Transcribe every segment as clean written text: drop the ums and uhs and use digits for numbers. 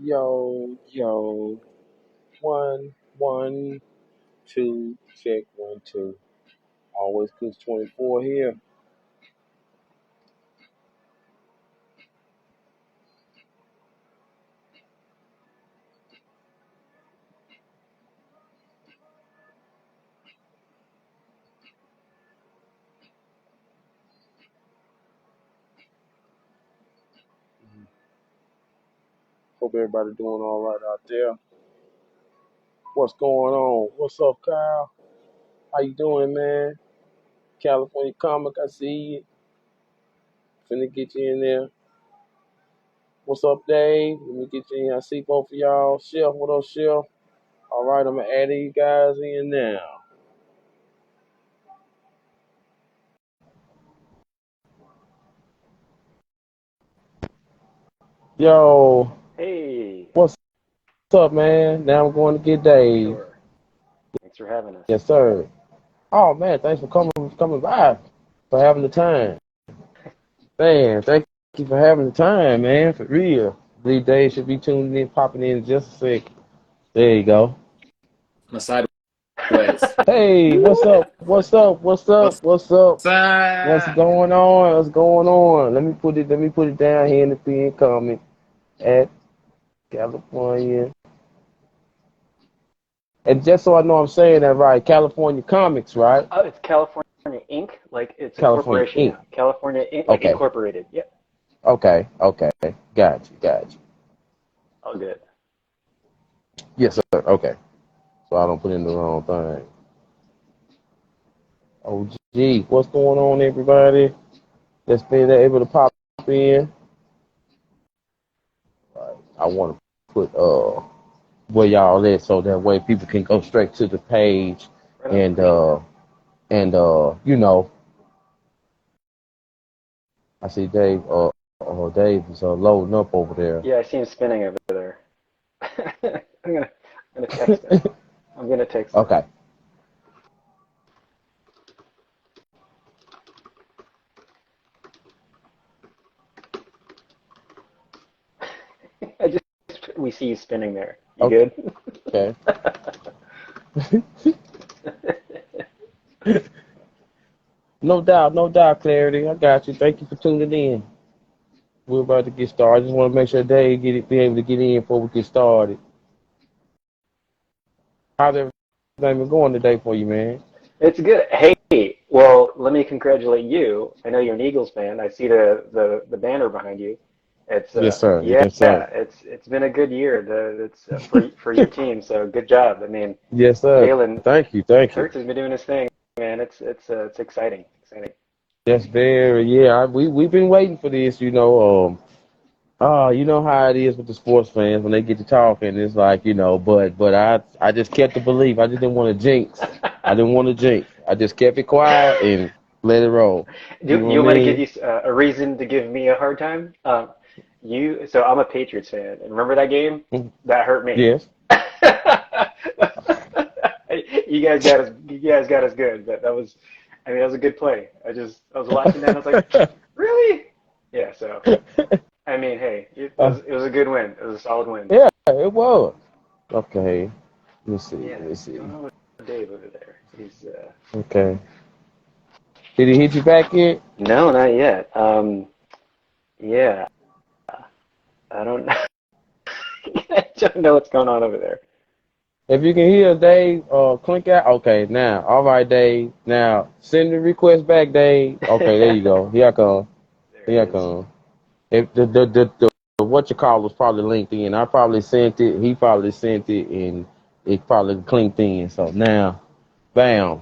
Yo, yo, one, one, two, check, 1, 2. Always Cooks 24 here. Hope everybody doing all right out there. What's going on? What's up, Kyle? How you doing, man? California Comic, I see you. Finna get you in there. What's up, Dave? Let me get you in here. I see both of y'all. Chef, what up, Chef? All right, I'm gonna add you guys in now. Yo, Hey, what's up, man? Now I'm going to get Dave. sure. Thanks for having us. Yes, sir. Oh man, thanks for coming by, for having the time. Man, thank you for having the time, man. For real. These days should be tuning in, popping in just a sec. There you go. On the sideways. Hey, what's up? What's up? What's up? What's What's up? What's up? going on? What's going on? Let me put it down here in the pin comment at California. And just so I know I'm saying that right, California Comics, right? Oh, it's California Inc. Like it's a California corporation Inc. now. California Inc. Like Okay. incorporated. Yep. Okay. Okay. Got you. All good. Yes, sir. Okay. So I don't put in the wrong thing. Oh, gee, what's going on, everybody? That's been able to pop in. Right. I want to put where y'all at so that way people can go straight to the page Right on. and you know, I see Dave. Dave is loading up over there. Yeah, I see him spinning over there. I'm gonna text him. I'm gonna text him. Okay. I just we see you spinning there. You Okay. good? No doubt, Clarity. I got you. Thank you for tuning in. We're about to get started. I just want to make sure Dave be able to get in before we get started. How's everything been going today for you, man? It's good. Hey, well, let me congratulate you. I know you're an Eagles fan. I see the banner behind you. It's Yes, sir. yeah, Yes, sir. it's been a good year. It's for your team. So good job. I mean, Yes, sir. Jalen Thank you. Thank you. Hurts has been doing his thing, man. It's exciting. Exciting. That's very, yeah. We've been waiting for this, you know. You know how it is with the sports fans when they get to talking. It's like, you know, but I just kept the belief. I just didn't want to jinx. I didn't want to jinx. I just kept it quiet and let it roll. You Do know what you I want me to give mean? you a reason to give me a hard time? So I'm a Patriots fan, and remember that game? Mhm. That hurt me. Yes. You guys got us good, but I mean, that was a good play. I was watching that, and I was like, really? Yeah. So, I mean, hey, Uh, it was a good win. It was a solid win. yeah, it was. Okay. Let me see. Yeah. Let me see. What's going on with Dave over there? He's Okay. Did he hit you back yet? no, not yet. Yeah. I don't know. I don't know what's going on over there. If you can hear Dave clink out, okay, now. All right, Dave. Now, send the request back, Dave. Okay, there you go. Here I come. There Here he I is. come. If the what you call was probably linked in. I probably sent it. He probably sent it, and it probably clinked in. So now, bam.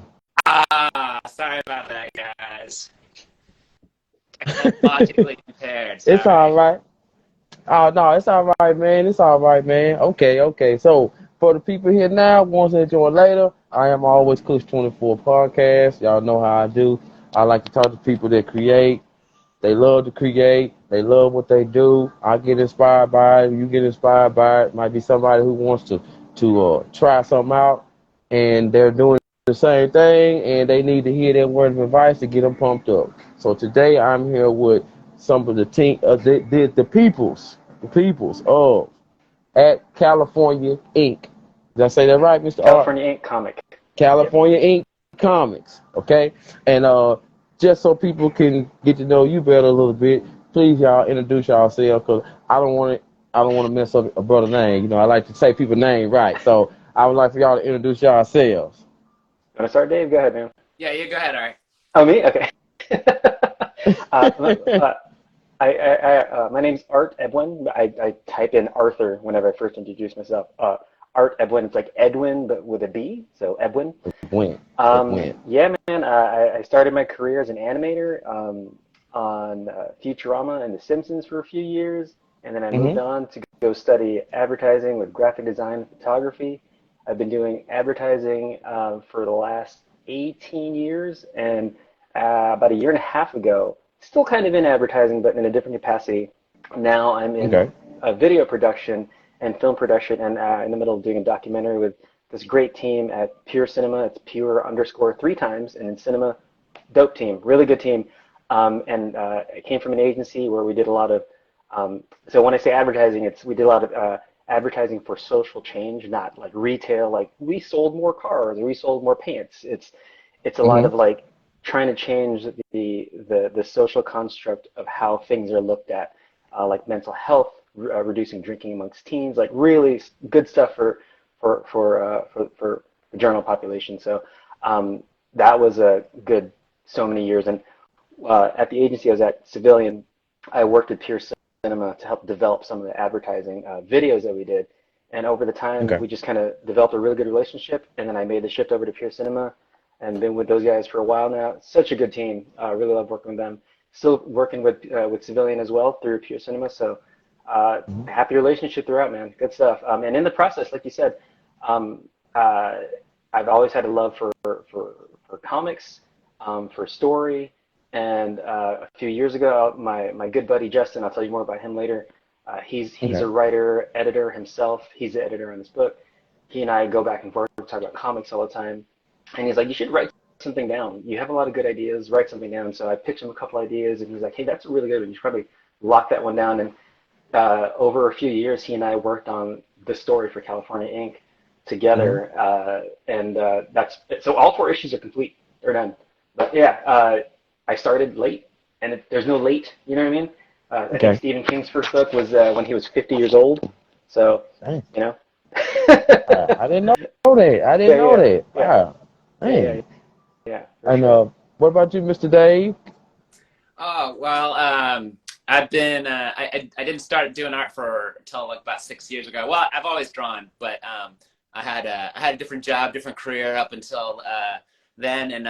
Sorry about that, guys. Technologically impaired. It's all Sorry. right. Oh no, it's all right, man. It's all right, man. Okay. So for the people here now, ones that join later, I am always Push 24 podcast. Y'all know how I do. I like to talk to people that create. They love to create. They love what they do. I get inspired by it. You get inspired by it. Might be somebody who wants to try something out, and they're doing the same thing, and they need to hear that word of advice to get them pumped up. So today I'm here with some of the team, the peoples of at California Inc. Did I say that right, Mr. Art? California Inc. Comic. Yep. California Inc. Comics. Okay, and just so people can get to know you better a little bit, please y'all introduce yourselves because I don't want to mess up a brother's name. You know, I like to say people's name right, so I would like for y'all to introduce yourselves. Want to start, Dave? Go ahead, man. Yeah, you go ahead, Art. Oh, me? Okay. My name's Art Edwin. I type in Arthur whenever I first introduce myself. Art Edwin. It's like Edwin, but with a B, so Edwin. Yeah, man. I started my career as an animator on Futurama and The Simpsons for a few years, and then I moved on to go study advertising with graphic design and photography. I've been doing advertising for the last 18 years, and about a year and a half ago, still kind of in advertising, but in a different capacity. Now I'm in video production and film production, and in the middle of doing a documentary with this great team at Pure Cinema. It's pure_3 times, and in cinema, dope team, really good team. And I came from an agency where we did a lot of, so when I say advertising, we did a lot of advertising for social change, not like retail, like we sold more cars or we sold more pants. It's a lot of like trying to change the social construct of how things are looked at, like mental health, reducing drinking amongst teens, like really good stuff for the general population. So that was a good so many years. And at the agency I was at, Civilian, I worked at Pure Cinema to help develop some of the advertising videos that we did. And over the time, we just kind of developed a really good relationship. And then I made the shift over to Pure Cinema and been with those guys for a while now. Such a good team. I really love working with them. Still working with Civilian as well through Pure Cinema. So happy relationship throughout, man. Good stuff. And in the process, like you said, I've always had a love for comics, for story. And a few years ago, my good buddy Justin, I'll tell you more about him later. He's a writer, editor himself. He's the editor on this book. He and I go back and forth, talk about comics all the time. And he's like, you should write something down. You have a lot of good ideas. Write something down. So I pitched him a couple ideas, and he's like, hey, that's really good. You should probably lock that one down. And over a few years, he and I worked on the story for California Inc. together. That's so all 4 issues are complete. They're done. But yeah, I started late, and there's no late. You know what I mean? I think Stephen King's first book was when he was 50 years old. So, you know. I didn't know that. I didn't know that. Wow. Yeah. And what about you, Mr. Dave? Oh, well, I've been, I didn't start doing art until like about 6 years ago. Well, I've always drawn, but I had a different job, different career up until then, and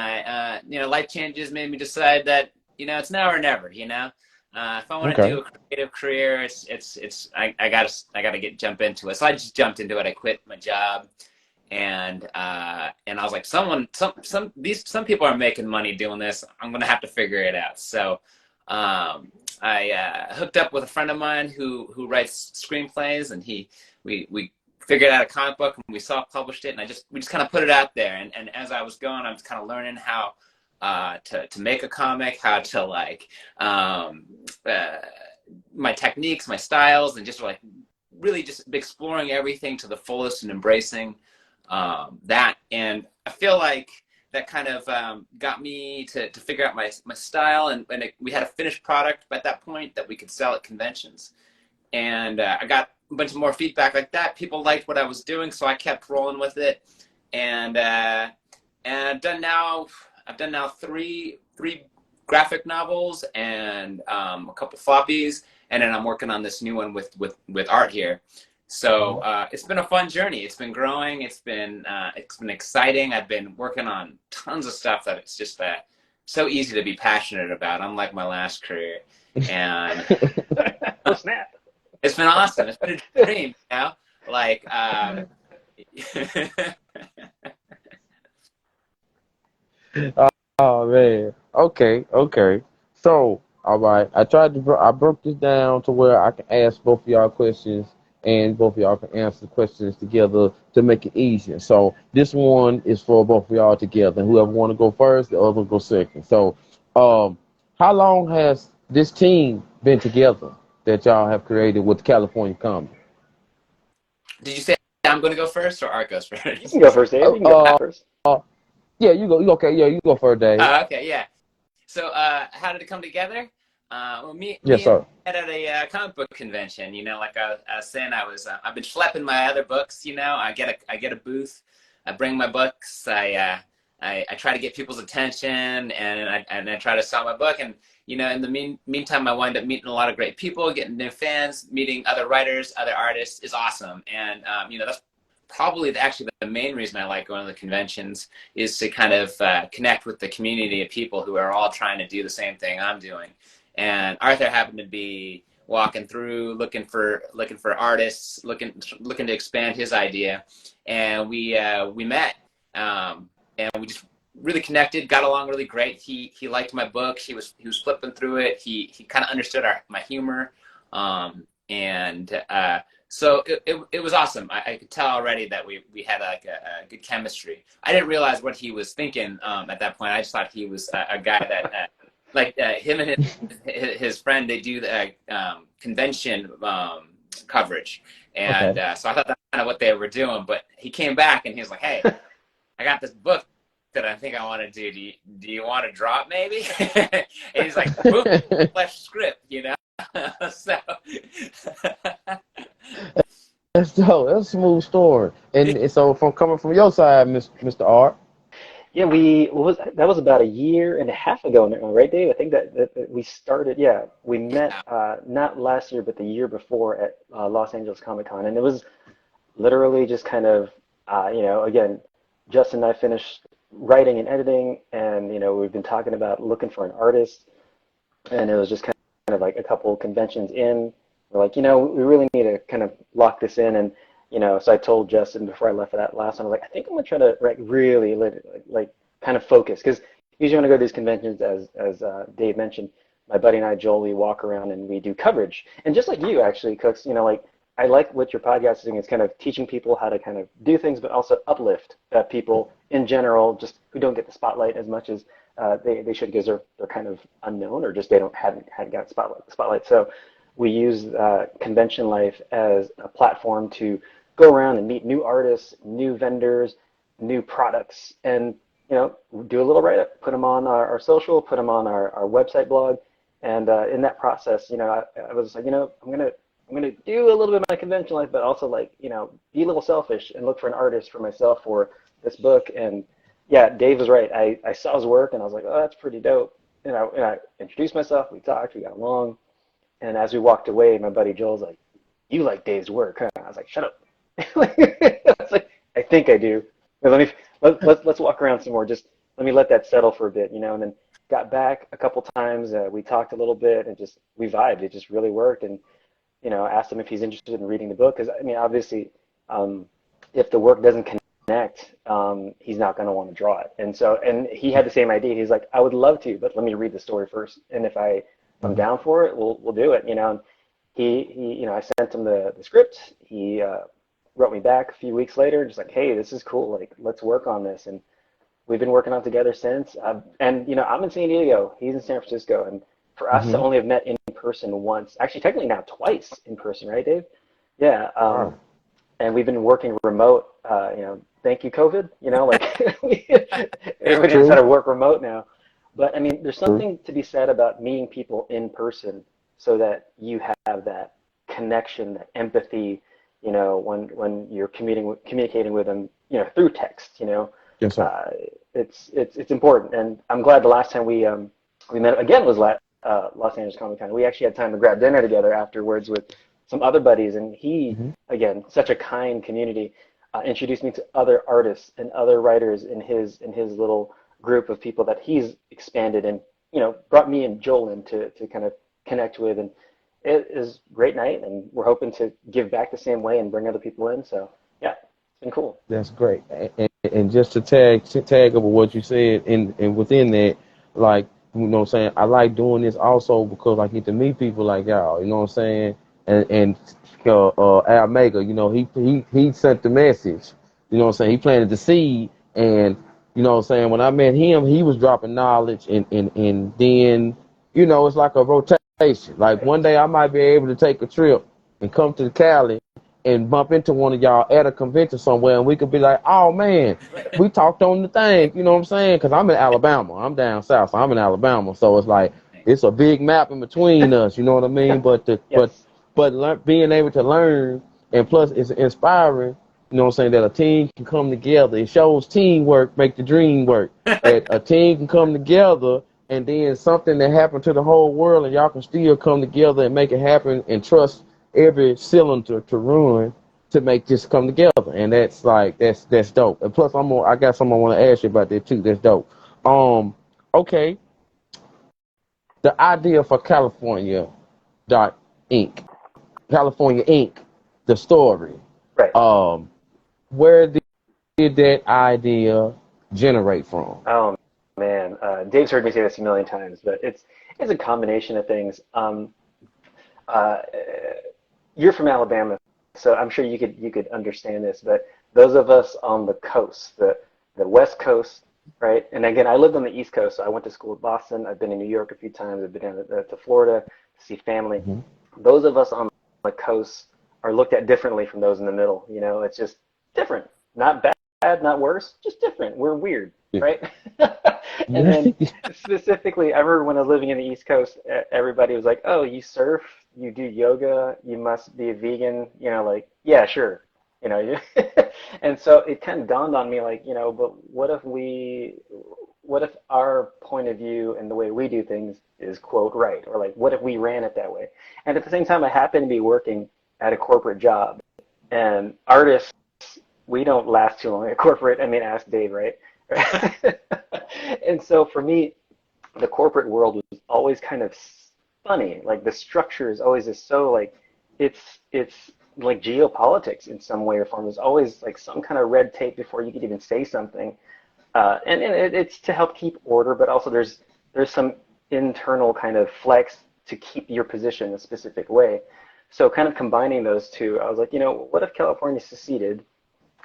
life changes made me decide that, it's now or never, if I want to do a creative career, I gotta jump into it. So I just jumped into it. I quit my job, and I was like, some people are making money doing this. I'm gonna have to figure it out. So I hooked up with a friend of mine who writes screenplays, and we figured out a comic book, and we self-published it, and we just kind of put it out there. And as I was going, I was kind of learning how to make a comic, how to my techniques, my styles, and just really just exploring everything to the fullest and embracing that. And I feel like that kind of got me to figure out my style, and we had a finished product at that point that we could sell at conventions. And I got a bunch of more feedback like that. People liked what I was doing, so I kept rolling with it. And I've done now 3 graphic novels and a couple floppies, and then I'm working on this new one with Art here. So it's been a fun journey. It's been growing. It's been exciting. I've been working on tons of stuff that it's just so easy to be passionate about, unlike my last career. And oh, snap. It's been awesome. It's been a dream, Oh man. Okay. So, all right. I broke this down to where I can ask both of y'all questions, and both of y'all can answer the questions together to make it easier. So this one is for both of y'all together. Whoever want to go first, the other will go second. So, how long has this team been together that y'all have created with California Comics? Did you say I'm going to go first or Art goes first? You can go first, Dave. You can go first. Yeah, you go. Okay, yeah, you go first, Dave. Okay, yeah. So, how did it come together? Well, me Yes, and sir. at a comic book convention. Like I was saying, I've been schlepping my other books. I get a booth. I bring my books. I try to get people's attention, and I try to sell my book. And in the meantime, I wind up meeting a lot of great people, getting new fans, meeting other writers, other artists is awesome. And that's probably actually the main reason I like going to the conventions is to kind of connect with the community of people who are all trying to do the same thing I'm doing. And Arthur happened to be walking through, looking for artists, looking to expand his idea, and we met, and we just really connected, got along really great. He liked my book. He was flipping through it. He kind of understood my humor, and so it was awesome. I could tell already that we had like a good chemistry. I didn't realize what he was thinking at that point. I just thought he was a guy that him and his friend, they do the convention coverage, and so I thought that's kind of what they were doing. But he came back and he was like, "Hey, I got this book that I think I want to do. Do you want to draw it maybe?" And he's like, "Boom, flesh script," So That's dope. That's a smooth story. And so coming from your side, Mr. Art. Yeah, that was about a year and a half ago now, right, Dave? I think that we started. Yeah, we met not last year, but the year before at Los Angeles Comic Con, and it was literally just kind of again, Justin and I finished writing and editing, and we've been talking about looking for an artist, and it was just kind of like a couple conventions in. We're like, we really need to kind of lock this in, and so I told Justin before I left for that last one, I was like, I think I'm gonna try to really kind of focus, because usually when I go to these conventions, as Dave mentioned, my buddy and I, Joel, we walk around and we do coverage, and just like you actually, Cooks, I like what your podcast is doing. It's kind of teaching people how to kind of do things, but also uplift people in general, just who don't get the spotlight as much as they should, because they're kind of unknown, or just they hadn't got spotlight. So we use convention life as a platform to go around and meet new artists, new vendors, new products, and do a little write-up, put them on our social, put them on our website blog, and in that process, I was like, I'm gonna do a little bit of my convention life, but also be a little selfish and look for an artist for myself for this book. And yeah, Dave was right. I saw his work and I was like, oh, that's pretty dope. And I introduced myself. We talked. We got along. And as we walked away, my buddy Joel's like, "You like Dave's work, huh?" I was like, "Shut up." I was like, "I think I do. But let's walk around some more. Just let me let that settle for a bit, And then got back a couple times. We talked a little bit and we vibed. It just really worked. And asked him if he's interested in reading the book, because obviously, if the work doesn't connect, he's not going to want to draw it. And he had the same idea. He's like, "I would love to, but let me read the story first. And if I'm down for it, we'll do it." And he I sent him the script. He wrote me back a few weeks later, just like, "Hey, this is cool. Let's work on this." And we've been working on it together since. And I'm in San Diego. He's in San Francisco, and for us to only have met in person once, actually technically now twice in person, right, Dave? Yeah. And we've been working remote. Thank you, COVID. Everybody knows how to work remote now. But there's something to be said about meeting people in person, so that you have that connection, that empathy. When you're communicating with them, through text. Yes, sir. It's important, and I'm glad the last time we met again was Los Angeles Comic Con. We actually had time to grab dinner together afterwards with some other buddies, and he, again, such a kind community, introduced me to other artists and other writers in his little group of people that he's expanded, and brought me and Joel in to kind of connect with, and it is a great night, and we're hoping to give back the same way and bring other people in. So yeah, it's been cool. That's great. And just to tag over what you said, and within that, like, what I'm saying, I like doing this also because I get to meet people like y'all, what I'm saying? And Al Mega, he sent the message, what I'm saying? He planted the seed, and, what I'm saying, when I met him, he was dropping knowledge, and then, it's like a rotation. Like, one day I might be able to take a trip and come to Cali and bump into one of y'all at a convention somewhere, and we could be like, oh man, we talked on the thing, you know what I'm saying? Because I'm in Alabama, I'm down south, so I'm in Alabama, so it's like it's a big map in between us, you know what I mean? But Yes. being able to learn, and plus it's inspiring, you know what I'm saying, that a team can come together. It shows teamwork make the dream work. That a team can come together, and then something that happened to the whole world, and y'all can still come together and make it happen, and trust every cylinder to run to make this come together. And that's like that's dope. And plus, I got something I want to ask you about that too. That's dope. Okay, the idea for California.Inc. California.Inc. The story. Right. Where did that idea generate from? Oh man, Dave's heard me say this a million times, but it's a combination of things. Uh, you're from Alabama, so I'm sure you could understand this. But those of us on the coast, the West Coast, right? And again, I lived on the East Coast, so I went to school in Boston. I've been in New York a few times. I've been down to Florida to see family. Mm-hmm. Those of us on the coast are looked at differently from those in the middle. You know, it's just different. Not bad, not worse, just different. We're weird, right? And then specifically, I remember when I was living in the East Coast, everybody was like, "Oh, you surf, you do yoga, you must be a vegan." You know, like, yeah, sure. You know, and so it kind of dawned on me, like, you know, but what if our point of view and the way we do things is quote right, or like, what if we ran it that way? And at the same time, I happen to be working at a corporate job, and artists, we don't last too long at corporate. I mean, ask Dave, right? And so for me, the corporate world was always kind of funny. Like the structure is always just so like, it's like geopolitics in some way or form. There's always like some kind of red tape before you could even say something. And it's to help keep order, but also there's some internal kind of flex to keep your position a specific way. So kind of combining those two, I was like, you know, what if California seceded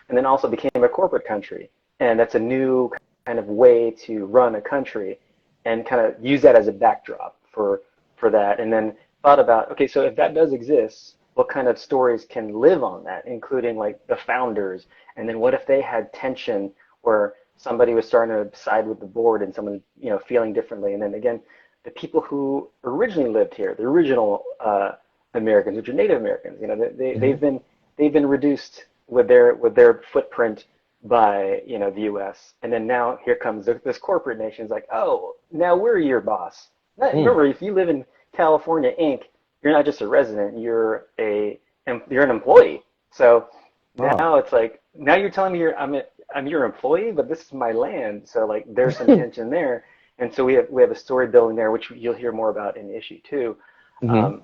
and then also became a corporate country? And that's a new kind of way to run a country, and kind of use that as a backdrop for that. And then thought about, okay, so if that does exist, what kind of stories can live on that, including like the founders? And then what if they had tension where somebody was starting to side with the board and someone, you know, feeling differently? And then again, the people who originally lived here, the original Americans, which are Native Americans, you know, they've been reduced with their footprint by, you know, the U.S. And then now here comes this corporate nation. It's like, oh, now we're your boss. Remember, if you live in California Inc., you're not just a resident, you're an employee. So now it's like, now you're telling me I'm your employee, but this is my land. So like there's some tension there. And so we have a story building there, which you'll hear more about in issue 2. Mm-hmm.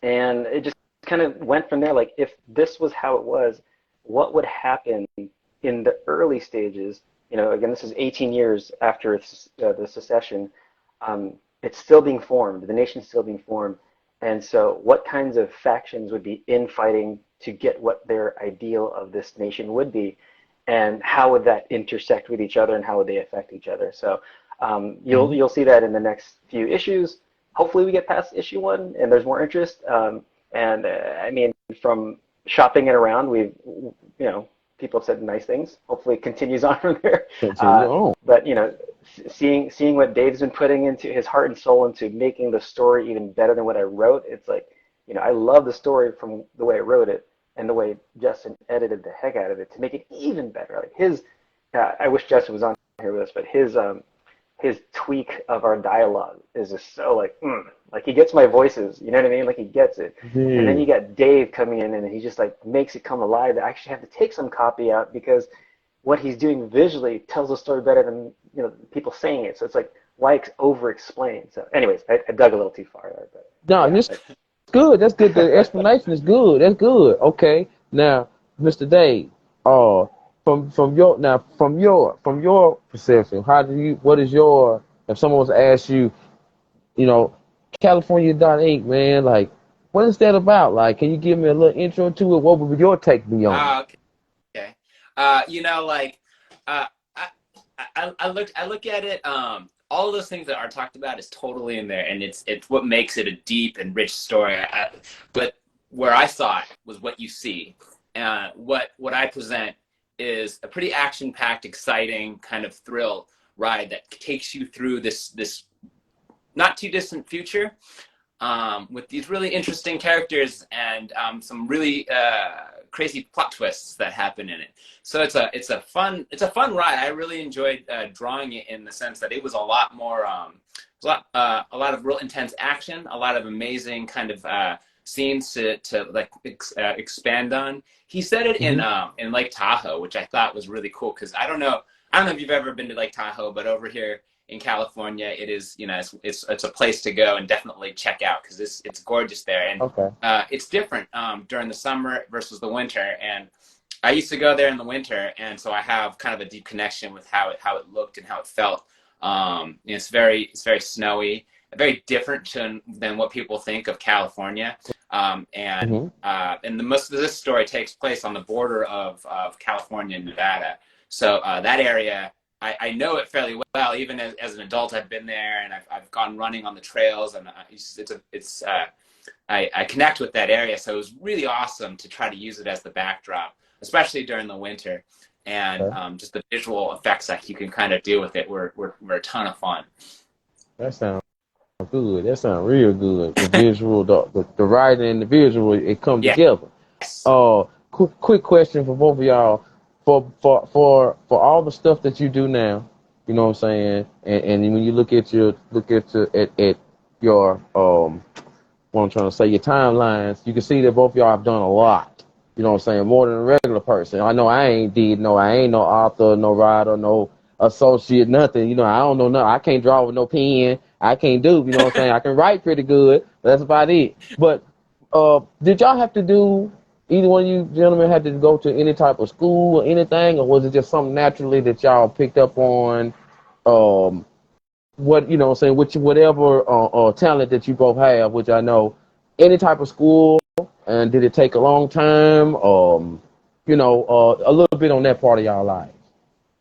And it just kind of went from there. Like, if this was how it was, what would happen in the early stages? You know, again, this is 18 years after the secession. It's still being formed. The nation's still being formed. And so what kinds of factions would be infighting to get what their ideal of this nation would be? And how would that intersect with each other, and how would they affect each other? So you'll see that in the next few issues. Hopefully we get past issue 1 and there's more interest. I mean, from shopping it around, people have said nice things. Hopefully it continues on from there. But, you know, seeing what Dave's been putting into his heart and soul into making the story even better than what I wrote, it's like, you know, I love the story from the way I wrote it and the way Justin edited the heck out of it to make it even better. Like I wish Justin was on here with us, but his tweak of our dialogue is just so like he gets my voices, you know what I mean? Like he gets it. Mm. And then you got Dave coming in and he just like makes it come alive. I actually have to take some copy out because what he's doing visually tells the story better than, you know, people saying it. So it's like, why over-explain? So anyways, I dug a little too far there. But no, yeah, it's good. That's good. The explanation is good. That's good. Okay. Now, Mr. Dave, from your perception, if someone was to ask you, you know, California.Inc., man, like, what is that about? Like, can you give me a little intro to it? What would your take be on it? Okay. You know, like, I look at it. All of those things that are talked about is totally in there, and it's what makes it a deep and rich story. But where I saw it was what you see. What I present is a pretty action-packed, exciting kind of thrill ride that takes you through this not too distant future, with these really interesting characters and some really crazy plot twists that happen in it. So it's a fun ride. I really enjoyed drawing it in the sense that it was a lot more a lot of real intense action, a lot of amazing kind of scenes to like expand on. He said it in Lake Tahoe, which I thought was really cool because I don't know if you've ever been to Lake Tahoe, but over here in California, it is, you know, it's a place to go and definitely check out because it's gorgeous there, and it's different during the summer versus the winter. And I used to go there in the winter, and so I have kind of a deep connection with how it looked and how it felt. It's very snowy, very different than what people think of California. And the most of this story takes place on the border of California and Nevada. So that area, I know it fairly well. Even as an adult, I've been there, and I've gone running on the trails, and I connect with that area. So it was really awesome to try to use it as the backdrop, especially during the winter. And just the visual effects that you can kind of do with it were a ton of fun. That sounds good. That sounds real good. The visual, the writing and the visual, it come together. Yes. Quick question for both of y'all. For all the stuff that you do now, you know what I'm saying, and when you look at your what I'm trying to say, your timelines, you can see that both of y'all have done a lot. You know what I'm saying, more than a regular person. I know I ain't no author, no writer, no associate, nothing. You know, I don't know nothing. I can't draw with no pen. I can't do, you know what I'm saying. I can write pretty good. But that's about it. But did y'all have to do? Either one of you gentlemen had to go to any type of school or anything, or was it just something naturally that y'all picked up on? What, you know what I'm saying, whatever talent that you both have, which I know, any type of school, and did it take a long time? You know, a little bit on that part of y'all lives.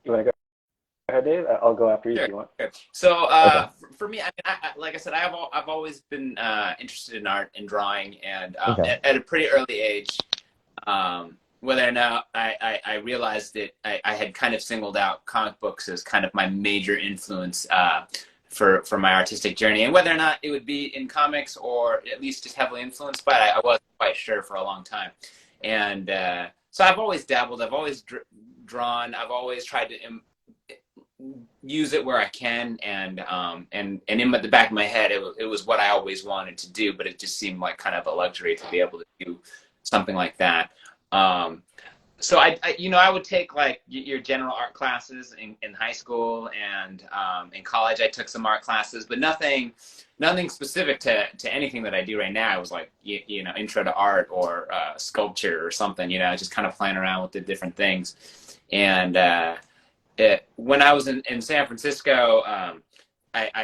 You want to go ahead, Dave? I'll go after you Sure. if you want. So for me, I mean, like I said, I've always been interested in art and drawing, and at a pretty early age, whether or not I realized that I had kind of singled out comic books as kind of my major influence for my artistic journey, and whether or not it would be in comics or at least just heavily influenced by it, I wasn't quite sure for a long time. And so I've always dabbled, I've always drawn, I've always tried to use it where I can, and in the back of my head, it was what I always wanted to do, but it just seemed like kind of a luxury to be able to do something like that. So I would take like your general art classes in high school, and in college I took some art classes, but nothing specific to anything that I do right now. It was like, you know, intro to art or sculpture or something, you know, just kind of playing around with the different things. And when I was in San Francisco, I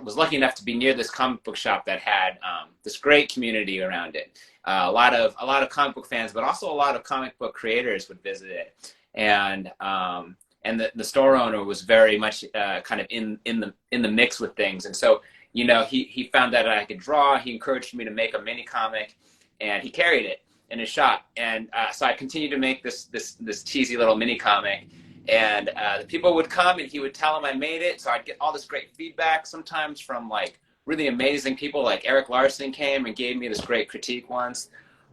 was lucky enough to be near this comic book shop that had this great community around it. A lot of comic book fans, but also a lot of comic book creators would visit it. And the store owner was very much kind of in the mix with things. And so, you know, he found out that I could draw. He encouraged me to make a mini comic, and he carried it in his shop. And so I continued to make this cheesy little mini comic. And the people would come, and he would tell them I made it. So I'd get all this great feedback, sometimes from like really amazing people. Like Eric Larson came and gave me this great critique once.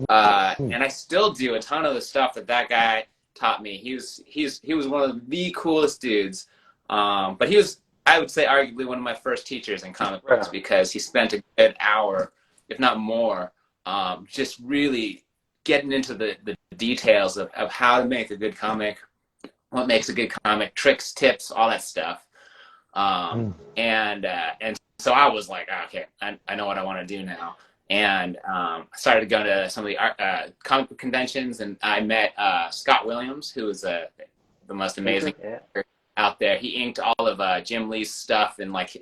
And I still do a ton of the stuff that guy taught me. He was one of the coolest dudes. But he was, I would say, arguably one of my first teachers in comic books, because he spent a good hour, if not more, just really getting into the details of how to make a good comic, what makes a good comic, tricks, tips, all that stuff. And so I was like, okay, I know what I want to do now. And I started going to some of the comic book conventions, and I met Scott Williams, who was the most amazing out there. He inked all of Jim Lee's stuff, and like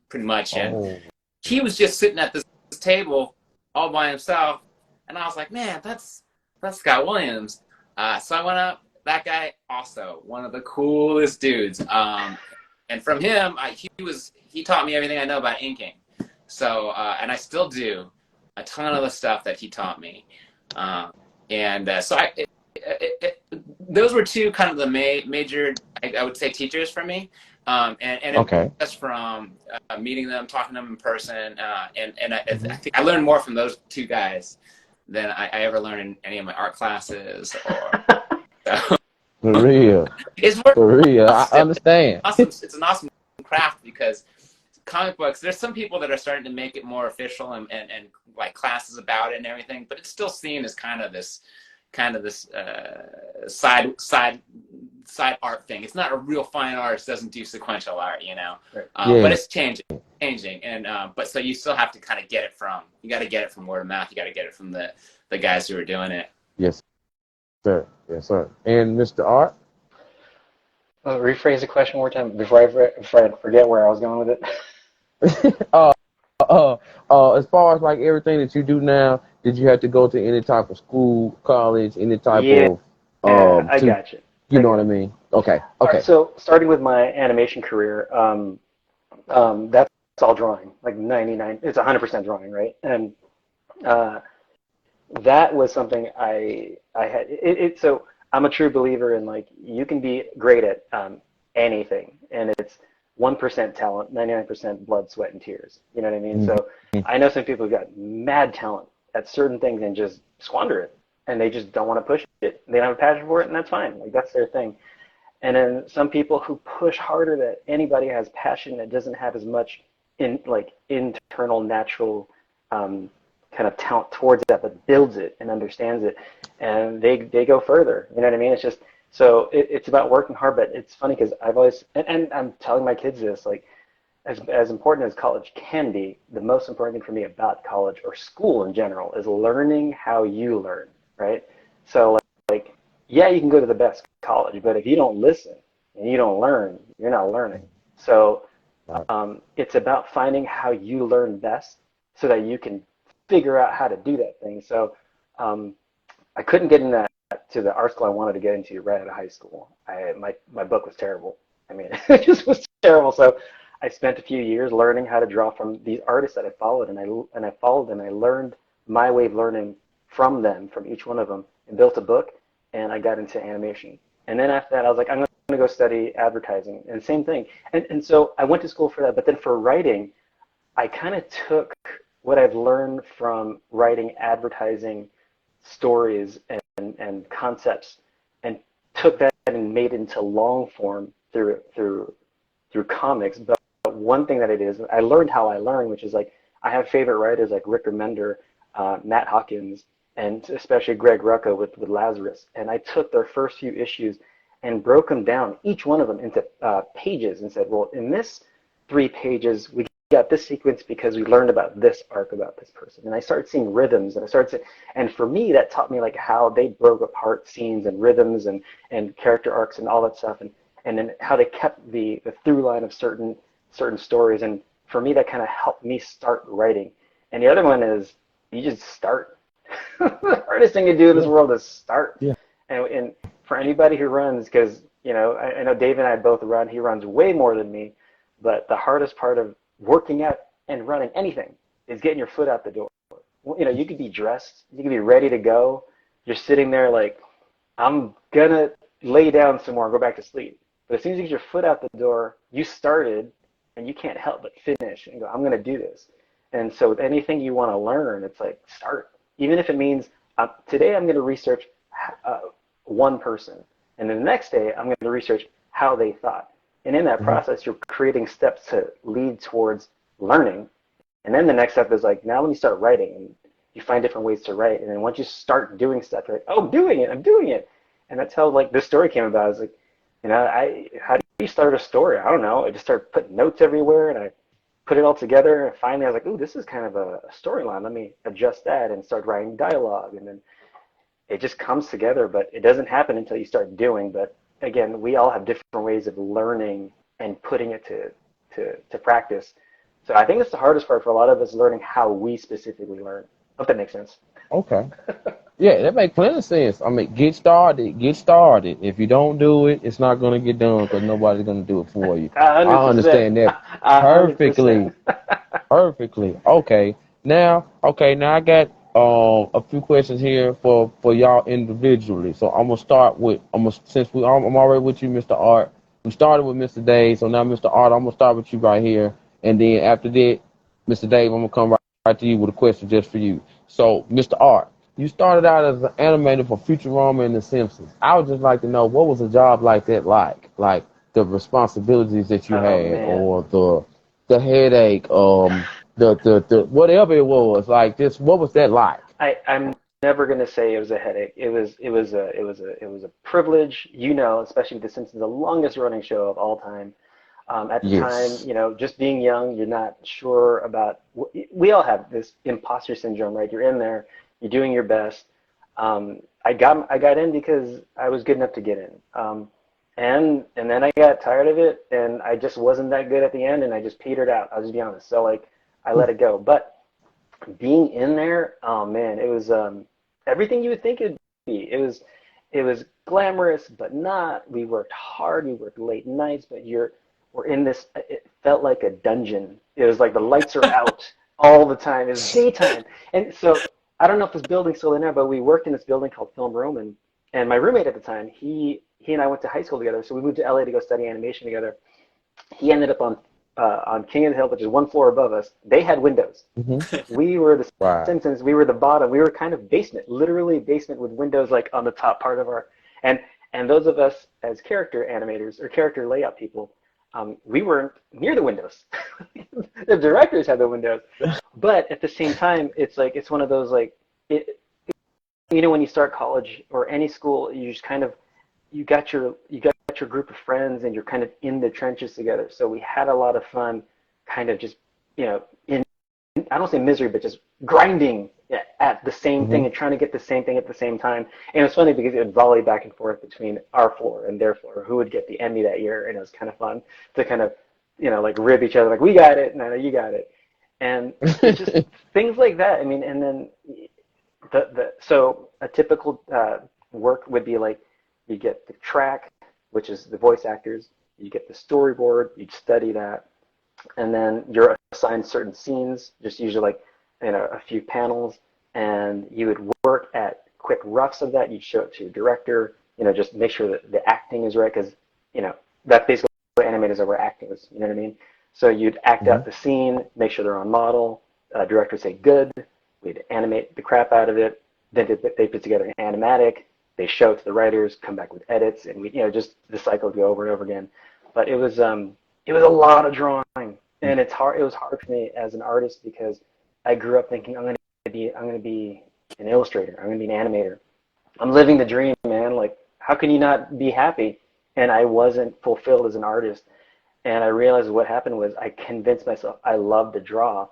pretty much. And he was just sitting at this table all by himself, and I was like, man, that's Scott Williams. So I went up. That guy also one of the coolest dudes. And from him, he taught me everything I know about inking. So and I still do. a ton of the stuff that he taught me. So those were two kind of the major, I would say, teachers for me. And it was just from meeting them, talking to them in person, and I think I learned more from those two guys than I ever learned in any of my art classes. So. For real. It's for real. I understand. Awesome. It's an awesome craft because comic books, there's some people that are starting to make it more official and like classes about it and everything, but it's still seen as kind of this side art thing. It's not a real fine artist, doesn't do sequential art, you know. Right. But it's changing, and but so you still have to kind of get it from word of mouth. You got to get it from the guys who are doing it. Yes, sir. Yes, sir. And Mr. Art. Rephrase the question one more time before I forget where I was going with it. As far as like everything that you do now, did you have to go to any type of school, college, any type of? I got you. You know what I mean? Okay. Right, so starting with my animation career, that's all drawing, like 99. It's 100% drawing, right? And that was something I had. So I'm a true believer in, like, you can be great at anything, and it's 1% talent, 99% blood, sweat, and tears. You know what I mean? So I know some people who've got mad talent at certain things and just squander it, and they just don't want to push it. They don't have a passion for it, and that's fine. Like, that's their thing. And then some people who push harder than anybody has passion that doesn't have as much internal, natural kind of talent towards that, but builds it and understands it, and they go further. You know what I mean? It's just, so it's about working hard. But it's funny because I've always, and I'm telling my kids this, like, as important as college can be, the most important thing for me about college or school in general is learning how you learn, right? So like yeah, you can go to the best college, but if you don't listen and you don't learn, you're not learning. So it's about finding how you learn best so that you can figure out how to do that thing. So I couldn't get into the art school I wanted to get into right out of high school. My book was terrible. I mean, it just was terrible. So I spent a few years learning how to draw from these artists that I followed, and I followed them. I learned my way of learning from them, from each one of them, and built a book, and I got into animation. And then after that, I was like, I'm going to go study advertising, and same thing. And so I went to school for that, but then for writing, I kind of took what I've learned from writing advertising stories and concepts and took that and made it into long form through comics. But one thing that it is, I learned how I learn, which is, like, I have favorite writers like Rick Remender, Matt Hawkins, and especially Greg Rucka with Lazarus. And I took their first few issues and broke them down, each one of them, into pages, and said, well, in this 3 pages, we got this sequence because we learned about this arc about this person. And I started seeing rhythms, and for me, that taught me, like, how they broke apart scenes and rhythms and character arcs and all that stuff, and then how they kept the through line of certain stories. And for me, that kind of helped me start writing. And the other one is, you just start. The hardest thing to do in this world is start. Yeah. And for anybody who runs, because, you know, I know Dave and I both run. He runs way more than me, but the hardest part of working out and running anything is getting your foot out the door. You know, you could be dressed, you could be ready to go. You're sitting there like, I'm gonna lay down some more and go back to sleep. But as soon as you get your foot out the door, you started, and you can't help but finish and go, I'm gonna do this. And so with anything you want to learn, it's like, start. Even if it means today I'm going to research one person, and then the next day I'm going to research how they thought. And in that process, you're creating steps to lead towards learning. And then the next step is, like, now when you start writing, and you find different ways to write, and then once you start doing stuff, you're like, oh, I'm doing it. And that's how, like, this story came about. It's like, you know, how do you start a story? I don't know. I just started putting notes everywhere, and I put it all together, and finally I was like, ooh, this is kind of a storyline. Let me adjust that and start writing dialogue. And then it just comes together, but it doesn't happen until you start doing. But again, we all have different ways of learning and putting it to practice. So I think it's the hardest part for a lot of us, learning how we specifically learn. I hope that makes sense. Okay. Yeah, that makes plenty of sense. I mean, get started. If you don't do it, it's not going to get done because nobody's going to do it for you. 100%. I understand that perfectly. Perfectly. Okay. Now, okay, now I got a few questions here for y'all individually. So I'm gonna start with I'm already with you, Mr. Art. We started with Mr. Dave, so now Mr. Art, I'm gonna start with you right here, and then after that, Mr. Dave, I'm gonna come right to you with a question just for you. So, Mr. Art, you started out as an animator for Futurama and The Simpsons. I would just like to know what was a job like that like the responsibilities that you Oh had, man. or the headache, the whatever it was, like just what was that like? I'm never gonna say it was a headache. It was a privilege, especially with The Simpsons, the longest running show of all time. At the time, Yes. just being young, you're not sure about. We all have this imposter syndrome, right? You're in there, you're doing your best. I got in because I was good enough to get in. And then I got tired of it, and I just wasn't that good at the end, and I just petered out. I'll just be honest. So like, I let it go. But being in there, oh man, it was everything you would think it'd be. It was glamorous, but not. We worked hard. We worked late nights, but we're in this. It felt like a dungeon. It was like the lights are out all the time. It was daytime, and so I don't know if this building's still in there, but we worked in this building called Film Room, and my roommate at the time, he and I went to high school together, so we moved to LA to go study animation together. He ended up on King of the Hill, which is one floor above us. They had windows. Mm-hmm. We were the Right. Simpsons. We were the bottom. We were kind of basement, literally basement with windows like on the top part of our. And and those of us as character animators or character layout people, we weren't near the windows. The directors had the windows, but at the same time, it's like it's one of those like it. When you start college or any school, you just kind of you got your group of friends and you're kind of in the trenches together. So we had a lot of fun, kind of just in I don't say misery, but just grinding at the same Mm-hmm. thing and trying to get the same thing at the same time. And it was funny because it would volley back and forth between our floor and their floor, who would get the Emmy that year, and it was kind of fun to kind of like rib each other like we got it, no, no, you got it, and it's just things like that. I mean, and then so a typical work would be like you get the track, which is the voice actors, you get the storyboard, you'd study that, and then you're assigned certain scenes, just usually like a few panels, and you would work at quick roughs of that. You'd show it to your director, just make sure that the acting is right, because that's basically what animators are, where acting is. You know what I mean? So you'd act Mm-hmm. out the scene, make sure they're on model. Director say good. We'd animate the crap out of it. Then they put together an animatic. They show it to the writers, come back with edits, and we just the cycle would go over and over again. But it was a lot of drawing, and it's hard. It was hard for me as an artist because I grew up thinking I'm gonna be an illustrator. I'm gonna be an animator. I'm living the dream, man. Like, how can you not be happy? And I wasn't fulfilled as an artist. And I realized what happened was I convinced myself I loved to draw.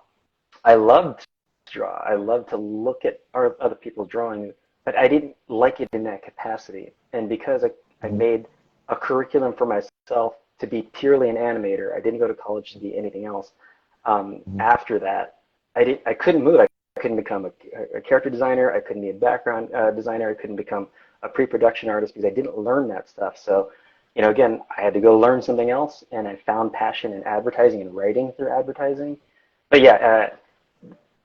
I loved to draw. I loved to look at other people's drawing, but I didn't like it in that capacity. And because I Mm-hmm. made a curriculum for myself to be purely an animator, I didn't go to college to be anything else. After that, I couldn't move. I couldn't become a character designer. I couldn't be a background designer. I couldn't become a pre-production artist because I didn't learn that stuff. So, again, I had to go learn something else, and I found passion in advertising and writing through advertising. But yeah,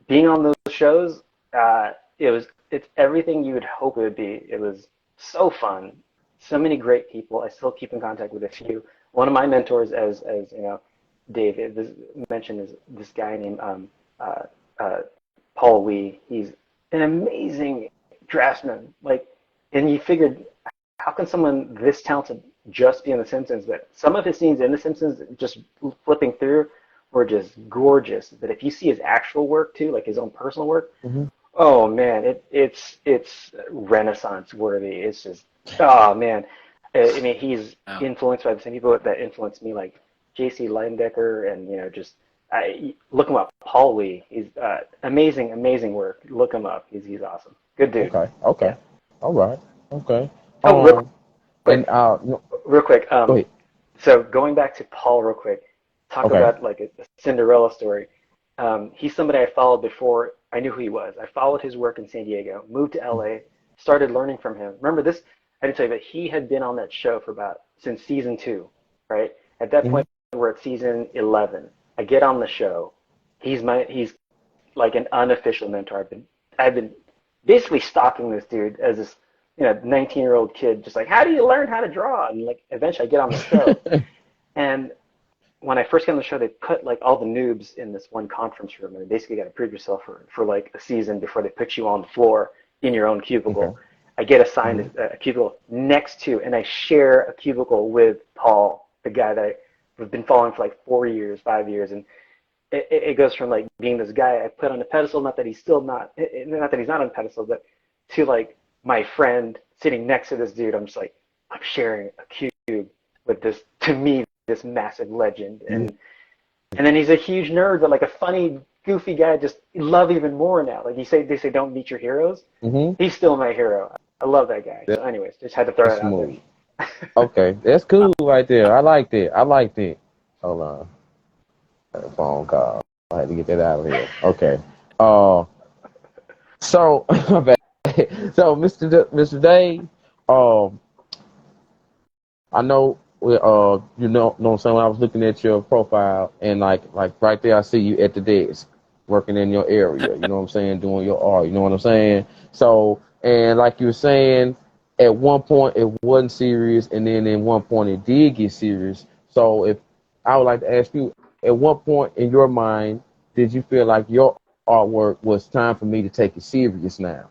being on those shows, it's everything you would hope it would be. It was so fun, so many great people. I still keep in contact with a few. One of my mentors, as Dave mentioned, is this guy named uh, uh, Paul Wee. He's an amazing draftsman. Like, and you figured, how can someone this talented just be in The Simpsons? But some of his scenes in The Simpsons, just flipping through, were just gorgeous. But if you see his actual work too, like his own personal work, Mm-hmm. oh man, it's Renaissance worthy. It's just, oh man. I mean, he's Oh. influenced by the same people that influenced me, like J.C. Leyendecker, and just look him up. Paul Lee, he's amazing, amazing work. Look him up. He's awesome. Good dude. Okay. Yeah. Okay. All right. Okay. Oh, real quick, And no, real quick. go ahead. So going back to Paul real quick, talk Okay. about like a Cinderella story. He's somebody I followed before I knew who he was. I followed his work in San Diego, moved to LA, started learning from him. Remember this? I didn't tell you, but he had been on that show for since season 2, right? At that Mm-hmm. point, we're at season 11. I get on the show. He's like an unofficial mentor. I've been basically stalking this dude as this 19-year-old kid, just like, how do you learn how to draw? And like eventually I get on the show, and when I first got on the show, they put like all the noobs in this one conference room, and they basically got to prove yourself for like a season before they put you on the floor in your own cubicle. Okay. I get assigned a cubicle next to, and I share a cubicle with Paul, the guy that I've been following for like 4 years, 5 years, and it goes from like being this guy I put on a pedestal, not that he's not on a pedestal, but to like my friend sitting next to this dude. I'm just like, I'm sharing a cube with this, to me, this massive legend. And then he's a huge nerd, but like a funny, goofy guy, just love even more now. Like they say don't meet your heroes. He's still my hero. I love that guy. So anyways, just had to throw it out there. Okay, that's cool right there. I like that. Hold on. A phone call. I had to get that out of here. Okay. So Mr. Dave, I know you know what I'm saying, when I was looking at your profile, and like right there I see you at the desk working in your area, you know what I'm saying, doing your art, you know what I'm saying? So, and like you were saying, at one point it wasn't serious, and then at one point it did get serious. So if I would like to ask you, at what point in your mind did you feel like your artwork was time for me to take it serious now?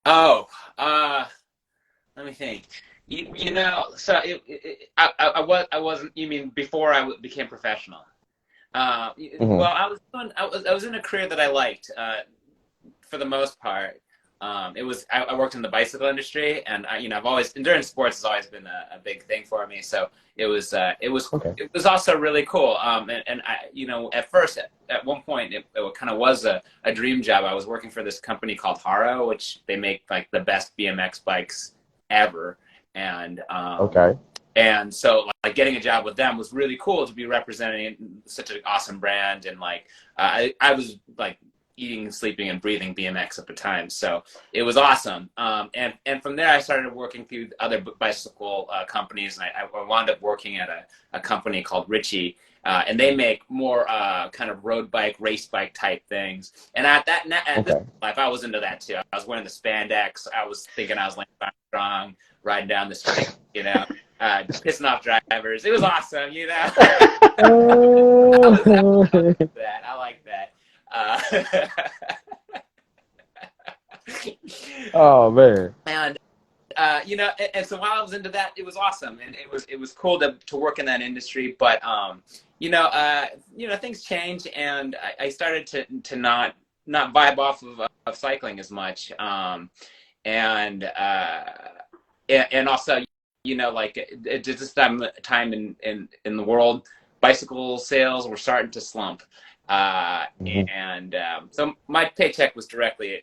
Oh, let me think. You know, so I wasn't. You mean before I became professional? Well, I was in a career that I liked for the most part. I worked in the bicycle industry, and I've always, endurance sports has always been a big thing for me. So it was also really cool. And I, at first, at one point, it kind of was a dream job. I was working for this company called THIER, which they make like the best BMX bikes ever. And and so like getting a job with them was really cool, to be representing such an awesome brand. And like I was like eating, sleeping, and breathing BMX at the time, so it was awesome. And from there I started working through other bicycle companies, and I wound up working at a company called Ritchie, and they make more kind of road bike, race bike type things. And at this life, I was into that too. I was wearing the spandex. I was thinking I was Lance Armstrong riding down the street, pissing off drivers. It was awesome, I like that. Oh man. And and so while I was into that, it was awesome, and it was cool to work in that industry. But things change, and I started to not vibe off of cycling as much, and also like at this time in the world, bicycle sales were starting to slump. And so my paycheck was directly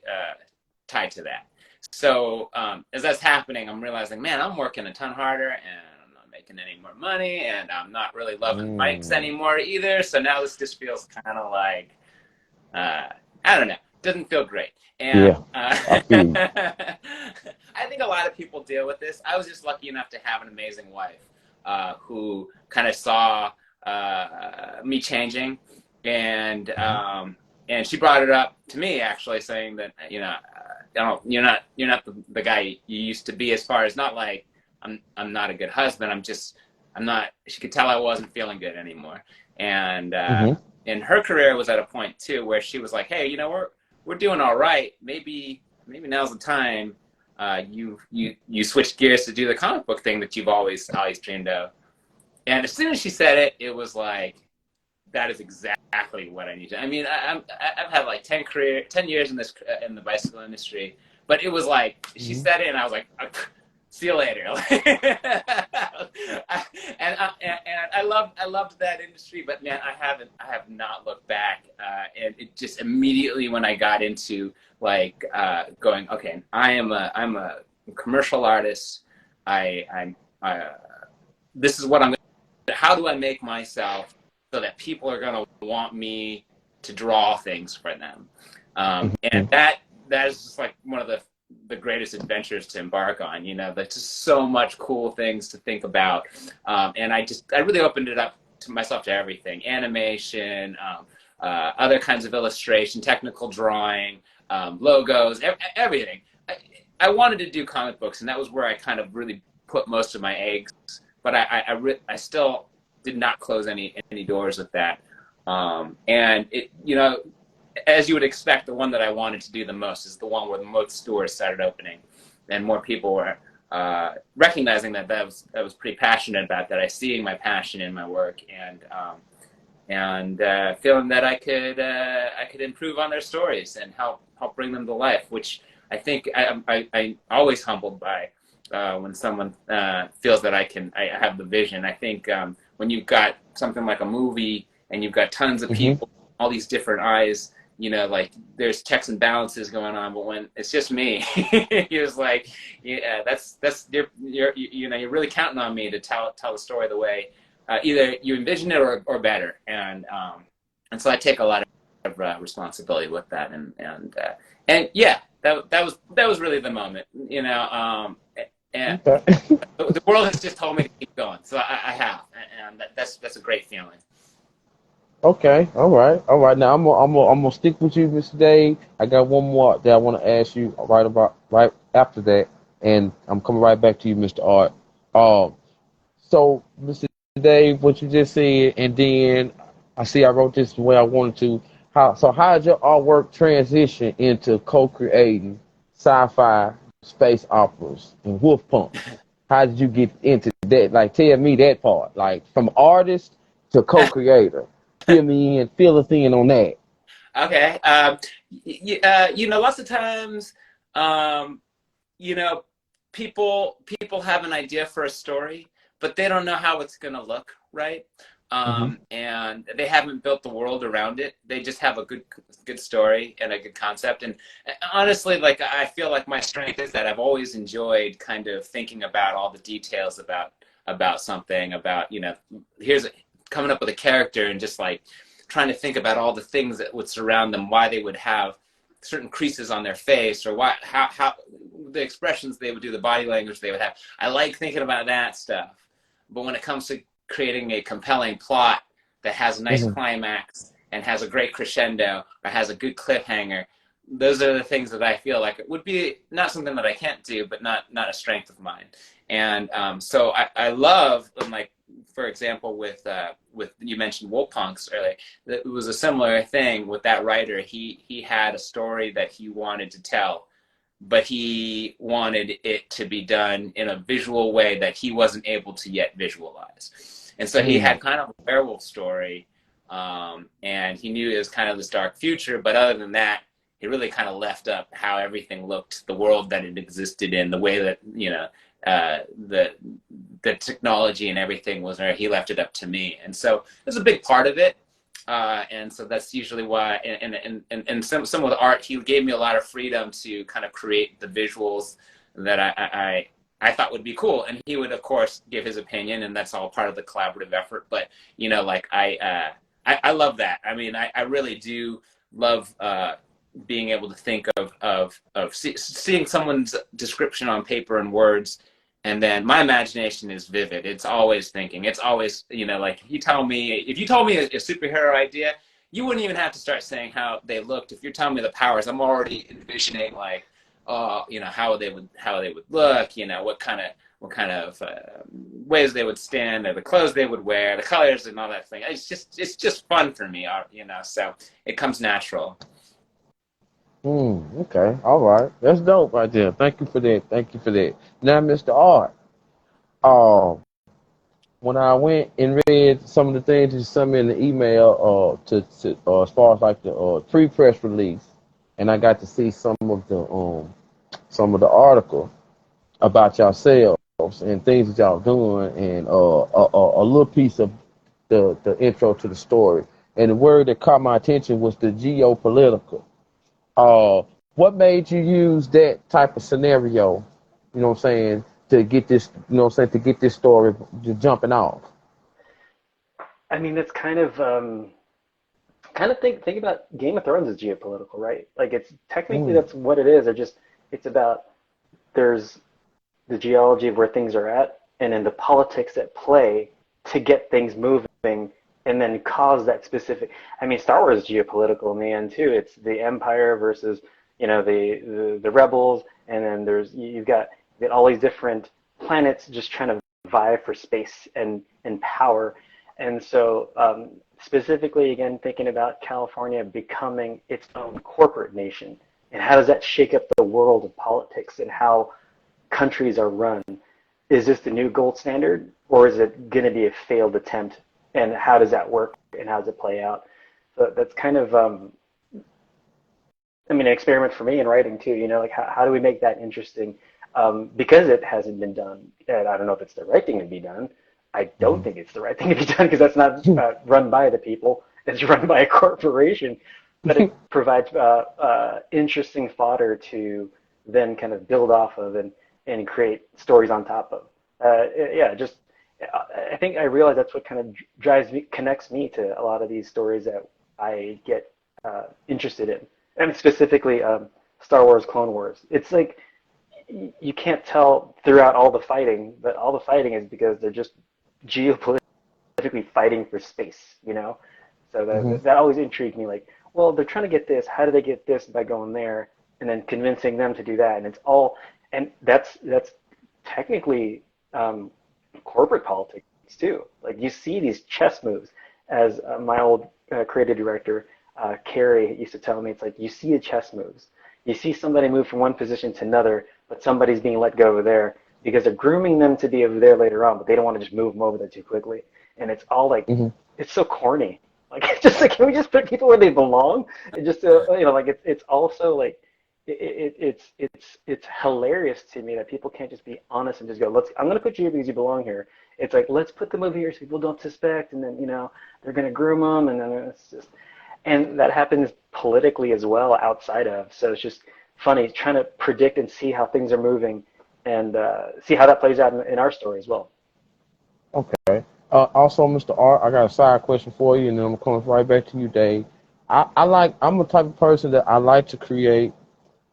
tied to that. So as that's happening, I'm realizing, man, I'm working a ton harder, and I'm not making any more money, and I'm not really loving bikes anymore either. So now this just feels kind of like, I don't know, doesn't feel great. And I think a lot of people deal with this. I was just lucky enough to have an amazing wife who kind of saw me changing. And she brought it up to me, actually, saying that you're not the guy you used to be, as far as not like I'm not a good husband. I'm not. She could tell I wasn't feeling good anymore. And her career was at a point too where she was like, hey, we're doing all right. Maybe now's the time you switch gears to do the comic book thing that you've always dreamed of. And as soon as she said it, it was like, that is exactly what I need to. I mean, I've had like 10 years in the bicycle industry, but it was like she said it, and I was like, see you later. And I loved that industry, but man, I have not looked back. And it just immediately, when I got into like going, okay, I'm a commercial artist. This is what I'm. How do I make myself so that people are going to want me to draw things for them? And that is just like one of the greatest adventures to embark on. There's just so much cool things to think about. And I really opened it up to myself to everything: animation, other kinds of illustration, technical drawing, logos, everything. I wanted to do comic books, and that was where I kind of really put most of my eggs. But I still did not close any doors with that. And it, as you would expect, the one that I wanted to do the most is the one where the most doors started opening, and more people were recognizing that I was pretty passionate about that. I seeing my passion in my work, and feeling that I could improve on their stories and help bring them to life, which I think I'm always humbled by when someone feels that I have the vision. I think when you've got something like a movie and you've got tons of people, all these different eyes, like there's checks and balances going on, but when it's just me, you're just like, yeah, you're really counting on me to tell the story the way either you envision it or better, and so I take a lot of responsibility with that, and yeah, that was really the moment, and the world has just told me to keep going, so I have, and that's a great feeling. Okay, all right. Now I'm gonna stick with you, Mr. Dave. I got one more that I want to ask you right after that, and I'm coming right back to you, Mr. Art. So Mr. Dave, what you just said, and then I wrote this the way I wanted to. How did your artwork transition into co-creating sci-fi space operas and wolf punk? How did you get into that? Like, tell me that part. Like, from artist to co-creator. Fill us in on that. Okay. Lots of times, people have an idea for a story, but they don't know how it's going to look, right? And they haven't built the world around it. They just have a good story and a good concept. And honestly, like, I feel like my strength is that I've always enjoyed kind of thinking about all the details about something, here's coming up with a character and just like trying to think about all the things that would surround them, why they would have certain creases on their face, or how the expressions they would do, the body language they would have. I like thinking about that stuff. But when it comes to creating a compelling plot that has a nice climax and has a great crescendo or has a good cliffhanger, those are the things that I feel like it would be not something that I can't do, but not a strength of mine. And so I love, like, for example, with you mentioned Wolfpunks earlier, it was a similar thing with that writer. He had a story that he wanted to tell, but he wanted it to be done in a visual way that he wasn't able to yet visualize. And so he had kind of a werewolf story, and he knew it was kind of this dark future, but other than that, he really kind of left up how everything looked, the world that it existed in, the way that, the technology and everything was there. He left it up to me. And so there's a big part of it. And so that's usually why, and some of the art, he gave me a lot of freedom to kind of create the visuals that I thought would be cool. And he would, of course, give his opinion, and that's all part of the collaborative effort. But, I love that. I mean, I really do love being able to think of seeing someone's description on paper and words, and then my imagination is vivid. It's always thinking. It's always, like, if you told me a superhero idea, you wouldn't even have to start saying how they looked. If you're telling me the powers, I'm already envisioning, like, how they would look, what kind of ways they would stand, or the clothes they would wear, the colors and all that thing. It's just fun for me, so it comes natural. Okay. All right. That's dope right there. Thank you for that. Now, Mr. Art, when I went and read some of the things you sent me in the email, to as far as like the pre-press release, and I got to see some of the article about yourselves and things that y'all doing, and a little piece of the intro to the story. And the word that caught my attention was the geopolitical. What made you use that type of scenario, to get this, to get this story jumping off? I mean, that's kind of think about Game of Thrones as geopolitical, right? Like, it's technically that's what it is. It's about, there's the geology of where things are at, and then the politics at play to get things moving and then cause that specific. I mean, Star Wars is geopolitical in the end too. It's the Empire versus the rebels, and then you've got all these different planets just trying to vie for space and power. And so specifically, again, thinking about California becoming its own corporate nation, and how does that shake up the world of politics and how countries are run? Is this the new gold standard, or is it going to be a failed attempt? And how does that work, and how does it play out? So that's kind of, an experiment for me in writing too. Like how do we make that interesting? Because it hasn't been done, and I don't know if it's the right thing to be done. I don't think it's the right thing to be done, because that's not run by the people. It's run by a corporation. But it provides interesting fodder to then kind of build off of and create stories on top of. I think I realize that's what kind of connects me to a lot of these stories that I get interested in. And specifically Star Wars, Clone Wars. It's like you can't tell throughout all the fighting, but all the fighting is because they're just geopolitically fighting for space, So that always intrigued me. Like, well, they're trying to get this. How do they get this by going there? And then convincing them to do that. And it's all, and that's technically corporate politics too. Like you see these chess moves, as my old creative director, Carrie, used to tell me. It's like you see the chess moves. You see somebody move from one position to another, but somebody's being let go over there because they're grooming them to be over there later on, but they don't want to just move them over there too quickly. And it's all like, it's so corny. Like, it's just like, can we just put people where they belong? And just, it's also like, it's hilarious to me that people can't just be honest and just go, I'm going to put you here because you belong here. It's like, let's put them over here so people don't suspect, and then, they're going to groom them, and then it's just, and that happens politically as well outside of. So it's just funny trying to predict and see how things are moving, and see how that plays out in our story as well. Okay. Also, Mr. Art, I got a side question for you, and then I'm coming right back to you, Dave. I'm the type of person that I like to create.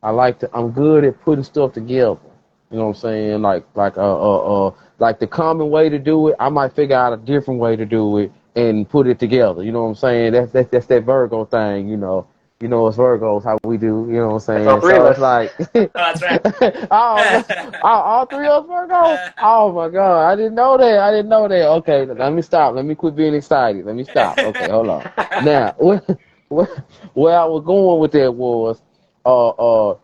I'm good at putting stuff together. You know what I'm saying? Like the common way to do it, I might figure out a different way to do it and put it together. You know what I'm saying? That's that Virgo thing, it's Virgos, how we do, you know what I'm saying? That's all three of us. It's like, that's right. all three of us Virgos? Oh my God, I didn't know that. Okay, let me stop. Let me quit being excited. Let me stop. Okay, hold on. Now, where I was going with that was,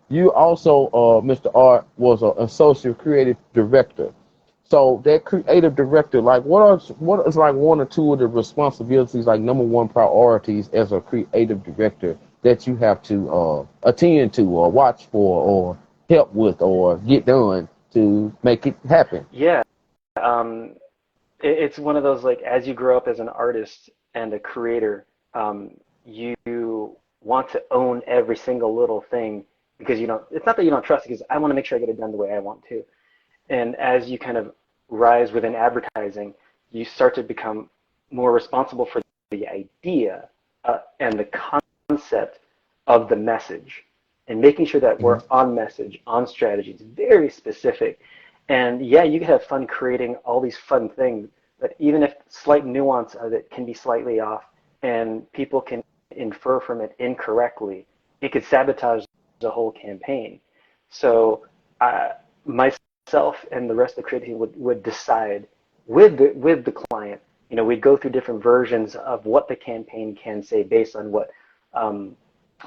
you also, Mr. Art, was an associate creative director. So that creative director, like, what is like one or two of the responsibilities, like number one priorities as a creative director that you have to attend to or watch for or help with or get done to make it happen? Yeah, it's one of those, like, as you grow up as an artist and a creator, you want to own every single little thing, because it's not that you don't trust it, because I want to make sure I get it done the way I want to. And as you kind of rise within advertising, you start to become more responsible for the idea and the concept of the message, and making sure that we're on message, on strategy. It's very specific. And yeah, you can have fun creating all these fun things, but even if slight nuance of it can be slightly off and people can infer from it incorrectly, it could sabotage the whole campaign. So myself and the rest of the creative team would decide with the client. We'd go through different versions of what the campaign can say based on what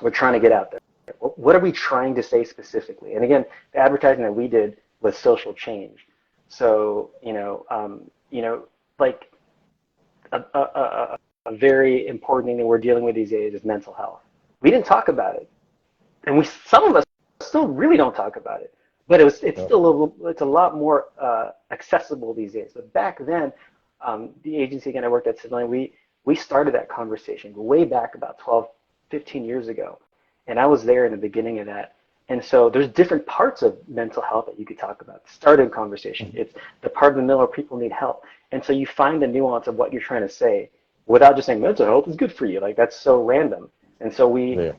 we're trying to get out there. What are we trying to say specifically? And again, the advertising that we did was social change. So like a very important thing that we're dealing with these days is mental health. We didn't talk about it, and some of us still really don't talk about it. But it's still it's a lot more accessible these days. But back then, the agency again I worked at, Civilian, we started that conversation way back about 12, 15 years ago, and I was there in the beginning of that. And so there's different parts of mental health that you could talk about. Starting conversation, it's the part of the middle where people need help, and so you find the nuance of what you're trying to say without just saying mental health is good for you. Like, that's so random. And so we,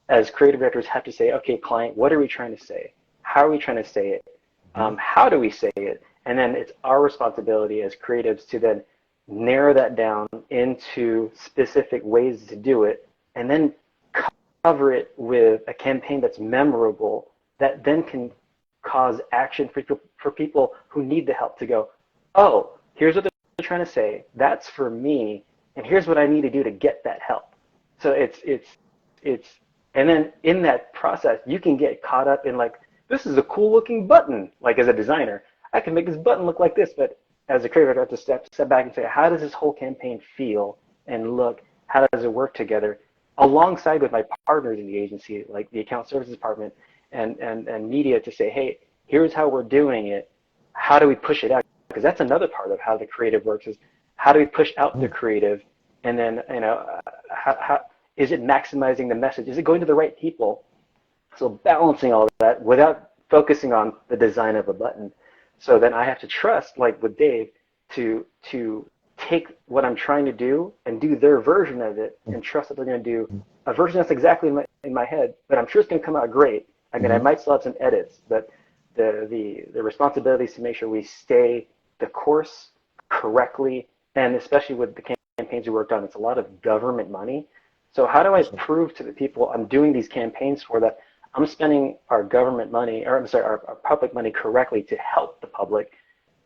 as creative directors, have to say, okay, client, what are we trying to say? How are we trying to say it? How do we say it? And then it's our responsibility as creatives to then narrow that down into specific ways to do it, and then cover it with a campaign that's memorable, that then can cause action for people who need the help to go, oh, here's what they're trying to say, that's for me, and here's what I need to do to get that help. So it's and then in that process, you can get caught up in like, this is a cool looking button. Like as a designer, I can make this button look like this, but as a creator, I have to step back and say, how does this whole campaign feel and look? How does it work together? Alongside with my partners in the agency, like the account services department and media, to say, hey, here's how we're doing it. How do we push it out? Because that's another part of how the creative works, is how do we push out the creative, and then, you know, how is it maximizing the message? Is it going to the right people? So balancing all of that without focusing on the design of a button. So then I have to trust, like with Dave, to take what I'm trying to do and do their version of it, and trust that they're going to do a version that's exactly in my head, but I'm sure it's going to come out great. I mean, I might still have some edits, but the responsibility is to make sure we stay the course correctly, and especially with the campaigns we worked on, it's a lot of government money. So how do I prove to the people I'm doing these campaigns for that I'm spending our government money, or I'm sorry, our public money correctly to help the public,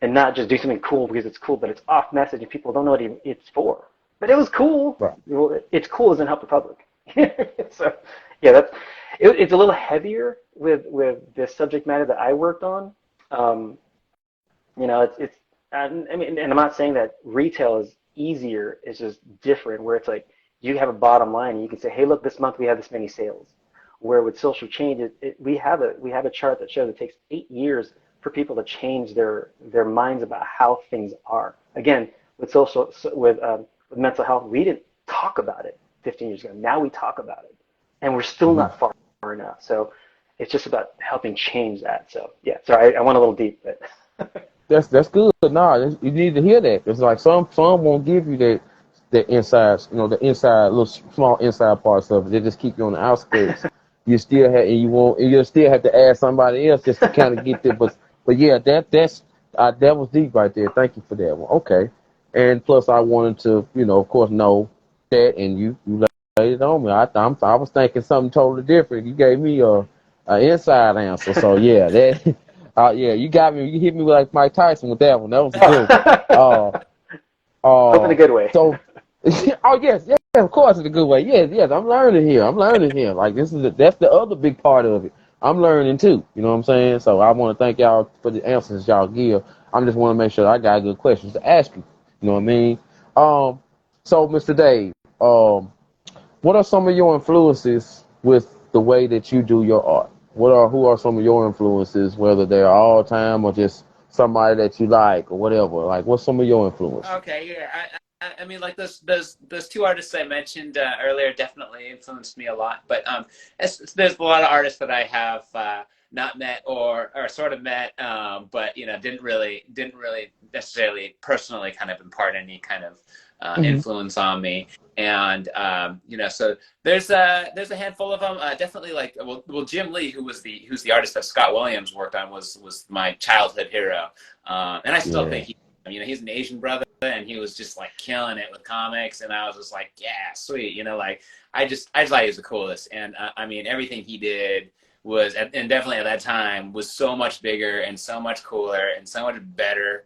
and not just do something cool because it's cool, but it's off message and people don't know what it's for. But it was cool. Right. Well, it's cool doesn't help the public. So yeah, it's a little heavier with the subject matter that I worked on. You know, I mean, and I'm not saying that retail is easier. It's just different, where it's like you have a bottom line and you can say, hey, look, this month we have this many sales. Where with social change, we have a chart that shows it takes 8 years for people to change their minds about how things are. Again, with mental health, we didn't talk about it 15 years ago. Now we talk about it, and we're still not far enough. So it's just about helping change that. So yeah, sorry, I went a little deep, but That's good. No, you need to hear that. It's like some won't give you the insides, you know, the inside, little small inside parts of it. They just keep you on the outskirts. You still have, and you'll still have to ask somebody else just to kind of get there. But yeah, that was deep right there. Thank you for that one. Okay, and plus I wanted to, you know, of course, know that, and you laid it on me. I was thinking something totally different. You gave me a inside answer. So yeah, that. Yeah, you got me. You hit me like Mike Tyson with that one. That was a good one. hope in a good way. So, oh yes, of course, in a good way. Yes. I'm learning here. Like that's the other big part of it. I'm learning too. You know what I'm saying? So I want to thank y'all for the answers y'all give. I just want to make sure I got good questions to ask you. You know what I mean? So Mr. Dave, what are some of your influences with the way that you do your art? Who are some of your influences, whether they're all time or just somebody that you like or whatever? Like, what's some of your influences? Okay, yeah. I mean, like those two artists I mentioned earlier definitely influenced me a lot. But there's a lot of artists that I have not met or sort of met, but you know, didn't really necessarily personally kind of impart any kind of influence on me. And you know, so there's a handful of them. Definitely, like well, Jim Lee, who's the artist that Scott Williams worked on, was my childhood hero, and I still think he's an Asian brother, and he was just like killing it with comics, and I was just like, yeah, sweet, you know, like I just thought he was the coolest, and I mean, everything he did was, and definitely at that time, was so much bigger and so much cooler and so much better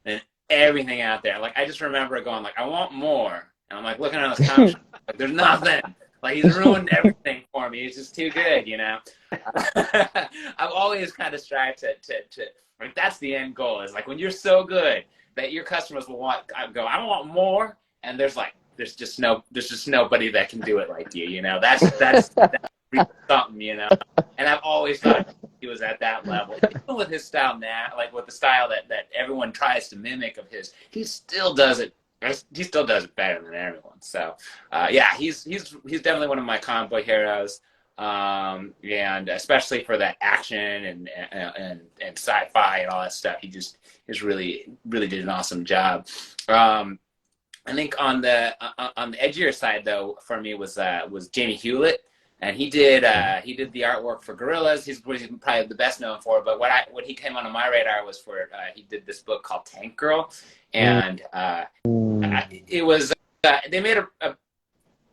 than everything out there. Like I just remember going like, I want more, and I'm like looking at those comics, like there's nothing. Like he's ruined everything for me. He's just too good, you know. I've always kind of strived to like that's the end goal. Is like when you're so good that your customers will I want more, and there's just nobody that can do it like you, you know. That's something, you know. And I've always thought he was at that level. Even with his style now, like with the style that everyone tries to mimic of his, he still does it. He still does it better than everyone. So yeah, he's definitely one of my comic book heroes. And especially for that action and sci-fi and all that stuff, he really did an awesome job. I think on the edgier side though, for me was Jamie Hewlett, and he did the artwork for Gorillas. He's probably the best known for. But what he came onto my radar was for he did this book called Tank Girl, and it was they made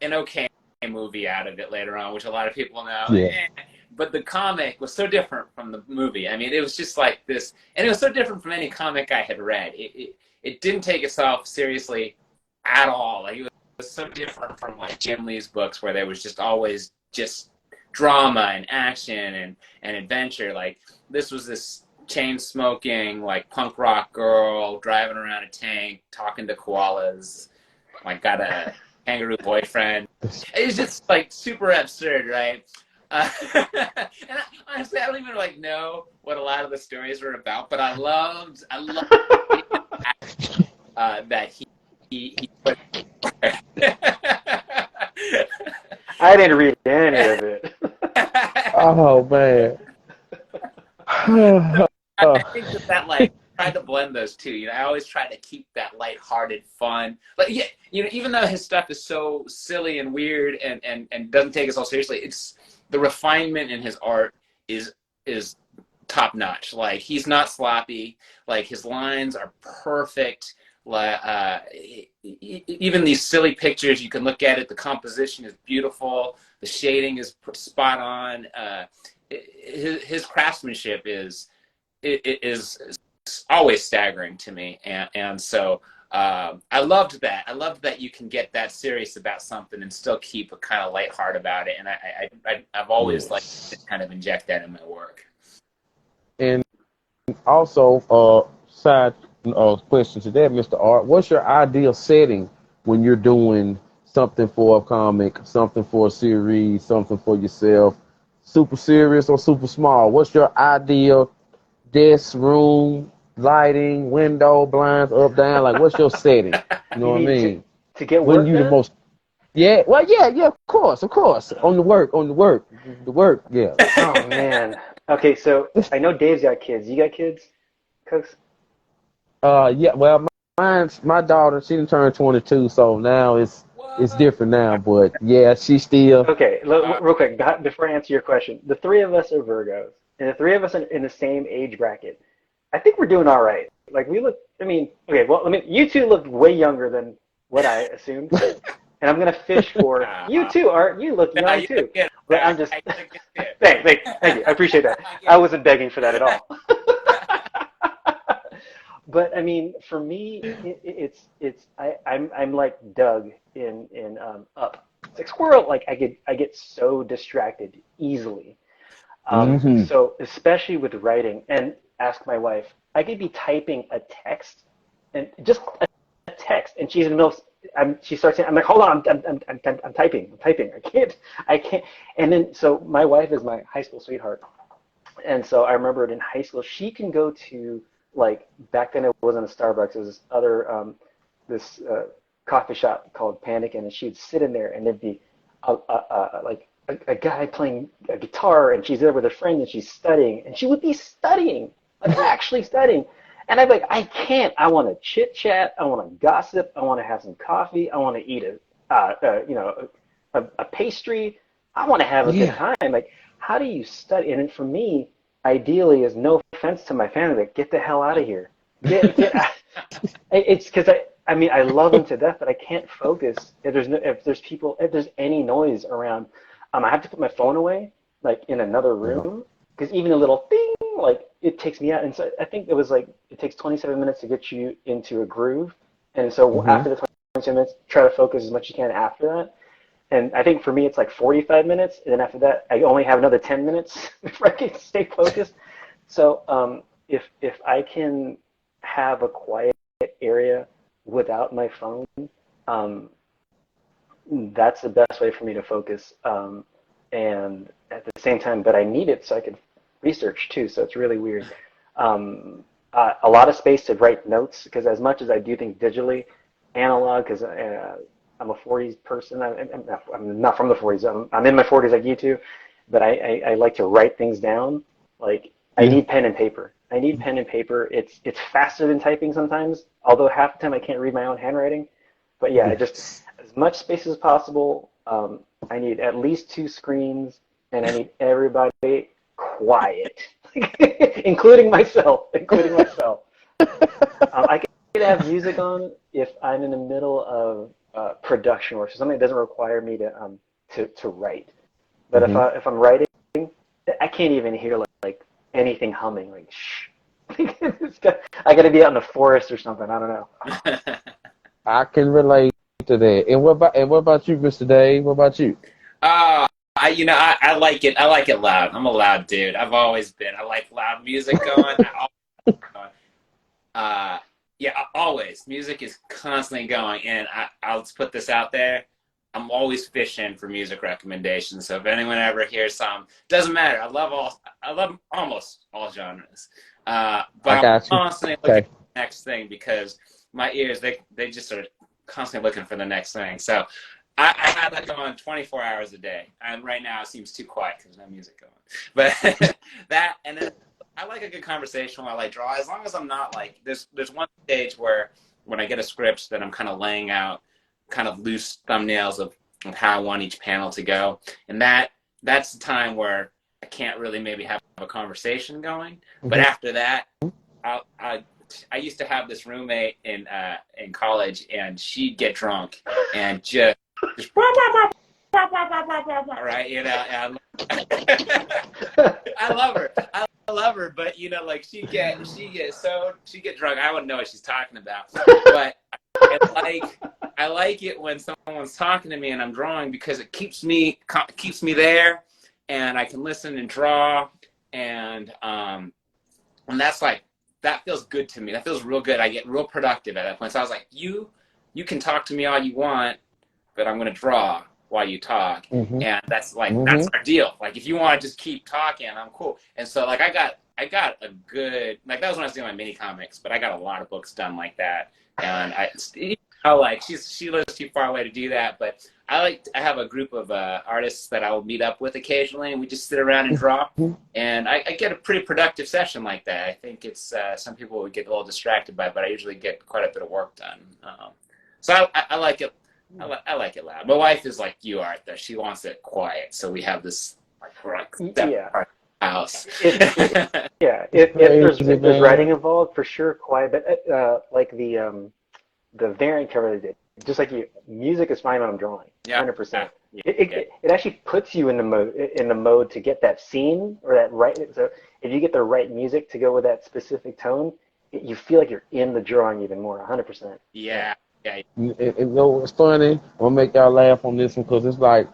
an okay movie out of it later on, which a lot of people know. Yeah. But the comic was so different from the movie. I mean, it was just like this, and it was so different from any comic I had read. It didn't take itself seriously at all. Like, it was so different from like Jim Lee's books, where there was just always just drama and action and adventure. Like, this was this chain smoking, like, punk rock girl driving around a tank, talking to koalas, like, got a kangaroo boyfriend. It's just like super absurd, right? And honestly, I don't even like know what a lot of the stories were about, but I loved that he put. I didn't read any of it. Oh man. I think that like tried to blend those two. You know, I always try to keep that lighthearted fun. But yeah, you know, even though his stuff is so silly and weird and doesn't take us all seriously, it's the refinement in his art is top notch. Like, he's not sloppy. Like, his lines are perfect. Like, even these silly pictures, you can look at it. The composition is beautiful. The shading is spot on. His craftsmanship is always staggering to me, and so I loved that. I loved that you can get that serious about something and still keep a kind of light heart about it. And I've always liked to kind of inject that in my work. And also, side question to that, Mr. Art, what's your ideal setting when you're doing something for a comic, something for a series, something for yourself? Super serious or super small? What's your ideal desk, room, lighting, window, blinds, up, down? Like, what's your setting? You know what I mean? To get work when you done? the most? Yeah, well, yeah, of course. On the work, yeah. Oh man. Okay, so I know Dave's got kids. You got kids, Cooks? Yeah. Well, my daughter, she done turned 22, so now it's different now. But yeah, she still. Okay, real quick, before I answer your question, the three of us are Virgos, and the three of us are in the same age bracket. I think we're doing all right. Like, we look, I mean, okay, well, you two look way younger than what I assumed. And I'm going to fish for, you too, Art, you look young too. But I'm just, thank you, I appreciate that. I wasn't begging for that at all. But I mean, for me, I'm like Doug in Up. It's like Squirrel. Like, I get so distracted easily. So especially with writing, and ask my wife, I could be typing a text, and just a text, and she's in the middle. She starts saying, I'm like, hold on, I'm typing. I can't. And then, so my wife is my high school sweetheart, and so I remember in high school, she can go to, like, back then it wasn't a Starbucks, it was this other this coffee shop called Panic, and she'd sit in there, and there'd be a guy playing a guitar, and she's there with a friend, and she's studying, and she would be studying, like actually studying. And I'd be like, I can't. I want to chit chat. I want to gossip. I want to have some coffee. I want to eat a pastry. I want to have a good time. Like, how do you study? And for me, ideally, is, no offense to my family, but get the hell out of here. Get it's because I mean, I love them to death, but I can't focus if there's any noise around. I have to put my phone away, like, in another room, because even a little ding, like, it takes me out. And so I think it was like, it takes 27 minutes to get you into a groove. And so after the 27 minutes, try to focus as much as you can after that. And I think for me, it's like 45 minutes. And then after that, I only have another 10 minutes before I can stay focused. So if I can have a quiet area without my phone, that's the best way for me to focus. And at the same time, but I need it so I can research too, so it's really weird. A lot of space to write notes, because as much as I do things digitally, analog, because I'm a 40s person. I'm not from the 40s. I'm in my 40s like you two, but I like to write things down. Like, I need pen and paper. It's faster than typing sometimes, although half the time I can't read my own handwriting. But yeah, just as much space as possible. I need at least 2 screens, and I need everybody quiet, including myself. I can have music on if I'm in the middle of production work, so something that doesn't require me to write. But if I'm writing, I can't even hear like anything humming. Like shh, I got to be out in the forest or something. I don't know. I can relate to that. And what about you, Mr. Dave? What about you? I like it. I like it loud. I'm a loud dude. I've always been. I like loud music going. Yeah, always. Music is constantly going, and I'll just put this out there. I'm always fishing for music recommendations. So if anyone ever hears some, doesn't matter. I love almost all genres. But I got you. I'm constantly looking for the next thing because my ears, they just are constantly looking for the next thing. So I have that going 24 hours a day. And right now it seems too quiet because there's no music going. But that, and then I like a good conversation while I draw, as long as I'm not like, there's one stage where when I get a script that I'm kind of laying out kind of loose thumbnails of how I want each panel to go. And that's the time where I can't really maybe have a conversation going. But after that, I used to have this roommate in college, and she'd get drunk and just right, and I love her, but like she get drunk. I wouldn't know what she's talking about, but I like it when someone's talking to me and I'm drawing because it keeps me there, and I can listen and draw, and that's like, that feels good to me. That feels real good. I get real productive at that point. So I was like, you can talk to me all you want, but I'm gonna draw while you talk, and that's like that's our deal. Like if you want to just keep talking, I'm cool. And so like I got a good, like that was when I was doing my mini comics, but I got a lot of books done like that, and like she lives too far away to do that, but I have a group of artists that I will meet up with occasionally, and we just sit around and draw, and I get a pretty productive session like that. I think it's some people would get a little distracted by it, but I usually get quite a bit of work done. So I like it. I like it loud. My wife is like you, Art, though. She wants it quiet, so we have this house. If there's writing involved, for sure, quiet. But like the variant cover they did, just like you, music is fine when I'm drawing. 100%. It actually puts you in the mode to get that scene or that right. So if you get the right music to go with that specific tone, you feel like you're in the drawing even more. 100%. Yeah. Yeah. It's funny. I'm gonna make y'all laugh on this one because it's like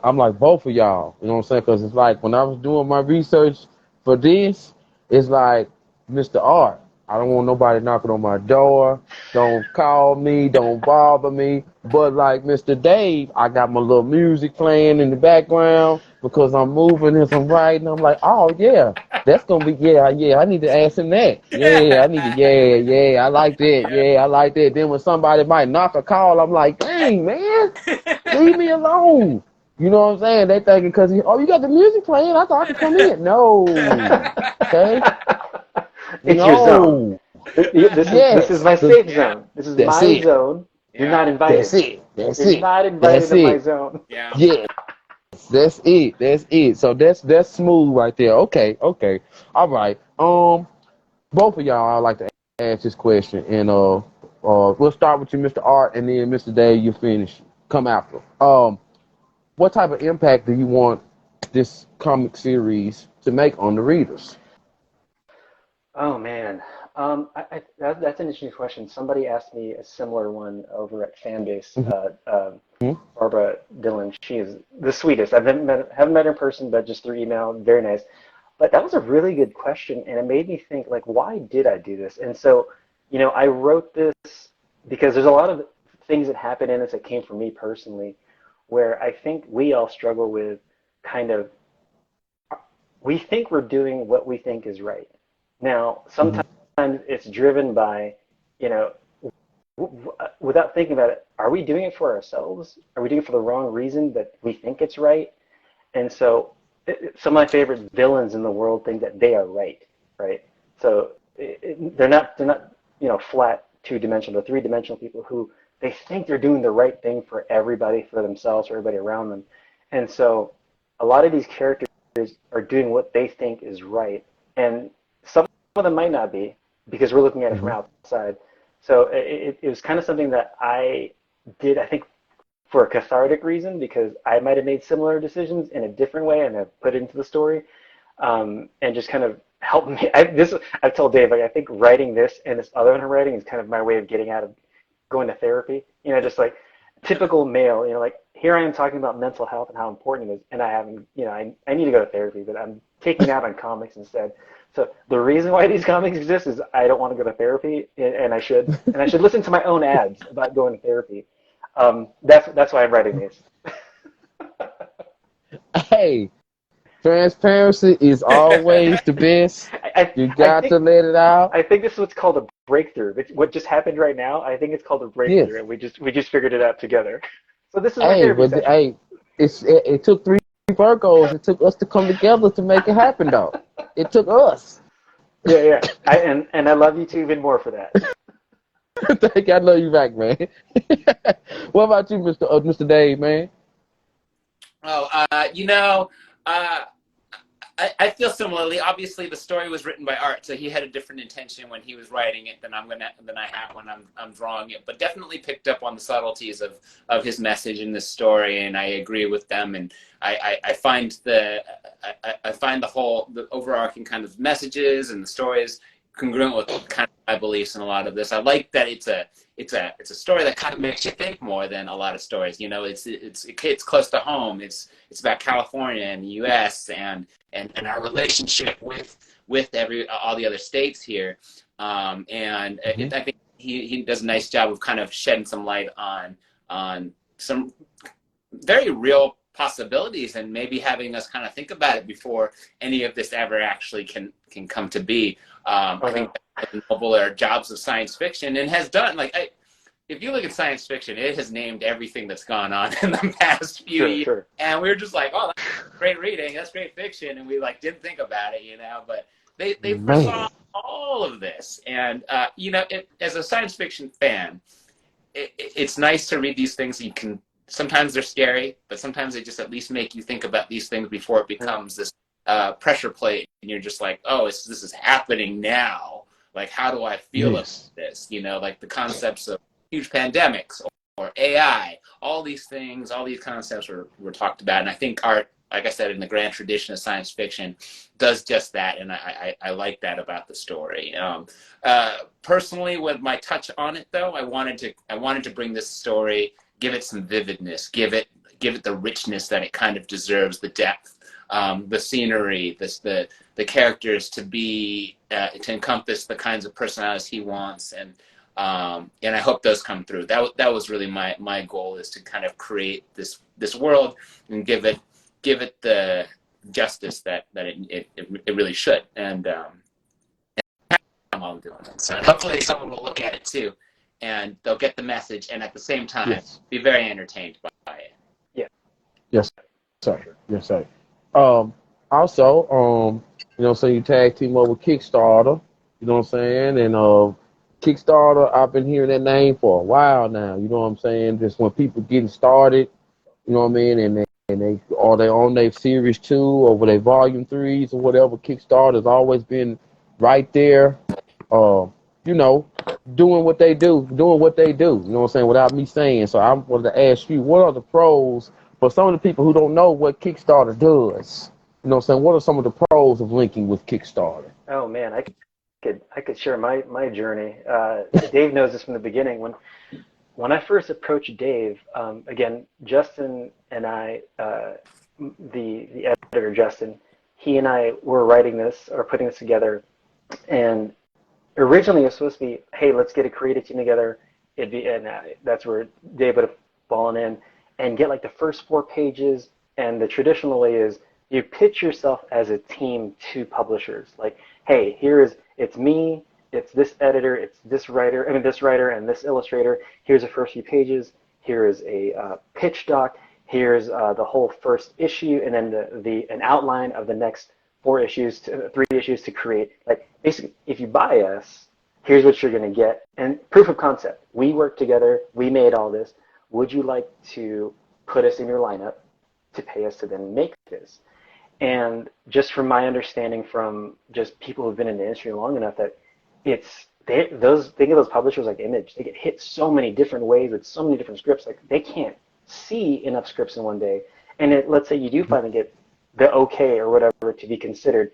I'm like both of y'all. You know what I'm saying? Because it's like when I was doing my research for this, it's like Mr. Art. I don't want nobody knocking on my door. Don't call me. Don't bother me. But like Mr. Dave, I got my little music playing in the background because I'm moving and I'm writing. I'm like, oh yeah, that's gonna be yeah. I need to ask him that. Yeah, I need to I like that. Yeah, I like that. Then when somebody might knock a call, I'm like, dang man, leave me alone. You know what I'm saying? They thinking because you got the music playing. I thought I could come in. No, okay. It's your zone. This is my safe zone. This is my zone. You're not invited. You're not invited to my zone. Yeah. That's it. So that's smooth right there. Okay. All right. Both of y'all, I'd like to ask this question, and we'll start with you, Mr. Art, and then Mr. Dave, you finish. Come after. What type of impact do you want this comic series to make on the readers? Oh man, that's an interesting question. Somebody asked me a similar one over at Fanbase. Barbara Dillon, she is the sweetest. Haven't met her in person, but just through email, very nice. But that was a really good question, and it made me think, like, why did I do this? And so, I wrote this because there's a lot of things that happened in this that came from me personally, where I think we all struggle with we think we're doing what we think is right. Now, sometimes it's driven by, without thinking about it, are we doing it for ourselves? Are we doing it for the wrong reason that we think it's right? And so some of my favorite villains in the world think that they are right? So they're not flat two-dimensional, they're three-dimensional people who they think they're doing the right thing for everybody, for themselves, for everybody around them. And so a lot of these characters are doing what they think is right. And some of them might not be, because we're looking at it from outside. So it was kind of something that I did, I think, for a cathartic reason, because I might have made similar decisions in a different way and have put it into the story, and just kind of helped me. I've told Dave, like, I think writing this and this other one I'm writing is kind of my way of getting out of going to therapy. You know, just like typical male, you know, like here I am talking about mental health and how important it is, and I haven't, you know, I need to go to therapy, but I'm taking out on comics instead. So the reason why these comics exist is I don't want to go to therapy, and I should listen to my own ads about going to therapy. That's why I'm writing these. Hey, transparency is always the best. You got to let it out. I think this is what's called a breakthrough. What just happened right now, I think it's called a breakthrough, and we just figured it out together. So this is my therapy session. Hey, it took 3 Virgos. It took us to come together to make it happen, though. It took us. Yeah. And I love you too even more for that. Thank you. I love you back, man. What about you, Mr. Dave, man? Oh, I feel similarly. Obviously, the story was written by Art, so he had a different intention when he was writing it than I have when I'm drawing it. But definitely picked up on the subtleties of his message in this story, and I agree with them. And I find the overarching kind of messages and the stories congruent with kind of my beliefs in a lot of this. I like that it's a story that kind of makes you think more than a lot of stories. You know, it's close to home. It's about California and the U.S. and our relationship with all the other states here. I think he does a nice job of kind of shedding some light on some very real possibilities and maybe having us kind of think about it before any of this ever actually can come to be. I think the novel are jobs of science fiction and has done, if you look at science fiction, it has named everything that's gone on in the past few years. Sure. And we were just like, oh, that's great reading, that's great fiction, and we didn't think about it, but they foresaw all of this. And as a science fiction fan, it's nice to read these things. Sometimes they're scary, but sometimes they just at least make you think about these things before it becomes this pressure plate, and you're just like, oh, this is happening now. Like, how do I feel about this? Like the concepts of huge pandemics or AI, all these things, all these concepts were talked about. And I think Art, like I said, in the grand tradition of science fiction, does just that. And I like that about the story. Personally, with my touch on it, though, I wanted to bring this story, give it some vividness, give it the richness that it kind of deserves, the depth, the scenery, the characters to encompass the kinds of personalities he wants, and I hope those come through. That was really my goal, is to kind of create this world and give it the justice that it really should. And I'm all doing it. So hopefully someone will look at it too, and they'll get the message, and at the same time be very entertained by it. Yeah. Yes, sir. Yes, sir. Also, so you tag team up with Kickstarter. You know what I'm saying? And Kickstarter, I've been hearing that name for a while now. You know what I'm saying? Just when people getting started, you know what I mean, and they on their series 2 or their volume 3s or whatever. Kickstarter has always been right there. Doing what they do. You know what I'm saying, without me saying. So I wanted to ask you, what are the pros for some of the people who don't know what Kickstarter does? You know what I'm saying? What are some of the pros of linking with Kickstarter? Oh man, I could share my journey. Dave knows this from the beginning. When I first approached Dave, again, Justin and I, the editor Justin, he and I were writing this or putting this together, and originally it was supposed to be, hey, let's get a creative team together. That's where Dave would have fallen in, and get like the first 4 pages. And the traditional way is you pitch yourself as a team to publishers. Like, hey, it's me, it's this editor, it's this writer, and this illustrator. Here's the first few pages. Here is a pitch doc. Here's the whole first issue, and then an outline of the next 3 issues to create. Like, basically, if you buy us, here's what you're going to get. And proof of concept. We worked together. We made all this. Would you like to put us in your lineup to pay us to then make this? And just from my understanding from just people who've been in the industry long enough, that think of those publishers like Image. They get hit so many different ways with so many different scripts. Like they can't see enough scripts in one day. And let's say you do finally get the okay or whatever to be considered,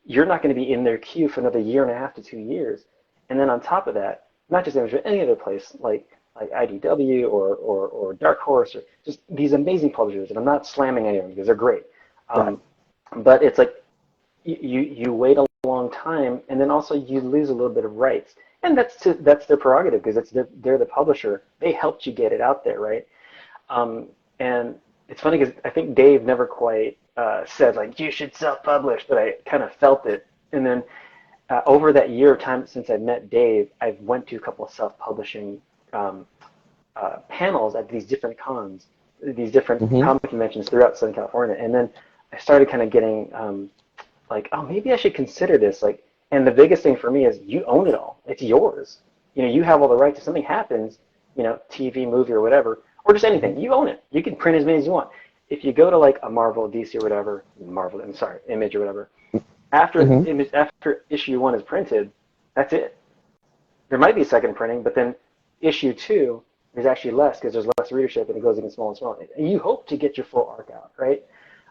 you're not going to be in their queue for another 1.5 to 2 years. And then on top of that, not just Image, but any other place like IDW or Dark Horse, or just these amazing publishers. And I'm not slamming anyone because they're great. Right. But it's like you wait a long time, and then also you lose a little bit of rights. And that's their prerogative, because they're the publisher. They helped you get it out there, right? And it's funny because I think Dave never quite said, like, you should self-publish, but I kind of felt it. And then over that year of time since I met Dave, I've went to a couple of self-publishing panels at these different cons, these different comic conventions throughout Southern California. And then I started kind of getting like, oh, maybe I should consider this. Like, and the biggest thing for me is you own it all. It's yours. You know, you have all the rights. If something happens, you know, TV, movie, or whatever, or just anything, you own it. You can print as many as you want. If you go to like a Marvel, DC, or whatever, Image or whatever, after after issue 1 is printed, that's it. There might be a second printing, but then issue 2 is actually less because there's less readership, and it goes even smaller and smaller. And you hope to get your full arc out, right?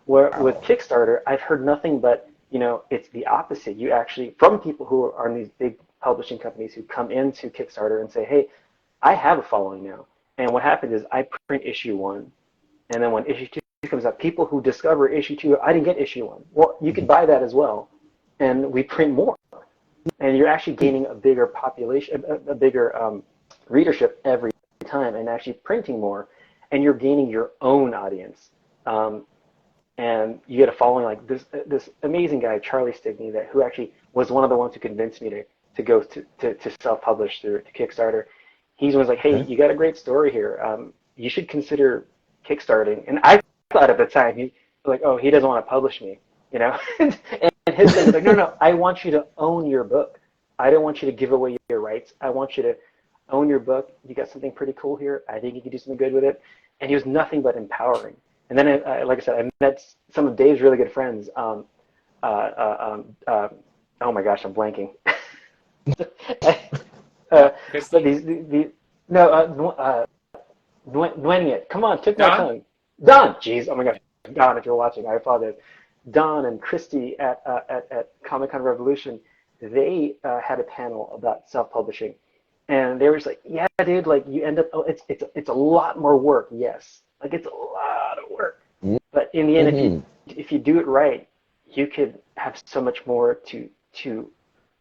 Where with Kickstarter, I've heard nothing but, you know, it's the opposite. You actually, from people who are in these big publishing companies who come into Kickstarter and say, hey, I have a following now. And what happens is I print issue 1, and then when issue 2 comes out, people who discover issue 2, I didn't get issue 1. Well, you could buy that as well, and we print more. And you're actually gaining a bigger population, a bigger readership every time, and actually printing more, and you're gaining your own audience. And you get a following like this amazing guy, Charlie Stigney, who actually was one of the ones who convinced me to go to self-publish through to Kickstarter. He's was like, hey, you got a great story here. You should consider kickstarting. And I thought at the time, he like, oh, he doesn't want to publish me, you know? And his thing was like, no, I want you to own your book. I don't want you to give away your rights. I want you to own your book. You got something pretty cool here. I think you could do something good with it. And he was nothing but empowering. And then, like I said, I met some of Dave's really good friends. Oh my gosh, I'm blanking. Dwayne it. Come on, took my tongue. Don, jeez, oh my gosh, Don, if you're watching, I apologize. Don and Christy at Comic-Con Revolution, they had a panel about self-publishing, and they were just like, yeah, dude, like you end up, it's a lot more work, yes. Like, it's a lot of work. But in the end, if you do it right, you could have so much more to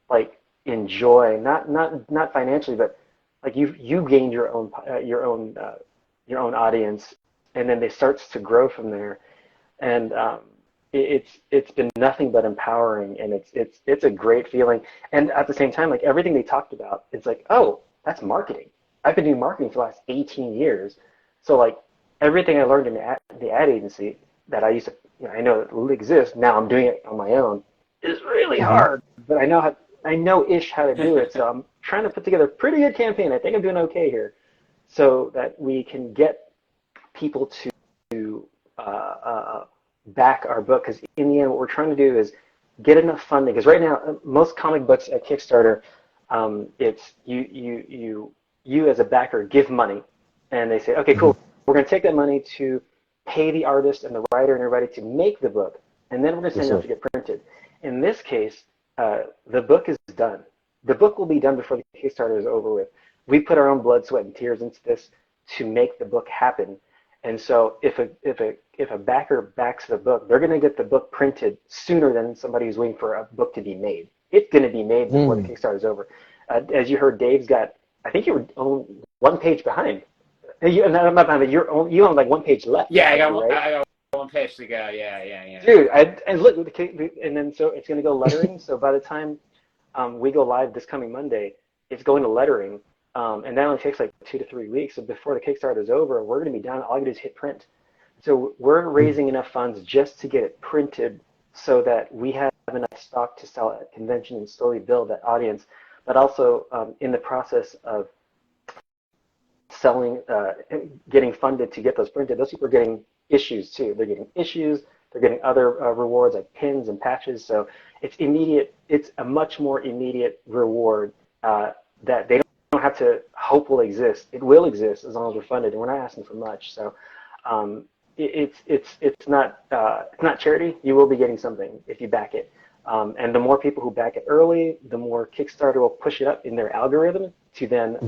like enjoy. Not financially, but like you gain your own audience, and then it starts to grow from there. And it's been nothing but empowering, and it's a great feeling. And at the same time, like everything they talked about, it's like, oh, that's marketing. I've been doing marketing for the last 18 years, so like. Everything I learned in the ad agency that I used to, you know, I know it exists. Now I'm doing it on my own. It's really hard, but I know-ish how to do it. So I'm trying to put together a pretty good campaign. I think I'm doing okay here, so that we can get people to back our book. Because in the end, what we're trying to do is get enough funding. Because right now, most comic books at Kickstarter, it's you as a backer give money, and they say, okay, cool. We're going to take that money to pay the artist and the writer and everybody to make the book, and then we're going to send it out to get printed. In this case, the book is done. The book will be done before the Kickstarter is over with. We put our own blood, sweat, and tears into this to make the book happen. And so if a backer backs the book, they're going to get the book printed sooner than somebody who's waiting for a book to be made. It's going to be made before the Kickstarter is over. As you heard, Dave's got, I think you were one page behind. You own like one page left. Yeah, I got one page to go. Yeah. Dude, and look, and then so it's going to go lettering. So by the time we go live this coming Monday, it's going to lettering, and that only takes like 2 to 3 weeks. So before the Kickstarter is over, we're going to be done. All you do is hit print. So we're raising enough funds just to get it printed, so that we have enough stock to sell at convention and slowly build that audience. but also in the process of selling, getting funded to get those printed, those people are getting issues too. They're getting issues. They're getting other rewards like pins and patches. So it's immediate. It's a much more immediate reward that they don't have to hope will exist. It will exist as long as we're funded, and we're not asking for much. So it's not charity. You will be getting something if you back it. And the more people who back it early, the more Kickstarter will push it up in their algorithm to then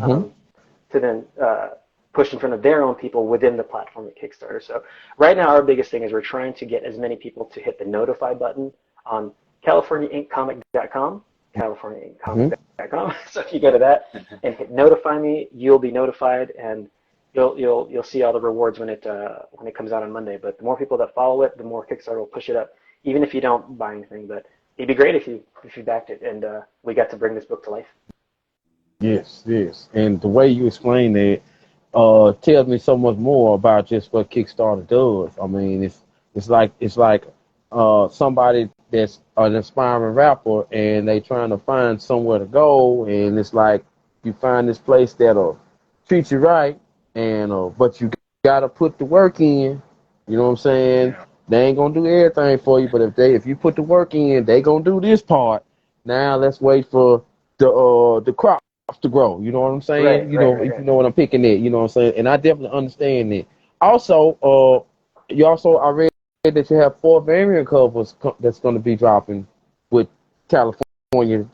push in front of their own people within the platform of Kickstarter. So right now, our biggest thing is we're trying to get as many people to hit the notify button on CaliforniaIncComic.com, CaliforniaIncComic.com. So if you go to that and hit notify me, you'll be notified, and you'll see all the rewards when it comes out on Monday. But the more people that follow it, the more Kickstarter will push it up, even if you don't buy anything. But it'd be great if you backed it, and we got to bring this book to life. Yes, yes. And the way you explain it tells me so much more about just what Kickstarter does. I mean, it's like somebody that's an aspiring rapper and they trying to find somewhere to go, and it's like you find this place that'll treat you right, and but you gotta put the work in. You know what I'm saying? Yeah. They ain't gonna do everything for you, but if you put the work in, they gonna do this part. Now let's wait for the crop to grow. You know what I'm saying? Right, If you know what I'm picking at, you know what I'm saying? And I definitely understand it. Also, I read that you have 4 variant covers that's going to be dropping with California.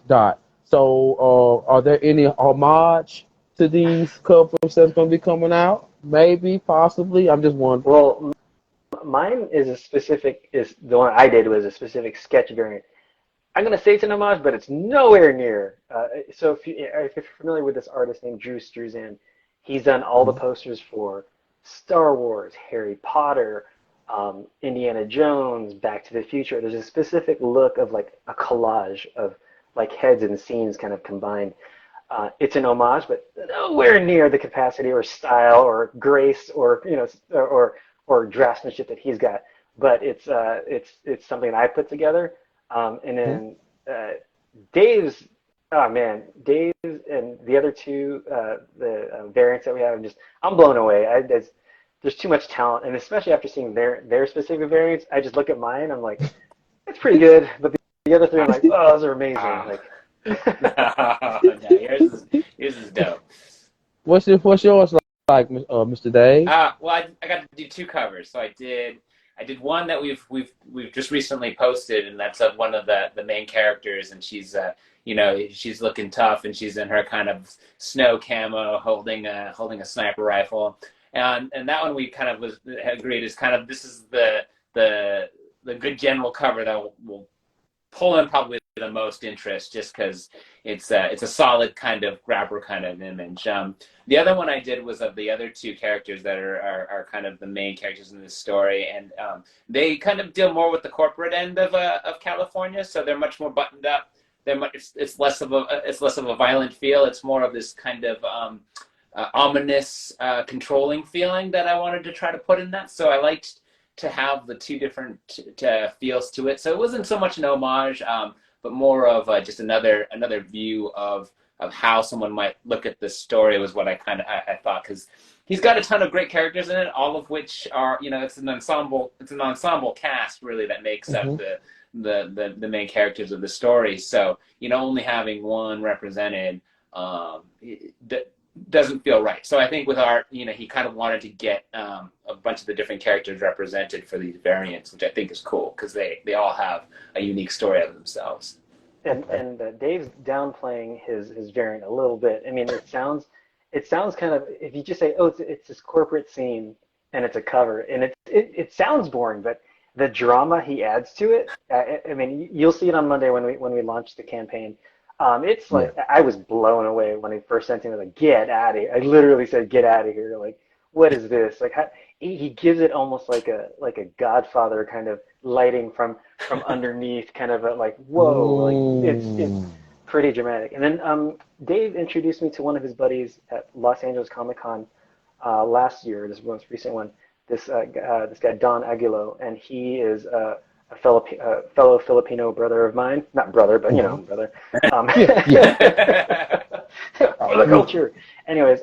So, are there any homage to these covers that's going to be coming out? Maybe, possibly. I'm just wondering. Well, mine is the one I did was a specific sketch variant. I'm going to say it's an homage, but it's nowhere near. So if you're familiar with this artist named Drew Struzan, he's done all the posters for Star Wars, Harry Potter, Indiana Jones, Back to the Future. There's a specific look of like a collage of like heads and scenes kind of combined. It's an homage, but nowhere near the capacity or style or grace or or draftsmanship that he's got. But it's something I put together. And then Dave's, oh man, Dave's and the other two, the variants that we have, I'm blown away. There's too much talent, and especially after seeing their specific variants, I just look at mine, I'm like, it's pretty good, but the other three, I'm like, oh, those are amazing. Like, no, yours is dope. What's yours like, Mr. Dave? Well, I got to do 2 covers, so I did one that we've just recently posted, and that's of one of the main characters, and she's she's looking tough, and she's in her kind of snow camo, holding a sniper rifle, and that one we kind of agreed is kind of, this is the good general cover that will pull in probably the most interest, just because it's a solid kind of grabber kind of image. The other one I did was of the other 2 characters that are kind of the main characters in this story, and they kind of deal more with the corporate end of California, so they're much more buttoned up. It's less of a violent feel. It's more of this kind of ominous, controlling feeling that I wanted to try to put in that. So I liked to have the 2 different feels to it. So it wasn't so much an homage, but more of just another view of how someone might look at this story was what I thought, because he's got a ton of great characters in it, all of which are, it's an ensemble cast really that makes up the main characters of the story. So only having one represented doesn't feel right. So I think with Art, he kind of wanted to get a bunch of the different characters represented for these variants, which I think is cool, because they all have a unique story of themselves. And Dave's downplaying his variant a little bit. I mean, it sounds kind of, if you just say, oh, it's this corporate scene and it's a cover, and it sounds boring, but the drama he adds to it, I mean, you'll see it on Monday when we launch the campaign. It's like, I was blown away when he first sent him, like, get out of here. I literally said, get out of here. Like, what is this? Like, he gives it almost like a Godfather kind of lighting from underneath, kind of like, whoa, like it's pretty dramatic. And then Dave introduced me to one of his buddies at Los Angeles Comic Con last year, this most recent one. This guy Don Aguilo, and he is fellow Filipino brother of mine, not brother, but brother. For the culture. Anyways,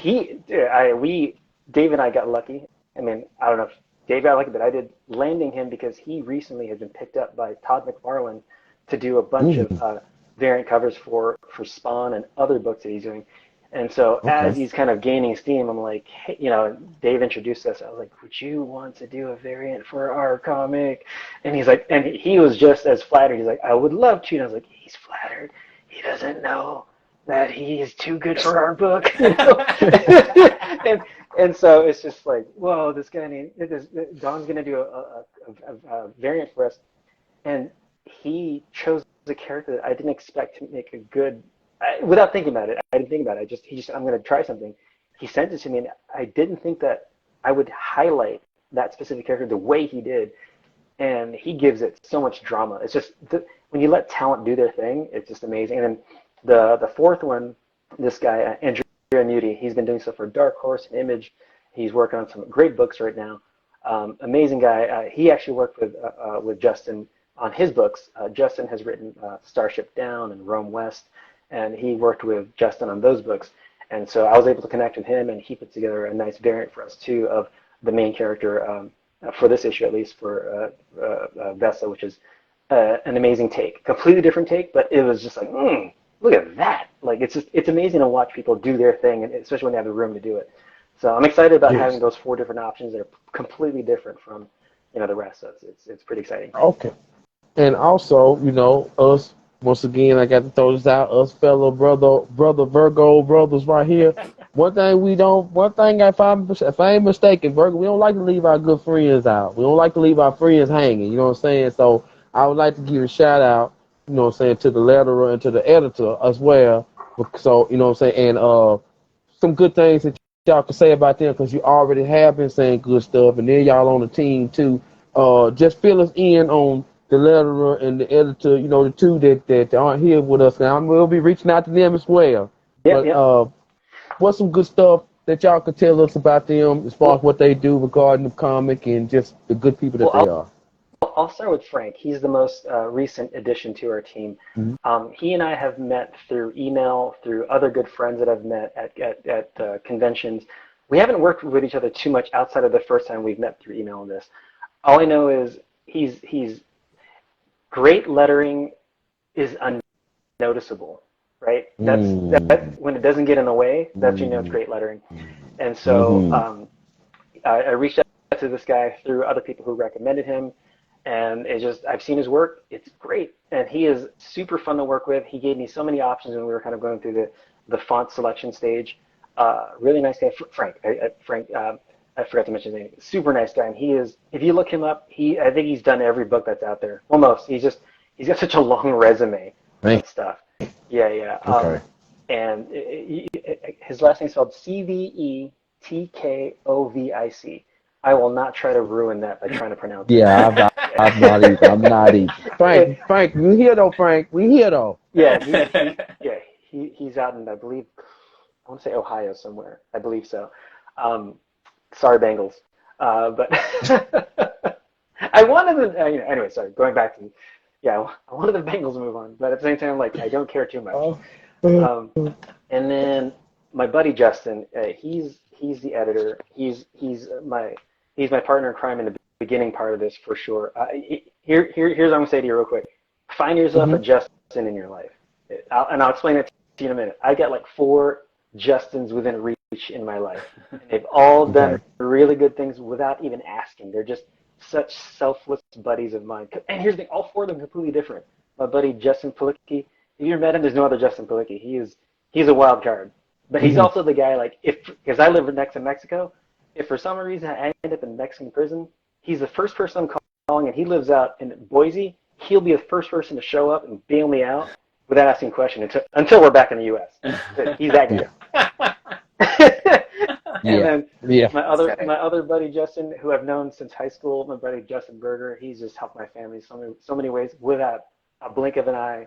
Dave and I got lucky. I mean, I don't know if Dave got lucky, but I did, landing him because he recently has been picked up by Todd McFarlane to do a bunch of variant covers for Spawn and other books that he's doing. And so as he's kind of gaining steam, I'm like, hey, Dave introduced us. I was like, would you want to do a variant for our comic? And he's like, and he was just as flattered. He's like, I would love to. And I was like, he's flattered. He doesn't know that he is too good for our book. And so it's just like, whoa, Don's going to do a variant for us. And he chose a character that I didn't expect to make a good, without thinking about it. I didn't think about it. He just, I'm going to try something. He sent it to me, and I didn't think that I would highlight that specific character the way he did. And he gives it so much drama. It's just, when you let talent do their thing, it's just amazing. And then the fourth one, this guy, Andrew Muti, he's been doing stuff for Dark Horse and Image. He's working on some great books right now. Amazing guy. He actually worked with Justin on his books. Justin has written Starship Down and Rome West, and he worked with Justin on those books. And so I was able to connect with him, and he put together a nice variant for us too of the main character for this issue, at least for Vesa, which is an amazing take, completely different take, but it was just like, look at that! Like it's amazing to watch people do their thing, and especially when they have the room to do it. So I'm excited about having those 4 different options that are completely different from the rest. So it's pretty exciting. Okay, and also us. Once again, I got to throw this out. Us fellow brother Virgo brothers right here. One thing if I ain't mistaken, Virgo, we don't like to leave our good friends out. We don't like to leave our friends hanging. You know what I'm saying? So I would like to give a shout out, to the letterer and to the editor as well. So, you know what I'm saying? And some good things that y'all can say about them, because you already have been saying good stuff, and then y'all on the team too. Just fill us in on the letterer and the editor, the two that aren't here with us now. We'll be reaching out to them as well. What's some good stuff that y'all could tell us about them as far as what they do regarding the comic and just the good people that they are? I'll start with Frank. He's the most recent addition to our team. Mm-hmm. He and I have met through email, through other good friends that I've met at conventions. We haven't worked with each other too much outside of the first time we've met through email on this. All I know is he's great lettering is unnoticeable, right? That's when it doesn't get in the way, that's it's great lettering. And so I reached out to this guy through other people who recommended him, and I've seen his work. It's great, and he is super fun to work with. He gave me so many options when we were kind of going through the font selection stage. Really nice guy, Frank. I forgot to mention his name. Super nice guy, and he is. If you look him up, I think he's done every book that's out there. Almost. He's got such a long resume and stuff. Yeah. Okay. And his last name's spelled Cvetkovic. I will not try to ruin that by trying to pronounce it. Yeah, I'm not either. Frank, we here though, Frank. We here though. Yeah, he's out in, I believe, I want to say Ohio somewhere. I believe so. Sorry, Bengals. But I wanted to, anyway, sorry, going back to, I wanted the Bengals to move on, but at the same time, I don't care too much. And then my buddy Justin, he's the editor. He's my partner in crime in the beginning part of this for sure. Here's what I'm gonna say to you real quick. Find yourself a Justin in your life, and I'll explain it to you in a minute. I got 4 Justins within reach in my life. They've all done really good things without even asking. They're just such selfless buddies of mine. And here's the thing, all 4 of them are completely different. My buddy Justin Palicki, if you ever met him, there's no other Justin Palicki. He's a wild card. But he's also the guy, because I live next to Mexico, if for some reason I end up in Mexican prison, he's the first person I'm calling, and he lives out in Boise. He'll be the first person to show up and bail me out without asking a question until we're back in the U.S. He's that guy. And then my other buddy Justin, who I've known since high school, my buddy Justin Berger, he's just helped my family so many ways without a blink of an eye.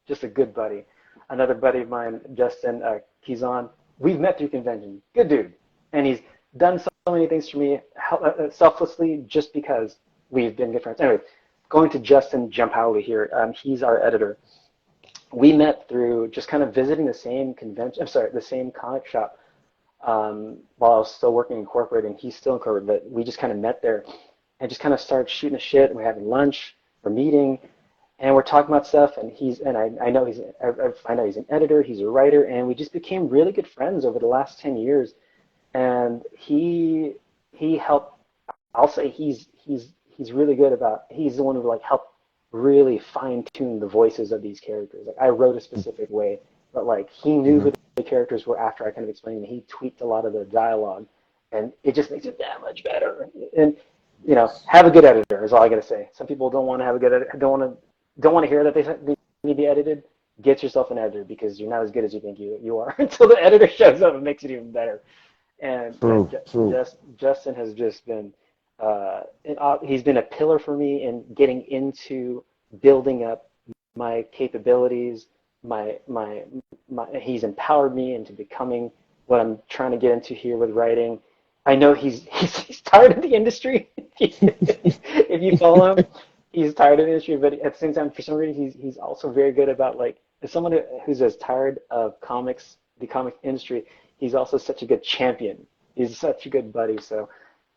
Just a good buddy. Another buddy of mine, Justin Kizan, we've met through convention. Good dude, and he's done so many things for me selflessly just because we've been good friends. Anyway, going to Justin Giampaoli here. He's our editor. We met through just kind of visiting the same convention. I'm sorry, the same comic shop while I was still working in corporate, and he's still in corporate. But we just kind of met there and just kind of started shooting the shit. And we're having lunch, we're meeting, and we're talking about stuff. And I know I find out he's an editor, he's a writer, and we just became really good friends over the last 10 years. And he helped. I'll say he's really good about. He's the one who like helped really fine tune the voices of these characters. Like I wrote a specific way, but like he knew who the characters were after I kind of explained, and he tweaked a lot of the dialogue, and it just makes it that much better. And you know, have a good editor is all I gotta say. Some people don't want to have a good editor, don't want to hear that they need to be edited. Get yourself an editor because you're not as good as you think you are until the editor shows up and makes it even better. And Justin has just been he's been a pillar for me in getting into building up my capabilities. He's empowered me into becoming what I'm trying to get into here with writing. I know he's tired of the industry. If you follow him, he's tired of the industry, but at the same time, for some reason, he's also very good about like as someone who's as tired of comics, the comic industry. He's also such a good champion. He's such a good buddy. So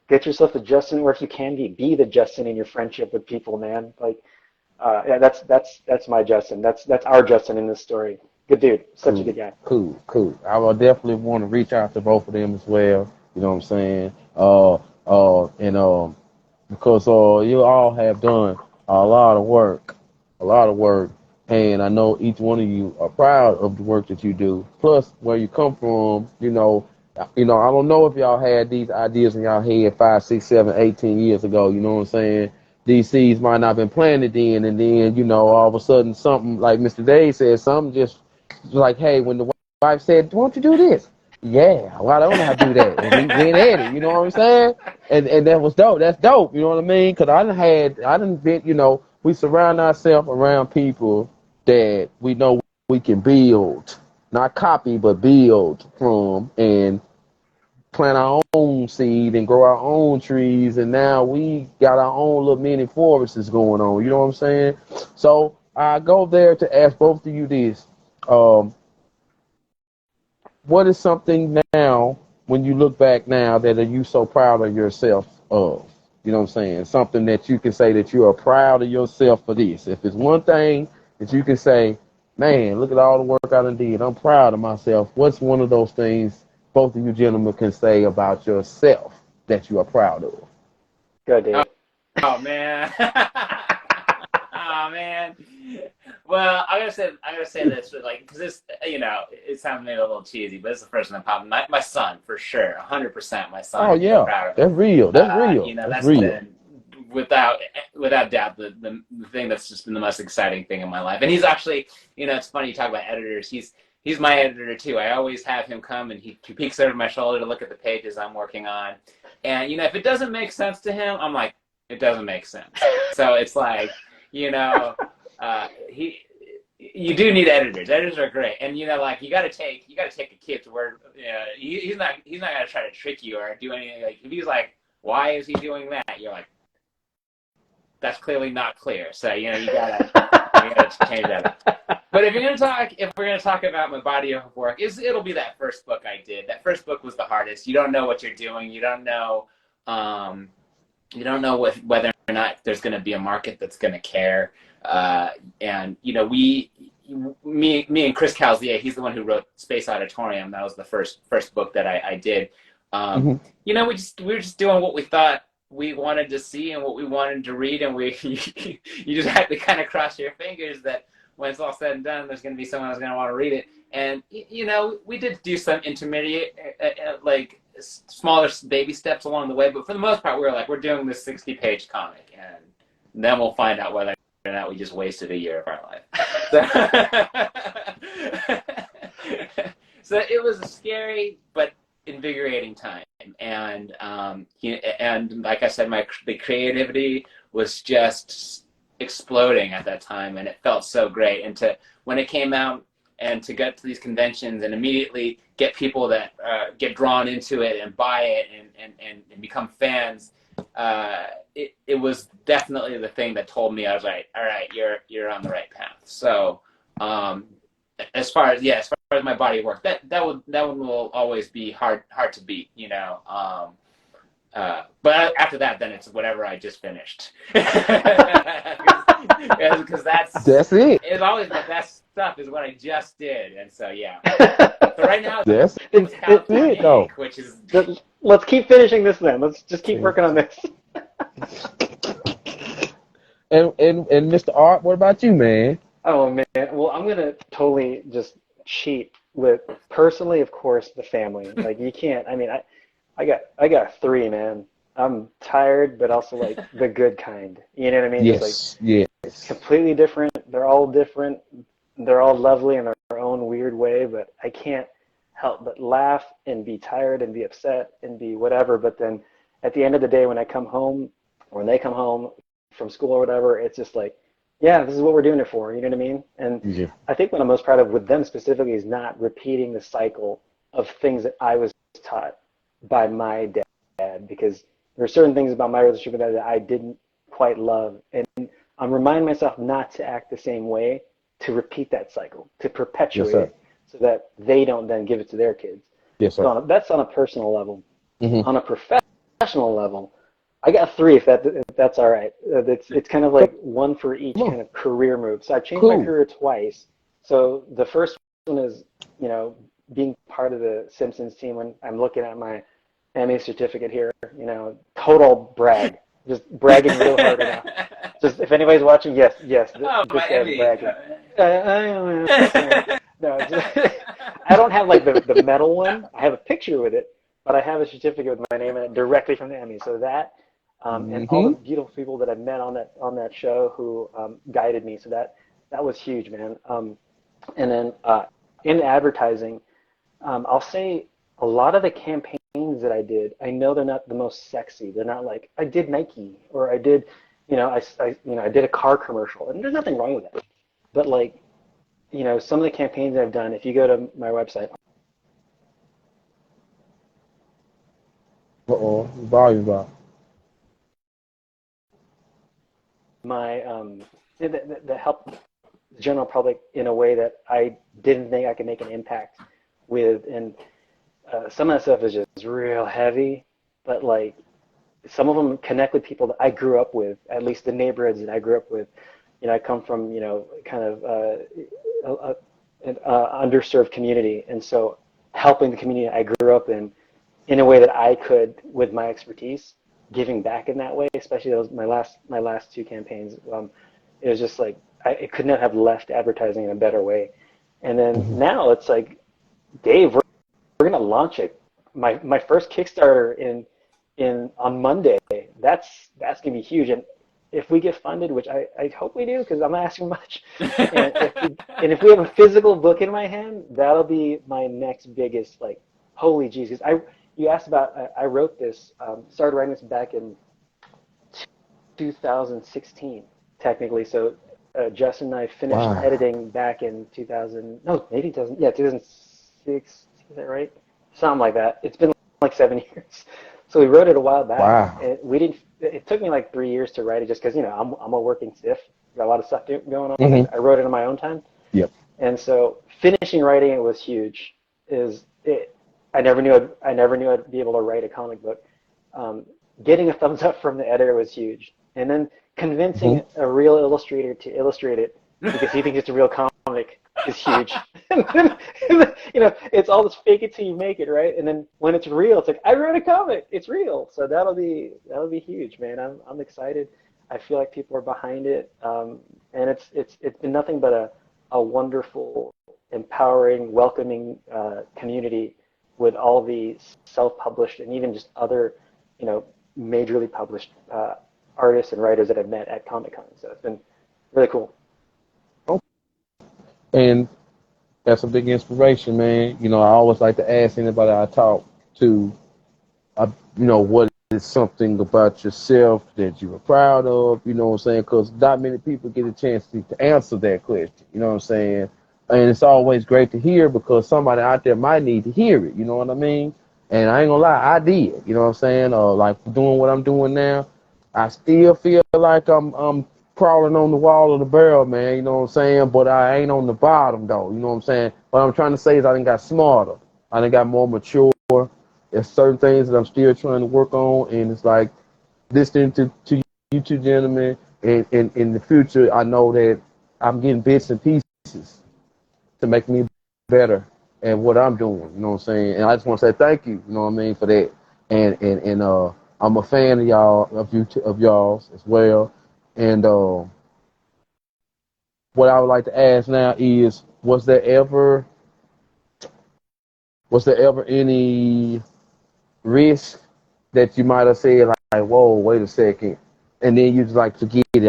get yourself a Justin, or if you can be the Justin in your friendship with people, man. Like, yeah, that's my Justin. That's our Justin in this story. Good dude. Such a good guy. Cool. I will definitely want to reach out to both of them as well. You know what I'm saying? Because you all have done a lot of work, and I know each one of you are proud of the work that you do. Plus, where you come from, I don't know if y'all had these ideas in y'all head 5, 6, 7, 18 years ago. You know what I'm saying? These seeds might not have been planted then, and then, all of a sudden something, like Mr. Dave said, something just like, hey, when the wife said, why don't you do this? Yeah, why don't I do that? And we went at it, you know what I'm saying? And that was dope. That's dope, you know what I mean? Because I done been, we surround ourselves around people that we know we can build, not copy, but build from, and plant our own seed and grow our own trees, and now we got our own little mini forests going on, you know what I'm saying? So I go there to ask both of you this. What is something now, when you look back now, that are you so proud of yourself of? You know what I'm saying? Something that you can say that you are proud of yourself for this. If it's one thing that you can say, man, look at all the work I done did, I'm proud of myself. What's one of those things both of you gentlemen can say about yourself that you are proud of? Go, Dave. Oh man. Oh man. Well, I'm gonna say this, like, because this, it sounds maybe a little cheesy, but it's the first one that popped. My son, for sure, 100%. My son. Oh yeah, proud of that's real. That's real. That's real. Been, without doubt, the thing that's just been the most exciting thing in my life. And he's actually, it's funny you talk about editors. He's my editor too. I always have him come and he peeks over my shoulder to look at the pages I'm working on. And if it doesn't make sense to him, I'm like, it doesn't make sense. So it's like, you do need editors. Editors are great. And you gotta take a kid to where he's not gonna try to trick you or do anything. Like if he's like, why is he doing that? You're like, that's clearly not clear. So you gotta change that. But if we're gonna talk about my body of work, it'll be that first book I did. That first book was the hardest. You don't know what you're doing. You don't know whether or not there's gonna be a market that's gonna care. And me and Chris Calzier, he's the one who wrote Space Auditorium. That was the first book that I did. We were just doing what we thought we wanted to see and what we wanted to read, and you just have to kind of cross your fingers that when it's all said and done, there's going to be someone who's going to want to read it. And we did do some intermediate, like smaller baby steps along the way, but for the most part, we were like, we're doing this 60-page comic, and then we'll find out whether or not we just wasted a year of our life. So it was a scary but invigorating time, and like I said, the creativity was just exploding at that time, and it felt so great. And when it came out, and to get to these conventions and immediately get people that get drawn into it and buy it and become fans, it was definitely the thing that told me I was like, all right, you're on the right path. So as far as my body work, that one will always be hard to beat, you know. But after that, then it's whatever I just finished, because That's it. it's always the best stuff is what I just did, and so yeah. So right now That's it's it, California.INC, though. which is Let's keep finishing this then. Let's just keep working on this. And Mr. Art, what about you, man? Oh man, well I'm gonna totally just cheat with personally, of course, the family. Like you can't. I mean, I got three, man. I'm tired, but also like the good kind. You know what I mean? Just like Yes. completely different. They're all different. They're all lovely in their own weird way, but I can't help but laugh and be tired and be upset and be whatever. But then at the end of the day, when I come home or when they come home from school or whatever, it's just like, yeah, this is what we're doing it for. You know what I mean? And Yeah. I think what I'm most proud of with them specifically is not repeating the cycle of things that I was taught by my dad, because there are certain things about my relationship with that I didn't quite love. And I'm reminding myself not to act the same way, to repeat that cycle, to perpetuate it so that they don't then give it to their kids. Yes, sir. So that's on a personal level. Mm-hmm. On a professional level, I got three, if that's all right. It's kind of like one for each kind of career move. So I've changed my career twice. So the first one is, you know, being part of the Simpsons team. When I'm looking at my MA certificate here, you know, total brag, just bragging real hard right now. Just if anybody's watching, yes, this guy's bragging. No, I don't have like the medal one. I have a picture with it, but I have a certificate with my name in it directly from the Emmy. So that, and all the beautiful people that I've met on that show who guided me. So that was huge, man. And then in advertising, I'll say a lot of the campaigns that I did, I know they're not the most sexy. They're not like I did Nike or I did, you know, I did a car commercial, and there's nothing wrong with that. But like, you know, some of the campaigns I've done, if you go to my website. Volume's off. My that helped the general public in a way that I didn't think I could make an impact with, and some of that stuff is just real heavy, but like some of them connect with people that I grew up with, at least the neighborhoods that I grew up with. You know, I come from, you know, kind of an underserved community, and so helping the community I grew up in a way that I could with my expertise, giving back in that way, especially those my last two campaigns. It was just like it could not have left advertising in a better way. And then now it's like, Dave, we're gonna launch it. My first Kickstarter on Monday. That's gonna be huge. And if we get funded, which I hope we do, because I'm not asking much, and if we have a physical book in my hand, that'll be my next biggest, like, holy Jesus. You asked about, I wrote this, started writing this back in 2016, technically. So Justin and I finished editing back in 2006, is that right? Something like that. It's been like 7 years. So we wrote it a while back. Wow. And it took me like 3 years to write it, just because, you know, I'm a working stiff. Got a lot of stuff going on. I wrote it in my own time. Yep. And so finishing writing it was huge. I never knew I'd be able to write a comic book. Getting a thumbs up from the editor was huge. And then convincing a real illustrator to illustrate it because he thinks it's a real comic is huge. You know, it's all this fake it till you make it, right? And then when it's real, it's like, I wrote a comic. It's real. So that'll be huge, man. I'm excited. I feel like people are behind it, and it's been nothing but a wonderful, empowering, welcoming community with all the self-published and even just other, you know, majorly published artists and writers that I've met at Comic-Con. So it's been really cool. And that's a big inspiration, man. You know, I always like to ask anybody I talk to, you know, what is something about yourself that you are proud of, you know what I'm saying? Because not many people get a chance to answer that question, you know what I'm saying? And it's always great to hear because somebody out there might need to hear it, you know what I mean? And I ain't gonna lie, I did. You know what I'm saying? Like doing what I'm doing now, I still feel like I'm crawling on the wall of the barrel, man. You know what I'm saying? But I ain't on the bottom though. You know what I'm saying? What I'm trying to say is I done got smarter. I done got more mature. There's certain things that I'm still trying to work on, and it's like listening to you two gentlemen. And in the future, I know that I'm getting bits and pieces to make me better at what I'm doing. You know what I'm saying? And I just want to say thank you. You know what I mean for that. And I'm a fan of y'all, of y'all's as well. And what I would like to ask now is, was there ever any risk that you might have said like, whoa, wait a second, and then you just like forget it.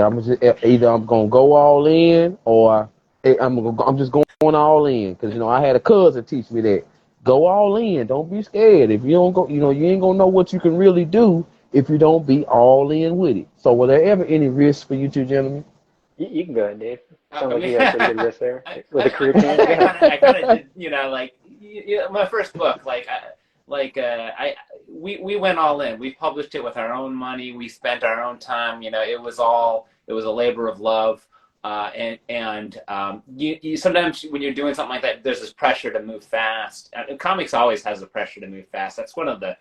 Either I'm gonna go all in, or I'm just going all in, because I had a cousin teach me that go all in. Don't be scared. If you don't go, you ain't gonna know what you can really do if you don't be all in with it. So were there ever any risks for you two gentlemen? You can go ahead, Dave. Sounds I like mean, you had a pretty good risk there with the career I change. think I kind of did, like my first book, we went all in. We published it with our own money. We spent our own time. It was a labor of love. You sometimes when you're doing something like that, there's this pressure to move fast. Comics always has the pressure to move fast. That's one of the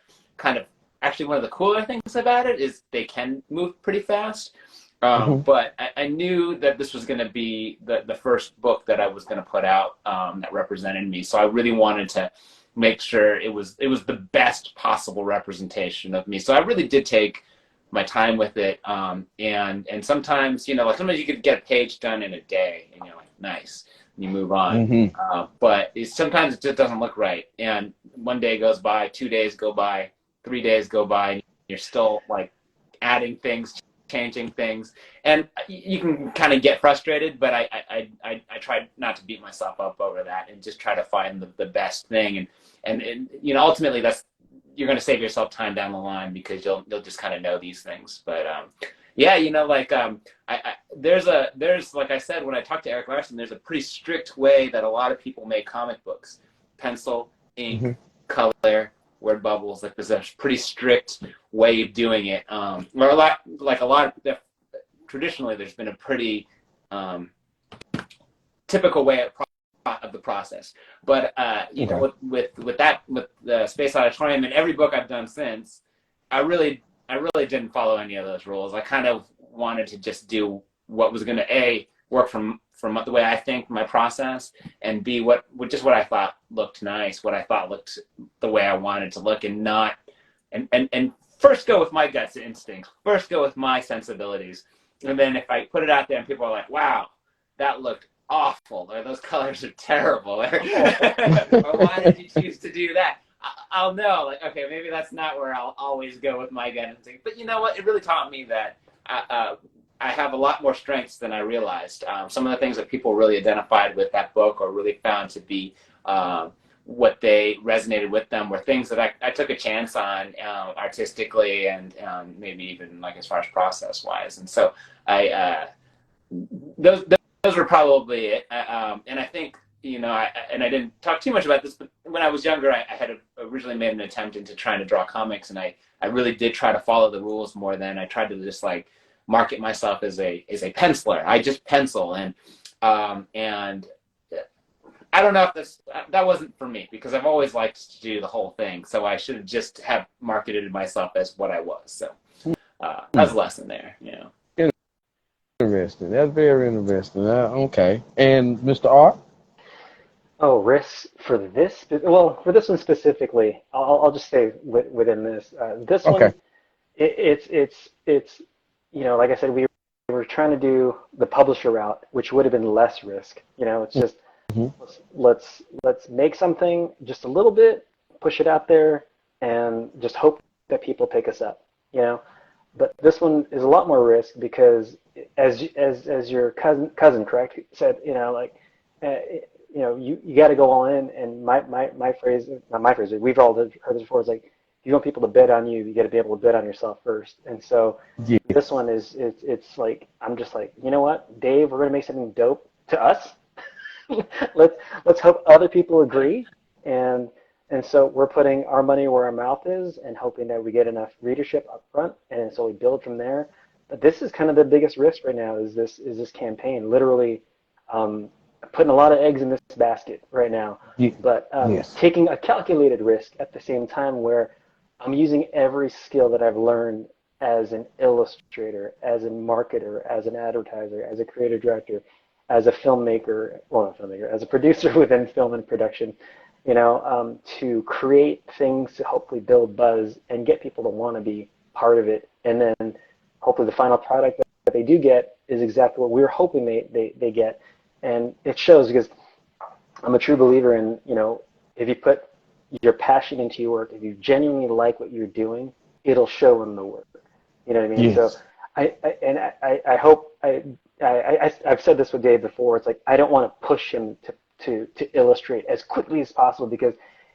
cooler things about it is they can move pretty fast. But I knew that this was going to be the first book that I was going to put out that represented me. So I really wanted to make sure it was the best possible representation of me. So I really did take my time with it. And sometimes, sometimes you could get a page done in a day and you're like, nice, and you move on. But sometimes it just doesn't look right. And one day goes by, 2 days go by, 3 days go by, and you're still like adding things, changing things, and you can kind of get frustrated, but I try not to beat myself up over that and just try to find the best thing, and ultimately you're going to save yourself time down the line because you'll just kind of know these things. But there's like I said, when I talked to Eric Larson, there's a pretty strict way that a lot of people make comic books: pencil, ink, color, word bubbles. Like there's a pretty strict way of doing it. Traditionally there's been a pretty typical way of the process. But with the Space Auditorium and every book I've done since, I really didn't follow any of those rules. I kind of wanted to just do what was going to work from the way I think, my process, and B, what I thought looked nice, what I thought looked the way I wanted to look, and not and first go with my guts and instincts, first go with my sensibilities, and then if I put it out there and people are like, wow, that looked awful, or those colors are terrible, or why did you choose to do that? I'll know, like, okay, maybe that's not where I'll always go with my gut instinct. But you know what? It really taught me that I have a lot more strengths than I realized. Some of the things that people really identified with that book or really found to be what they resonated with them were things that I took a chance on artistically and maybe even like as far as process wise. And so those were probably it. And I think, and I didn't talk too much about this, but when I was younger, I had originally made an attempt into trying to draw comics, and I really did try to follow the rules more than I tried to just like market myself as a penciler. I just pencil, and I don't know if that wasn't for me, because I've always liked to do the whole thing. So I should have just have marketed myself as what I was. So that's a lesson there, Interesting. That's very interesting. Okay. And Mr. R? Oh, risks for this? Well, for this one specifically, I'll just say within this. This one, it's like I said, we were trying to do the publisher route, which would have been less risk. It's just let's make something just a little bit, push it out there, and just hope that people pick us up. But this one is a lot more risk because, as your cousin correct said, you got to go all in. And my phrase, not my phrase, we've all heard this before. It's like, if you want people to bet on you, you got to be able to bet on yourself first. And so this one it's like, I'm just like, you know what, Dave, we're gonna make something dope to us. let's hope other people agree, and And so we're putting our money where our mouth is and hoping that we get enough readership up front, and so we build from there. But this is kind of the biggest risk right now is this campaign. Literally putting a lot of eggs in this basket right now, but taking a calculated risk at the same time where I'm using every skill that I've learned as an illustrator, as a marketer, as an advertiser, as a creative director, as a filmmaker, well, not filmmaker, as a producer within film and production, to create things to hopefully build buzz and get people to want to be part of it. And then hopefully the final product that they do get is exactly what we were hoping they get. And it shows because I'm a true believer in, if you put your passion into your work, if you genuinely like what you're doing, it'll show in the work. You know what I mean? Yes. So I hope I've said this with Dave before. It's like I don't want to push him to illustrate as quickly as possible, because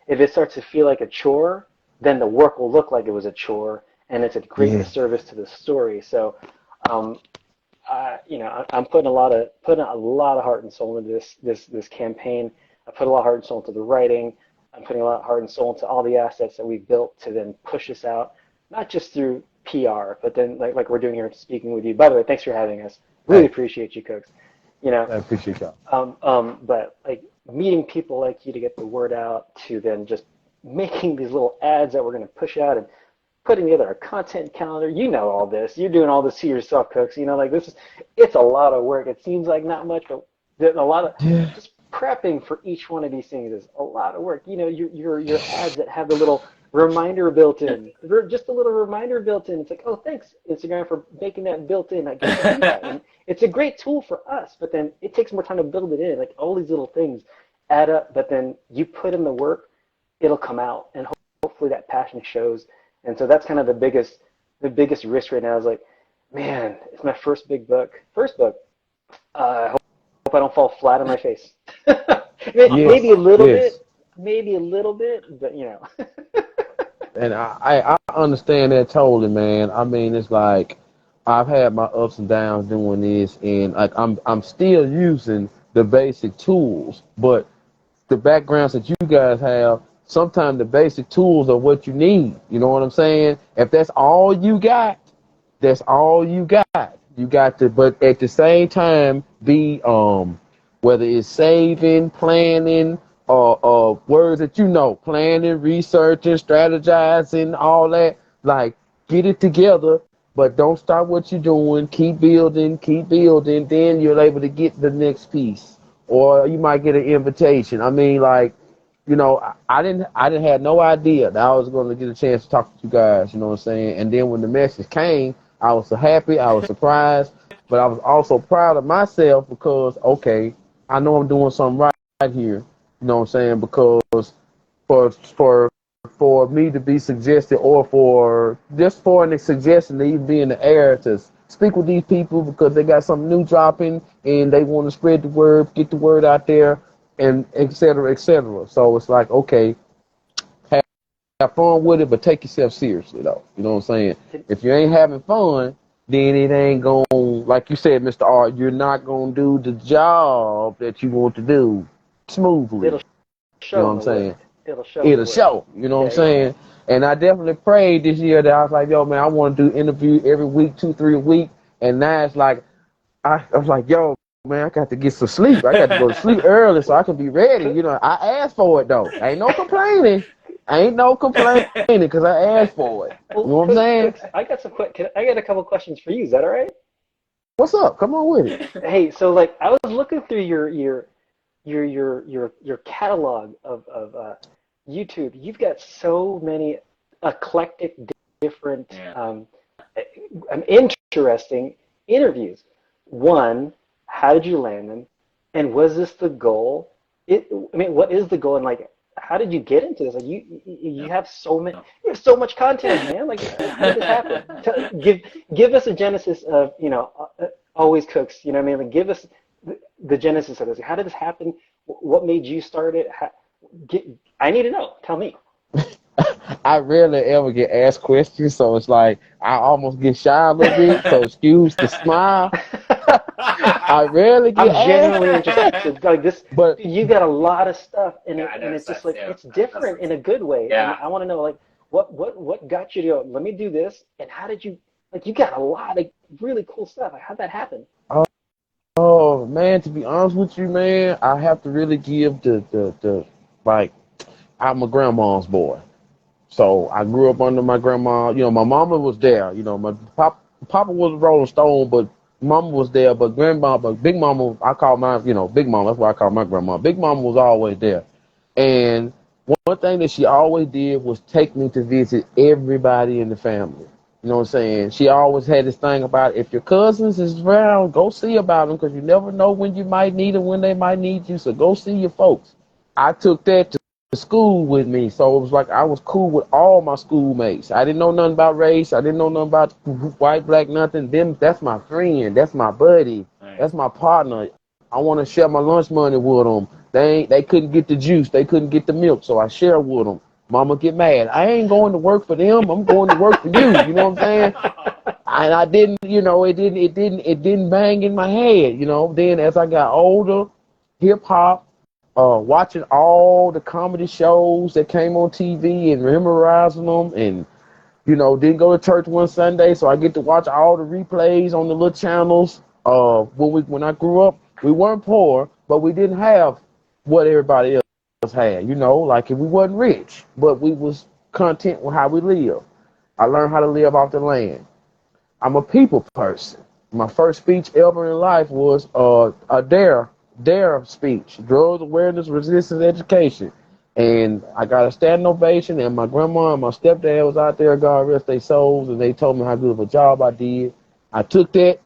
if it starts to feel like a chore, then the work will look like it was a chore, and it's a great disservice to the story. So, I'm putting a lot of heart and soul into this campaign. I put a lot of heart and soul into the writing. I'm putting a lot of heart and soul into all the assets that we've built to then push us out, not just through PR, but then like we're doing here speaking with you. By the way, thanks for having us. Really appreciate you, Cooks. I appreciate y'all. But like meeting people like you to get the word out, to then just making these little ads that we're going to push out and putting together a content calendar. All this. You're doing all this to yourself, Cooks. It's a lot of work. It seems like not much, but a lot of just prepping for each one of these things is a lot of work. Your ads that have the little reminder built in, just a little reminder built in. It's like, oh, thanks Instagram for making that built in. I get to do that. And it's a great tool for us, but then it takes more time to build it in. Like all these little things add up, but then you put in the work, it'll come out, and hopefully that passion shows. And so that's kind of the biggest risk right now is like, man, it's my first book. I hope I don't fall flat on my face. Maybe a little bit, but And I understand that totally, man. I mean, it's like I've had my ups and downs doing this, and like I'm still using the basic tools, but the backgrounds that you guys have, sometimes the basic tools are what you need. You know what I'm saying? If that's all you got, that's all you got. You got to, but at the same time, be whether it's saving, planning, or words that planning, researching, strategizing, all that. Like, get it together, but don't stop what you're doing. Keep building. Then you're able to get the next piece, or you might get an invitation. I mean, like, I didn't have no idea that I was going to get a chance to talk to you guys. You know what I'm saying? And then when the message came, I was so happy. I was surprised, but I was also proud of myself because, okay, I know I'm doing something right here. You know what I'm saying? Because for me to be suggested, or for a suggestion to even be in the air to speak with these people because they got something new dropping and they want to spread the word, get the word out there, and et cetera, et cetera. So it's like, okay, have fun with it, but take yourself seriously, though. You know what I'm saying? If you ain't having fun, then it ain't going to, like you said, Mr. Art, you're not going to do the job that you want to do smoothly. It'll show. You know what I'm saying? It'll show. You know what I'm saying? And I definitely prayed this year that I was like, yo, man, I want to do interview every week, 2-3 a week. And now it's like, I was like, yo, man, I got to get some sleep. I got to go to sleep early so I can be ready. I asked for it, though. Ain't no complaining because I asked for it. You know what I'm saying? I got a couple questions for you. Is that all right? What's up? Come on with it. Hey, so like I was looking through your catalog of YouTube. You've got so many eclectic, different, interesting interviews. One, how did you land them? And was this the goal? What is the goal? And like, how did you get into this? Like, you have so much content, man. Like, how did this happen? Give us a genesis of Always Cooks. You know what I mean? Like, give us the genesis of this. How did this happen? What made you start it? I need to know. Tell me. I rarely ever get asked questions, so it's like I almost get shy a little bit. So excuse the smile. I rarely get I'm genuinely asked. interested. Like this, But you got a lot of stuff, and Yeah, I it's noticed just that like too. it's different in a good way. And Yeah. I want to know like what got you to go, let me do this, and how did you like you got a lot of really cool stuff. Like, how'd that happen? oh man, to be honest with you, man, I have to really give the like I'm a grandma's boy. So I grew up under my grandma. You know, my mama was there. You know, my papa was a Rolling Stone, but mama was there. But Big Mama, I call my, Big Mama. That's why I call my grandma. Big Mama was always there. And one thing that she always did was take me to visit everybody in the family. You know what I'm saying? She always had this thing about if your cousins is around, go see about them because you never know when you might need them, when they might need you. So go see your folks. I took that to school with me, so it was like I was cool with all my schoolmates. I didn't know nothing about race. I didn't know nothing about white, black, nothing. Them, that's my friend. That's my buddy. Right. That's my partner. I want to share my lunch money with them. They couldn't get the juice. They couldn't get the milk, so I share with them. Mama get mad. I ain't going to work for them. I'm going to work for you. You know what I'm saying? And I didn't, it didn't bang in my head. Then as I got older, hip hop, watching all the comedy shows that came on TV and memorizing them, and didn't go to church one Sunday, so I get to watch all the replays on the little channels. When I grew up, we weren't poor, but we didn't have what everybody else had. Like if we wasn't rich, but we was content with how we live. I learned how to live off the land. I'm a people person. My first speech ever in life was a DARE speech, Drugs Awareness Resistance Education. And I got a standing ovation, and my grandma and my stepdad was out there, God rest their souls, and they told me how good of a job I did. I took that,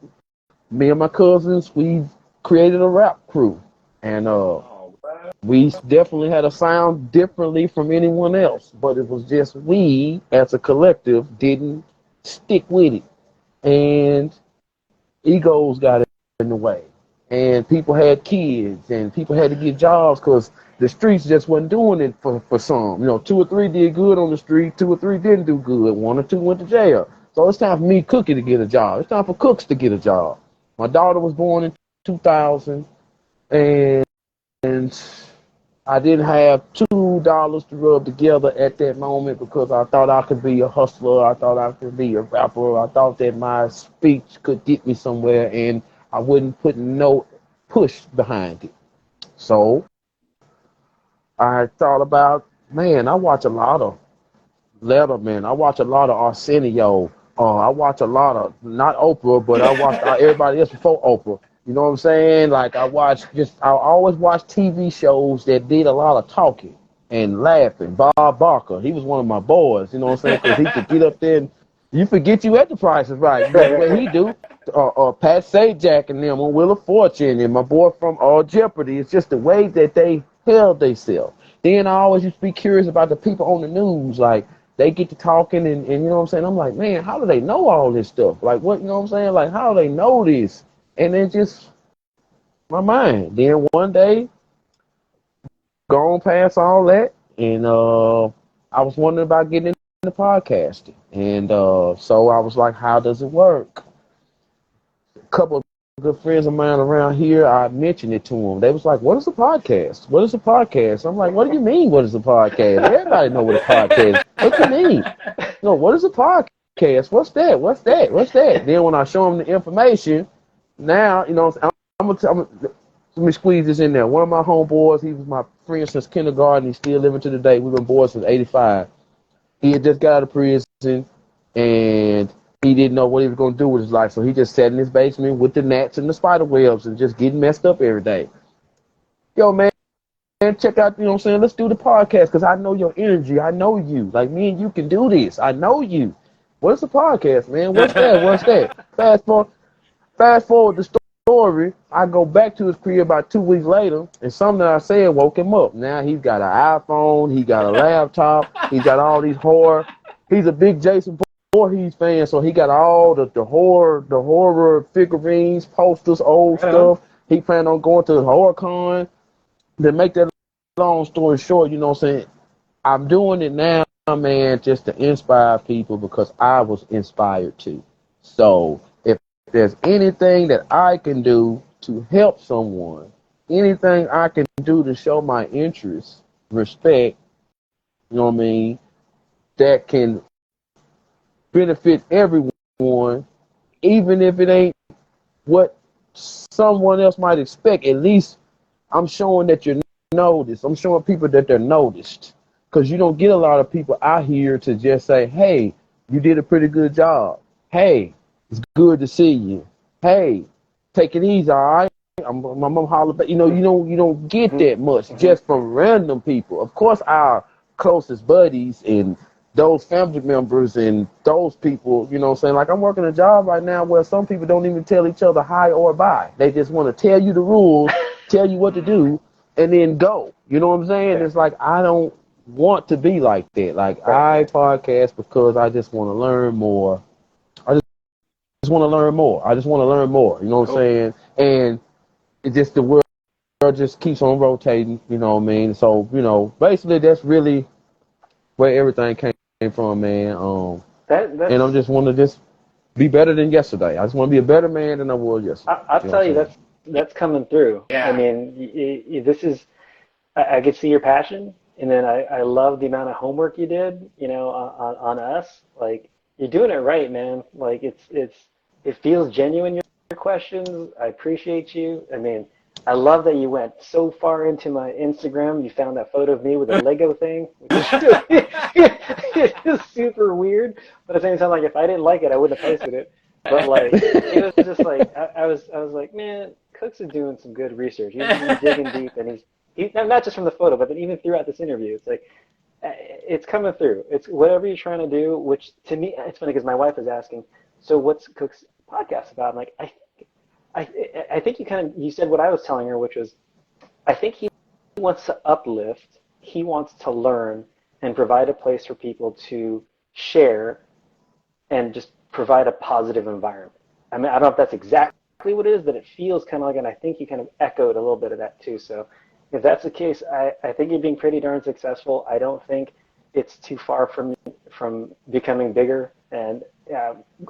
me and my cousins, we created a rap crew. And we definitely had a sound differently from anyone else, but it was just we, as a collective, didn't stick with it. And egos got in the way, and people had kids, and people had to get jobs because the streets just wasn't doing it for some. 2 or 3 did good on the street, 2 or 3 didn't do good, 1 or 2 went to jail. So it's time for me, Cookie, to get a job. It's time for Cooks to get a job. My daughter was born in 2000, and I didn't have $2 to rub together at that moment because I thought I could be a hustler. I thought I could be a rapper. I thought that my speech could get me somewhere, and I wasn't putting no push behind it. So I thought about, man, I watch a lot of Letterman. I watch a lot of Arsenio. I watch a lot of, not Oprah, but I watched everybody else before Oprah. You know what I'm saying? Like I always watch TV shows that did a lot of talking and laughing. Bob Barker, he was one of my boys. You know what I'm saying? Because he could get up there and you forget you at the prices right. That's what he do. Pat Sajak and them on Wheel of Fortune, and my boy from Jeopardy. It's just the way that they held themselves. Then I always used to be curious about the people on the news, like they get to talking and you know what I'm saying? I'm like, man, how do they know all this stuff? Like what, you know what I'm saying? Like how do they know this? And then just my mind. Then one day, gone past all that, and I was wondering about getting into podcasting. And so I was like, how does it work? A couple of good friends of mine around here, I mentioned it to them. They was like, what is a podcast? What is a podcast? I'm like, what do you mean, what is a podcast? Everybody know what a podcast is. What you mean? No, what is a podcast? What's that? What's that? What's that? Then when I show them the information, now, let me squeeze this in there. One of my homeboys, he was my friend since kindergarten. He's still living to the day. We've been boys since '85. He had just got out of prison, and he didn't know what he was going to do with his life. So he just sat in his basement with the gnats and the spider webs and just getting messed up every day. Yo, man, check out, you know what I'm saying? Let's do the podcast because I know your energy. I know you. Like, me and you can do this. I know you. What's a podcast, man? What's that? What's that? Fast forward the story. I go back to his crib about 2 weeks later, and something that I said woke him up. Now he's got an iPhone, he got a laptop, he's got all these horror. He's a big Jason Voorhees fan, so he got all the horror figurines, posters, old stuff. He planned on going to the horror con. To make that long story short, you know what I'm saying? I'm doing it now, man, just to inspire people because I was inspired to. So if there's anything that I can do to help someone, anything I can do to show my interest, respect, you know what I mean, that can benefit everyone, even if it ain't what someone else might expect, at least I'm showing that you're noticed. I'm showing people that they're noticed. Because you don't get a lot of people out here to just say, hey, you did a pretty good job. Hey, it's good to see you. Hey, take it easy, all right? My mom holler back. You know, you don't get that much just from random people. Of course, our closest buddies and those family members and those people, you know what I'm saying? Like, I'm working a job right now where some people don't even tell each other hi or bye. They just want to tell you the rules, tell you what to do, and then go. You know what I'm saying? Yeah. It's like, I don't want to be like that. Like, I podcast because I just want to learn more. I just want to learn more. I just want to learn more. You know what I'm saying? And it just, the world just keeps on rotating, you know what I mean? So, you know, basically that's really where everything came from, man. And I just want to just be better than yesterday. I just want to be a better man than I was yesterday. I'll tell you, that's coming through. Yeah. I mean, this is, I could see your passion, and then I love the amount of homework you did, you know, on us. Like, you're doing it right, man. Like, it feels genuine, your questions. I appreciate you. I mean, I love that you went so far into my Instagram. You found that photo of me with a Lego thing, which is really, it's super weird. But at the same time, like, if I didn't like it, I wouldn't have posted it. But like, it was just like, I was like, man, Cooks is doing some good research. He's digging deep, and he's not just from the photo, but then even throughout this interview, it's like, it's coming through. It's whatever you're trying to do, which to me, it's funny because my wife is asking, so what's Cook's podcast about? I'm like, I think you said what I was telling her, which was, I think he wants to uplift, he wants to learn and provide a place for people to share and just provide a positive environment. I mean, I don't know if that's exactly what it is, but it feels kind of like, and I think you kind of echoed a little bit of that too. So if that's the case, I think you're being pretty darn successful. I don't think it's too far from becoming bigger, and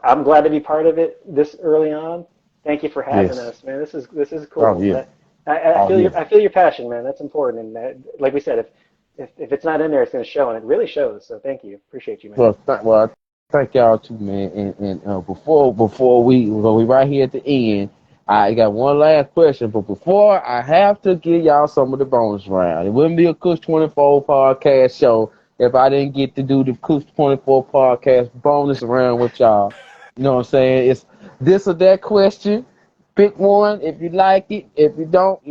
I'm glad to be part of it this early on. Thank you for having us, man. This is cool. Oh, yeah. I feel your passion, man. That's important, and like we said, if it's not in there, it's going to show, and it really shows. So thank you. Appreciate you, man. Well, thank y'all too, man. And before we right here at the end, I got one last question. But before, I have to give y'all some of the bonus round. It wouldn't be a Kush 24 podcast show if I didn't get to do the Kush 24 podcast bonus round with y'all. You know what I'm saying? It's this or that question. Pick one if you like it. If you don't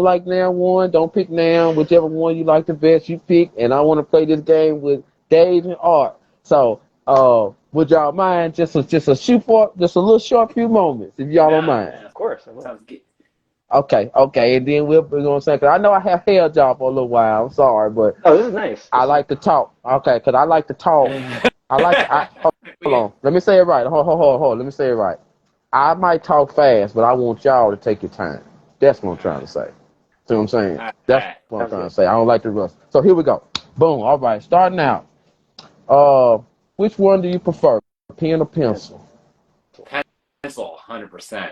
like now one, don't pick now. Whichever one you like the best, you pick. And I want to play this game with Dave and Art. So, would y'all mind just a little short few moments, if y'all don't mind? Of course. Sounds good. Okay, and then we're gonna say, cause I know I have held y'all for a little while. I'm sorry, but this is nice. I like to talk. Okay, cause I like to talk. Hold on. Let me say it right. Hold. Let me say it right. I might talk fast, but I want y'all to take your time. That's what I'm trying to say. See what I'm saying? That's what I'm trying to say. I don't like to rush. So here we go. Boom. All right. Starting out. Which one do you prefer, pen or pencil? Pencil, 100%.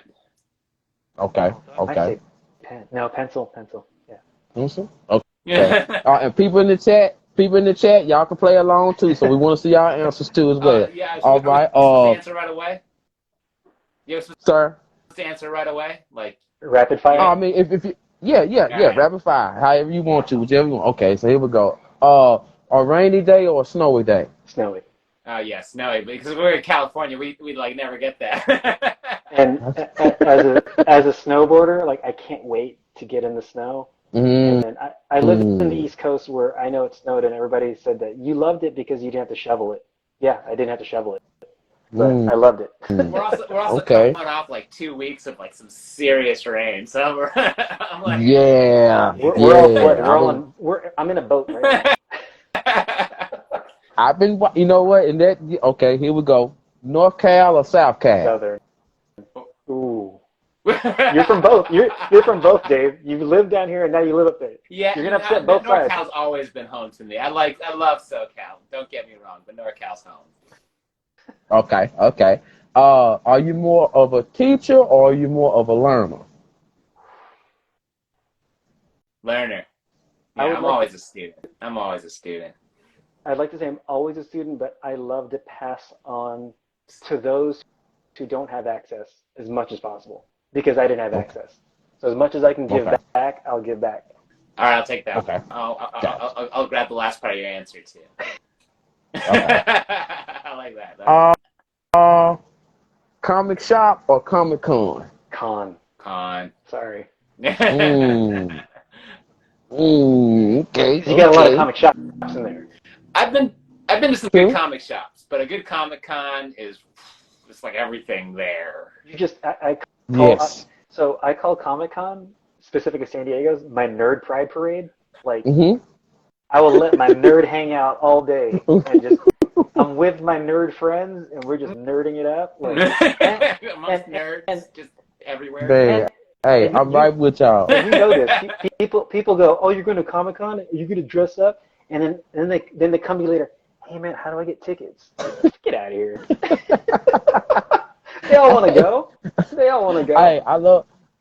Okay. I say pen. No, pencil. Yeah. Pencil? Okay. And people in the chat, y'all can play along too. So we want to see y'all answers too as well. All right. Answer right away. Sir. Answer right away, like rapid fire. I mean, if you, yeah, rapid fire, however you want to, whichever you want. Okay, so here we go. A rainy day or a snowy day? Snowy. Oh yeah, snowy. Because we're in California, we like never get that. And as a snowboarder, like, I can't wait to get in the snow. Mm. And I lived in the East Coast where I know it snowed, and everybody said that you loved it because you didn't have to shovel it. Yeah, I didn't have to shovel it, but I loved it. We're also coming off like 2 weeks of like some serious rain, so I'm like, we're all flooded. I'm in a boat right now. I've been, you know what? And that, okay, here we go. North Cal or South Cal? Southern. Ooh. You're from both. You're from both, Dave. You live down here and now you live up there. Yeah, you're gonna upset both sides. NorCal's always been home to me. I love SoCal. Don't get me wrong, but NorCal's home. Okay. Are you more of a teacher or are you more of a learner? Learner. Yeah, I'm always a student. I'm always a student. I'd like to say I'm always a student, but I love to pass on to those who don't have access as much as possible because I didn't have access. So as much as I can give back, I'll give back. All right, I'll take that. Okay. I'll grab the last part of your answer too. Okay. I like that. Comic shop or Comic Con? Con. Sorry. Okay. You got a lot of comic shops in there. I've been to some good comic shops, but a good Comic Con is just like everything there. You just so I call Comic Con, specific to San Diego's, my nerd pride parade. Like I will let my nerd hang out all day and just I'm with my nerd friends and we're just nerding it up. Like, amongst nerds, just everywhere. Man, hey, I'm right with y'all. And you know this. People go, oh, you're going to Comic Con? Are you going to dress up? And then they come to you later. Hey man, how do I get tickets? Get out of here. They all want to go. Hey,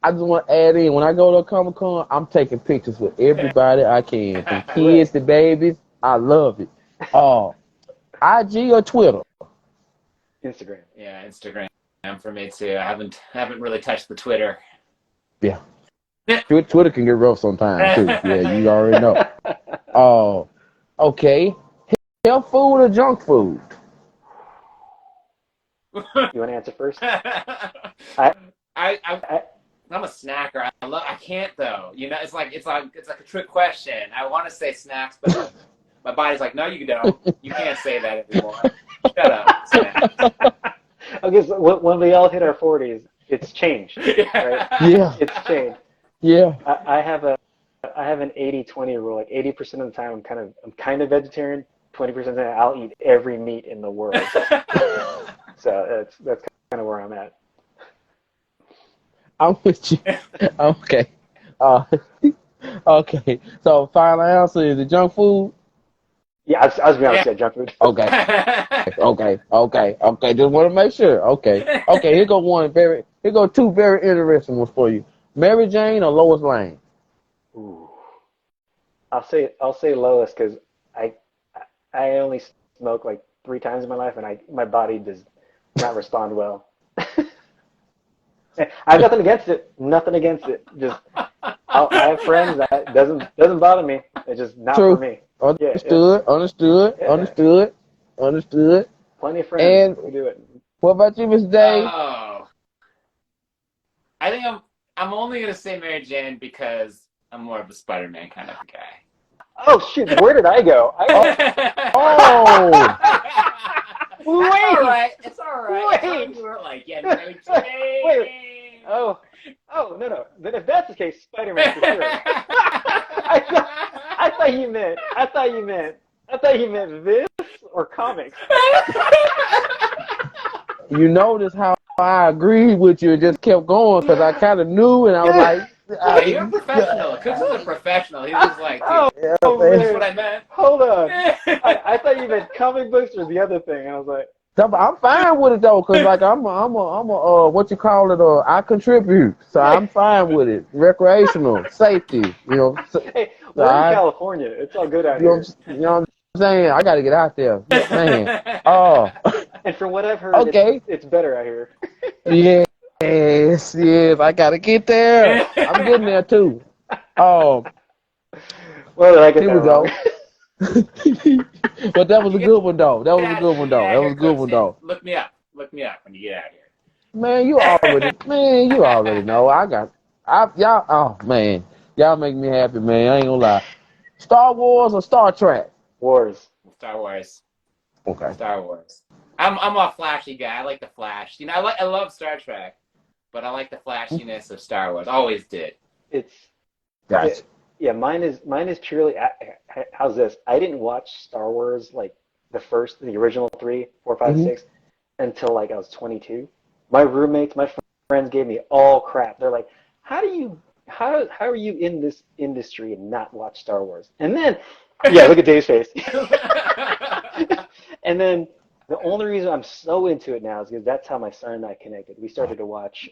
I just want to add in, when I go to Comic Con, I'm taking pictures with everybody I can. From kids to babies. I love it. IG or Twitter? Instagram. Yeah, Instagram for me too. I haven't really touched the Twitter. Yeah. Twitter can get rough sometimes too. Yeah, you already know. Okay. Health food or junk food? You want to answer first? I'm a snacker. I can't though. You know, it's like a trick question. I want to say snacks, but my body's like, no, you don't. You can't say that anymore. Shut up, snacks. Okay, so when we all hit our 40s, it's changed, right? Yeah. It's changed. Yeah. I have an 80-20 rule. Like 80% of the time, I'm kind of vegetarian. 20% of the time, I'll eat every meat in the world. So that's kind of where I'm at. I'm with you. Okay. Okay. So final answer is the junk food. Yeah, I was going to say junk food. Okay. Just want to make sure. Okay. Here go two very interesting ones for you. Mary Jane or Lois Lane? Ooh. I'll say Lois because I only smoke like 3 times in my life and my body does not respond well. I have nothing against it. Just I have friends that doesn't bother me. It's just not for me. Understood. Plenty of friends who do it. What about you, Miss Day? Oh, I think I'm only gonna say Mary Jane because I'm more of a Spider-Man kind of guy. Oh shoot! Where did I go? Wait! It's all right. Wait! You were like, yeah, Mary Jane. Wait. Oh, no. Then if that's the case, Spider-Man for sure. I thought you meant this or comics. You notice how I agreed with you and just kept going because I kind of knew and I was like, you're a professional. Cooks is a professional. He was like, dude, that's what I meant. Hold on. I thought you meant comic books or the other thing. I was like, I'm fine with it though, cause like I'm a what you call it? I contribute, so I'm fine with it. Recreational, safety, you know. Hey, we're in California. It's all good out here. You know what I'm saying? I got to get out there, man. And from what I've heard, it's better out here. Yes, I got to get there. I'm getting there too. Well, I get here we go. But that was a good one though. That was a good one though. Look me up when you get out here. Man, you already know. Y'all make me happy, man. I ain't gonna lie. Star Wars or Star Trek? Star Wars. Okay. Star Wars. I'm a flashy guy. I like the flash. You know, I love Star Trek, but I like the flashiness of Star Wars. Always did. Gotcha. Yeah, mine is purely. How's this? I didn't watch Star Wars like the original 3, 4, 5, 6 until like I was 22. My roommates, my friends gave me all crap. They're like, how are you in this industry and not watch Star Wars? And then, yeah, look at Dave's face. And then the only reason I'm so into it now is because that's how my son and I connected. We started to watch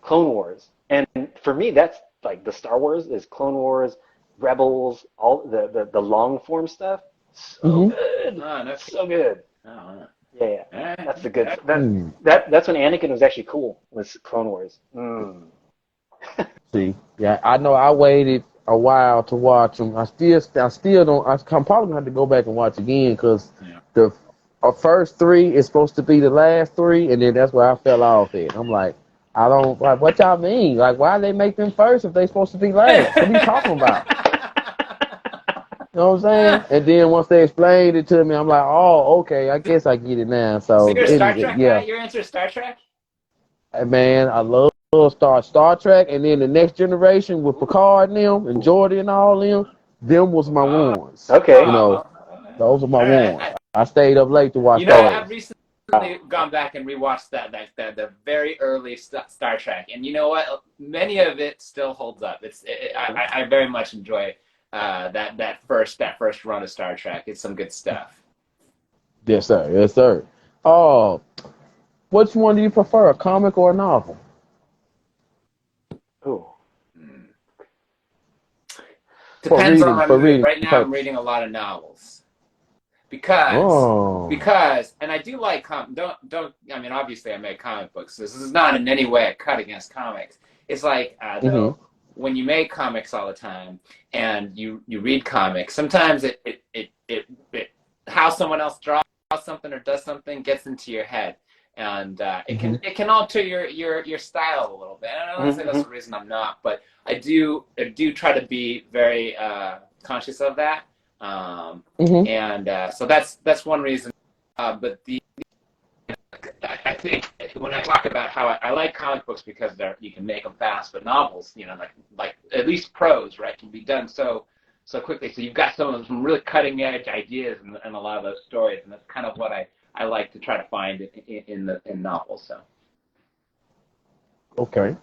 Clone Wars, and for me, that's like the Star Wars, is Clone Wars, Rebels, all the long form stuff. So good, so good. Oh, Yeah, yeah. that's the good. That's when Anakin was actually cool. Was Clone Wars. See, yeah, I know I waited a while to watch them. I still don't. I'm probably gonna have to go back and watch again because the first three is supposed to be the last three, and then that's where I fell off at. I'm like, I don't like what y'all mean. Like, why they make them first if they supposed to be last? What are you talking about? You know what I'm saying? And then once they explained it to me, I'm like, oh, okay, I guess I get it now. So So, you're a Star Trek yeah, guy? Your answer is Star Trek? man, I love Star Trek, and then the Next Generation with Picard and them, and Jordy and all them was my ones. Okay. You know, those are my All right. ones. I stayed up late to watch You know, those. I've recently gone back and rewatched the very early Star Trek, and you know what? Many of it still holds up. I very much enjoy that first run of Star Trek. It's some good stuff. Yes, sir. Yes, sir. Oh, which one do you prefer, a comic or a novel? Ooh. Depends on my For mood. reading Right now, I'm purpose. reading a lot of novels because Oh. and I do like don't. I mean, obviously, I make comic books. This is not in any way a cut against comics. It's like though when you make comics all the time and you read comics, sometimes it how someone else draws something or does something gets into your head, and it can alter your style a little bit. And I don't say that's the reason I'm not, but I do try to be very conscious of that, and so that's one reason. But I think when I talk about how I like comic books because you can make them fast, but novels, you know, like at least prose, right, can be done so quickly. So you've got some really cutting edge ideas in a lot of those stories, and that's kind of what I like to try to find in novels. So. Okay.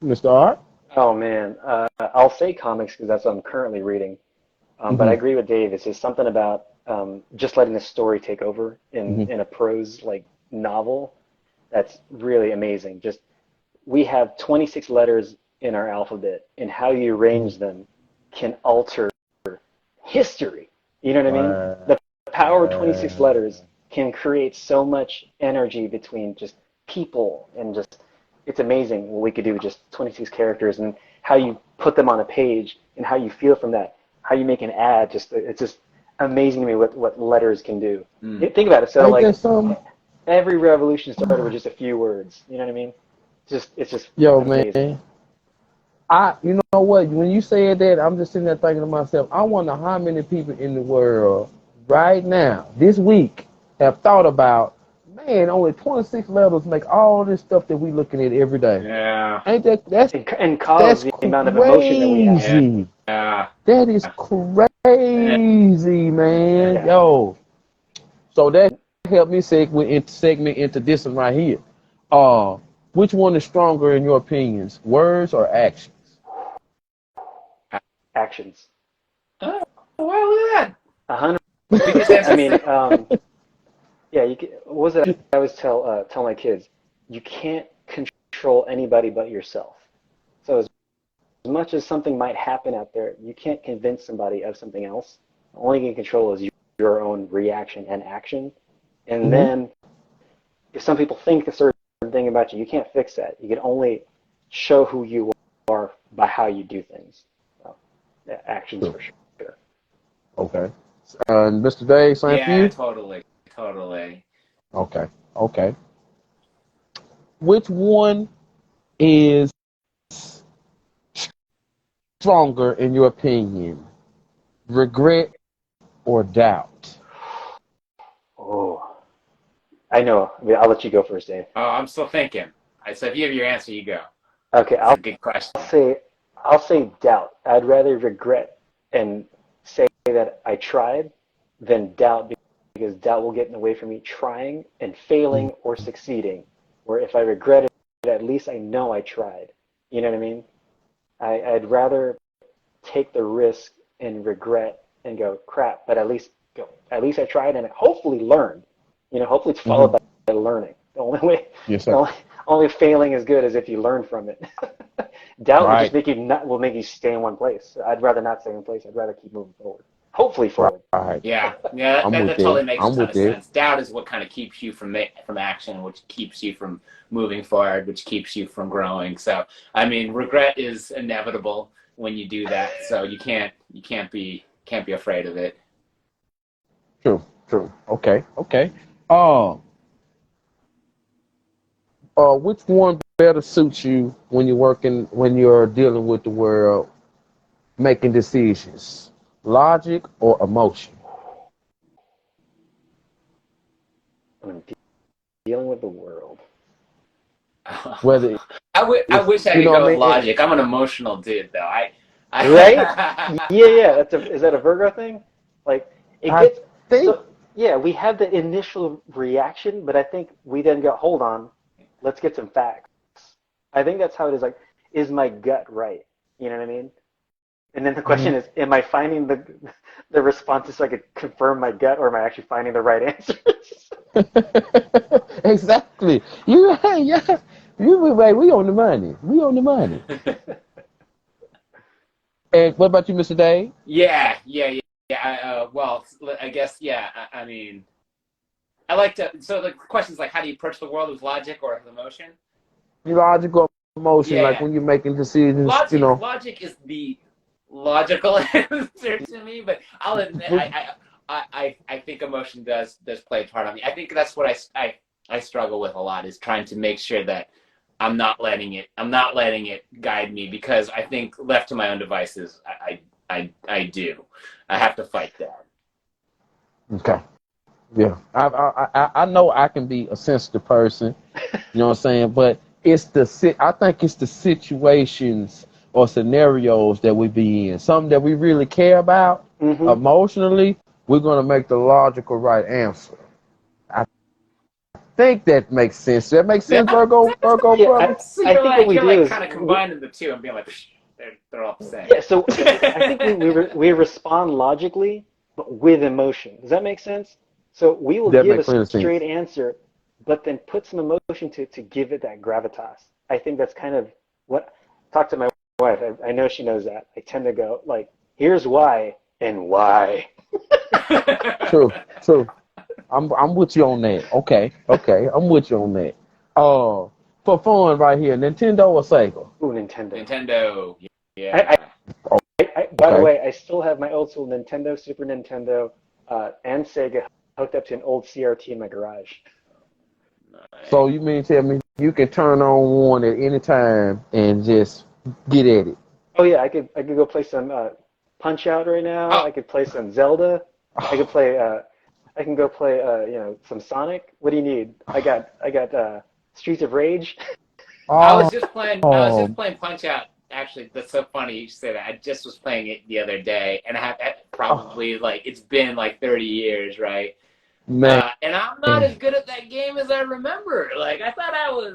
Mr. Art? Oh man, I'll say comics because that's what I'm currently reading. But I agree with Dave. It's just something about just letting the story take over in a prose like novel. That's really amazing. Just we have 26 letters in our alphabet, and how you arrange them can alter history. You know what I mean? The power of 26 letters can create so much energy between just people, and just it's amazing what we could do with just 26 characters, and how you put them on a page and how you feel from that, how you make an ad. It's just amazing to me what letters can do. Think about it. So like every revolution started with just a few words. You know what I mean? It's just amazing. Man. You know what? When you said that, I'm just sitting there thinking to myself, I wonder how many people in the world right now, this week, have thought about, man, only 26 letters make all this stuff that we looking at every day. Yeah. Ain't that's and cause the amount of emotion that we have. Yeah. That is crazy, man. Yeah. Yo. So that helped me segment into this one right here. Which one is stronger in your opinions, words or actions? Actions. Oh, wow, look at that. 100%. I mean, yeah. What was it I always tell my kids? You can't control anybody but yourself. So as much as something might happen out there, you can't convince somebody of something else. The only thing you can control is your own reaction and action. And then if some people think a certain thing about you, you can't fix that. You can only show who you are by how you do things. So, yeah, actions for sure. Okay. Mr. Dave, same for you? Yeah, totally. Okay. Which one is stronger in your opinion, regret or doubt? Oh, I know. I mean, I'll let you go first, Dave. Oh, I'm still thinking. So if you have your answer, you go. Okay, That's a good question. I'll say doubt. I'd rather regret and say that I tried than doubt, because doubt will get in the way from me trying and failing or succeeding. Where if I regret it, at least I know I tried. You know what I mean? I'd rather take the risk and regret and go crap, but at least I tried and hopefully learned. You know, hopefully it's followed by learning. The only way, yes, sir. only failing is good as if you learn from it. Doubt will Right. just make you stay in one place. I'd rather not stay in place. I'd rather keep moving forward. Hopefully forward. Right. Yeah, I'm that with totally you. makes a I'm ton with of you. sense. Doubt is what kind of keeps you from action, which keeps you from moving forward, which keeps you from growing. So, I mean, regret is inevitable when you do that. So you can't be afraid of it. True. Okay. Which one better suits you when you're dealing with the world, making decisions? Logic or emotion? I'm dealing with the world. Whether I wish I you could know go what with I mean? logic. I'm an emotional dude, though. Right? Yeah. Is that a Virgo thing? Like it I gets think so. Yeah, we had the initial reaction, but I think we then go, hold on, let's get some facts. I think that's how it is. Like, is my gut right? You know what I mean? And then the question is, am I finding the responses so I could confirm my gut, or am I actually finding the right answers? exactly. Yeah. We on the money. We on the money. And what about you, Mr. Dave? Yeah. Well, I guess yeah. I mean, I like to. So the question is like, how do you approach the world with logic or with emotion? Logical emotion, like Yeah. when you're making decisions, Logic is the logical answer to me, but I'll admit I think emotion does play a part on me. I think that's what I struggle with a lot, is trying to make sure that I'm not letting it guide me, because I think left to my own devices, I do. I have to fight that. Okay. Yeah. I know I can be a sensitive person, you know what I'm saying? But I think it's the situations or scenarios that we be in. Something that we really care about emotionally, we're gonna make the logical right answer. I think that makes sense. That makes sense, Virgo Yeah, brother? So I think what we you're do like is kind of combining the two and being like, they're all the same. yeah. So I think we respond logically, but with emotion. Does that make sense? So we will That give a makes plenty of straight sense. answer, but then put some emotion to give it that gravitas. I think that's kind of what. Talk to my wife. I know she knows that. I tend to go like, here's why and why. True. I'm with you on that. Okay. I'm with you on that. For fun right here, Nintendo or Sega? Ooh, Nintendo. Nintendo. I, Yeah. by the Okay. way, I still have my old school Nintendo, Super Nintendo, and Sega hooked up to an old CRT in my garage. So you mean tell me you can turn on one at any time and just get at it? Oh yeah, I could go play some Punch Out right now. Oh, I could play some Zelda. I could play I can go play some Sonic. What do you need? I got Streets of Rage. Oh, I was just oh, playing Punch Out. Actually, that's so funny you should say that. I just was playing it the other day, and I have oh probably like it's been like 30 years, right? man. And I'm not as good at that game as I remember. Like I thought I was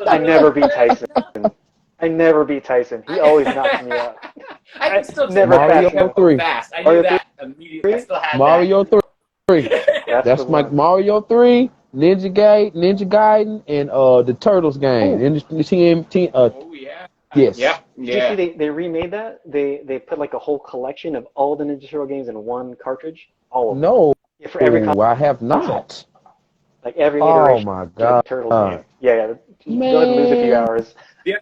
I really never beat good. Tyson. I never beat Tyson. He always knocks me out. I can still Never Mario fast enough. go 3. fast. I knew Mario that immediately. I 3? still had Mario 3. that. That's the That's my one. Mario 3, Ninja Gaiden, and the Turtles game. Oh, Oh yeah. Yes. Yep. did you see Yeah. they remade that? They put like a whole collection of all the Ninja Turtle games in one cartridge, all of them. No, Yeah, for every I have console, not. like every Oh iteration my of the God. Turtles game. Yeah. Go ahead and lose a few Man. hours. Yeah.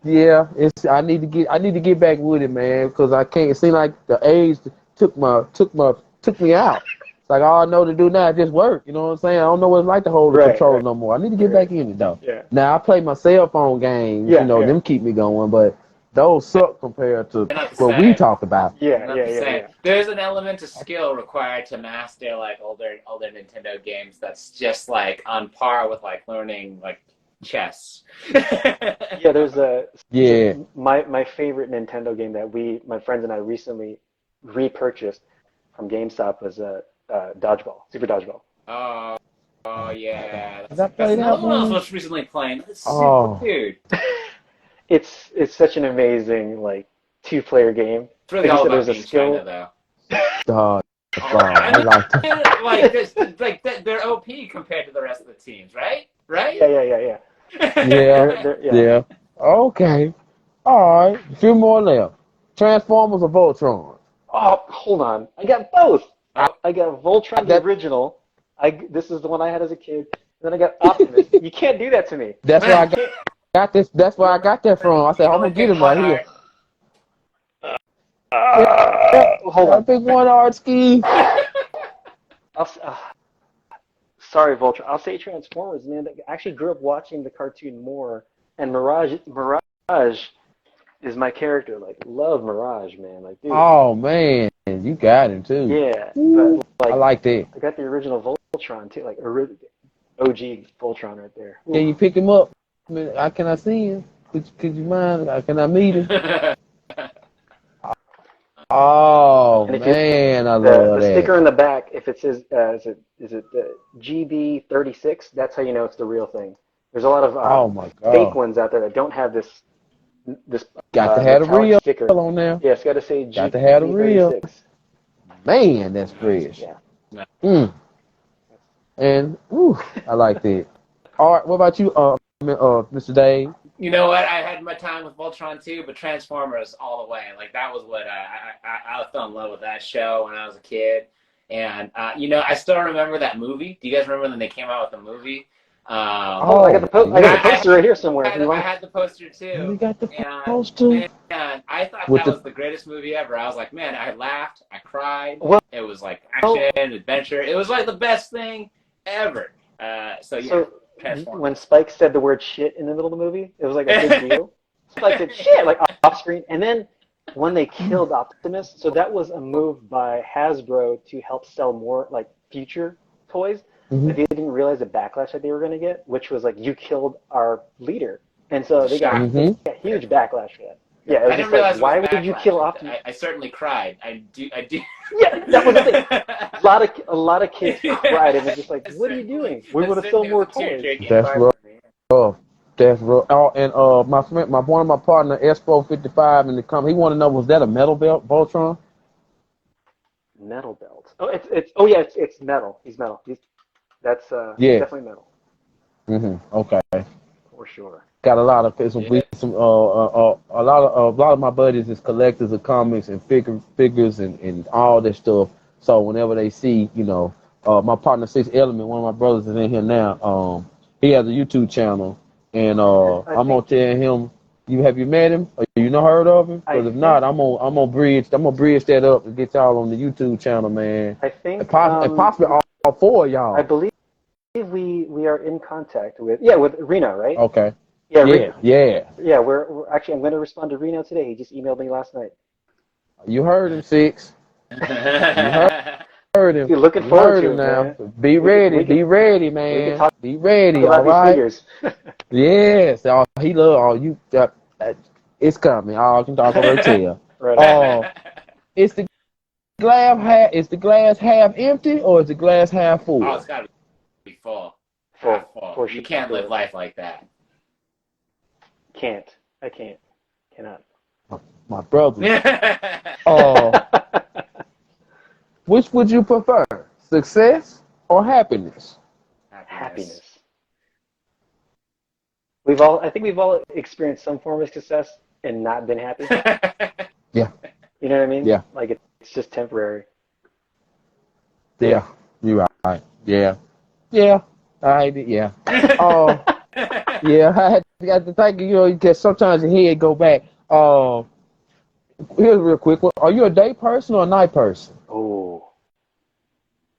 Yeah, I need to get back with it, man, because I can't. It seems like the age took me out. It's like all I know to do now is just work. You know what I'm saying? I don't know what it's like to hold the Right, controller right, no more. I need to get right. back in it though. Yeah, Now I play my cell phone games. You know, yeah, them keep me going, but those suck compared to They're not the what we same. talked about. yeah, Not yeah, the yeah, same. yeah. There's an element of skill required to master like older Nintendo games that's just like on par with like learning like chess. Yeah, there's a Yeah. so my favorite Nintendo game that my friends and I recently repurchased from GameStop was Dodgeball, Super Dodgeball. Oh, oh yeah. Did I That's play another that one I was one? most recently playing. It's super Oh, weird. It's such an amazing like two-player game. It's really Like you all said, about there's a being China, skill. though. dog. Oh, I I like that. mean, like, they're OP compared to the rest of the teams, right? Right? Yeah. Yeah, Yeah. yeah. Okay. All right. A few more left. Transformers or Voltron? Oh, hold on. I got both. I I got Voltron, got the that. original. This is the one I had as a kid. And then I got Optimus. You can't do that to me. That's where You I can't. got this. That's where I got that from. I said, You can I'm only gonna get pick him one right here. art. Yep, yep. Hold Gotta on. pick one art ski. I'll, s- uh, Sorry, Voltron. I'll say Transformers, man. I actually grew up watching the cartoon more, and Mirage is my character. Like, love Mirage, man. Like, dude. Oh man, you got him too. Yeah, but Ooh, I like, like that. I got the original Voltron too. Like, OG Voltron right there. Ooh. Can you pick him up? I mean, can I see him? Could you mind? Can I meet him? Oh And if you man, I the love sticker that. in the back, if it says is it GB36, that's how you know it's the real thing. There's a lot of Oh my fake God, ones out there that don't have this got to have the metallic real sticker. on there. Yeah, it's got to say Got to have the real. GB36. Man, that's fresh. Yeah. Mm. And I like that. All right, what about you, Mr. Dave? You know what? I had my time with Voltron too, but Transformers all the way. Like that was what I fell in love with that show when I was a kid. And I still remember that movie. Do you guys remember when they came out with the movie? Oh, I got Oh I got yeah, the poster right here somewhere. You I want? had the poster we too, got the and poster man, I thought with that the was the greatest movie ever. I was like, man, I laughed, I cried. Well, It was like action, adventure. It was like the best thing ever. So yeah, so when Transformers. Spike said the word shit in the middle of the movie, it was like a big deal. Spike said shit like off screen, and then when they killed Optimus, so that was a move by Hasbro to help sell more like future toys. hmm But they didn't realize the backlash that they were going to get, which was like you killed our leader, and so they got Shock. they hmm got huge backlash for that. Yeah, it was I didn't just like, realize it was why would you backlash. kill Optimus? I certainly cried. I do. I do. Yeah, that was the thing. A lot of kids cried and was just like, "What are you doing? We I want to sell certainly was more a tear toys." jerky That's environment, man. rough. That's rough. Oh, and my friend, one of my partner, S455 in the company, he want to know, was that a metal belt, Voltron? Metal belt. Oh, oh yeah, it's metal. He's metal. That's Yeah. definitely metal Okay. for sure. Got a lot of Yeah. a lot of my buddies is collectors of comics and figures and all that stuff. So whenever they see, my partner Six Element, one of my brothers is in here now. He has a YouTube channel, and I I'm gonna think tell him. Have you met him? Or heard of him? I Because if not, think I'm gonna bridge that up to get y'all on the YouTube channel, man. I And think possibly all four of I y'all. believe we are in contact with with Reno, right? Okay. Yeah, Yeah, yeah. yeah. We're actually I'm going to respond to Reno today. He just emailed me last night. You heard him, Six. You heard him. You're looking You forward heard to him it, now. man. Be We could ready. we could Be ready, we could man. talk Be ready. All about these right. figures. Yes. Oh, he love all you. It's coming. Oh, I can talk already tell. Right on. Oh, is the glass half empty or is the glass half Oh, full? it's got to be full, Full half full. for You can't live sure. life like that. Can't. I can't. Cannot. My brother. Oh, Happiness. which would you prefer, success or happiness? Happiness. I think we've all experienced some form of success and not been happy. Yeah. You know what I mean? Yeah. Like it's just temporary. Yeah. You're right. Yeah. Yeah. Yeah. Oh. Yeah, I got to think, because sometimes your head go back. Here's a real quick one. Are you a day person or a night person? Oh,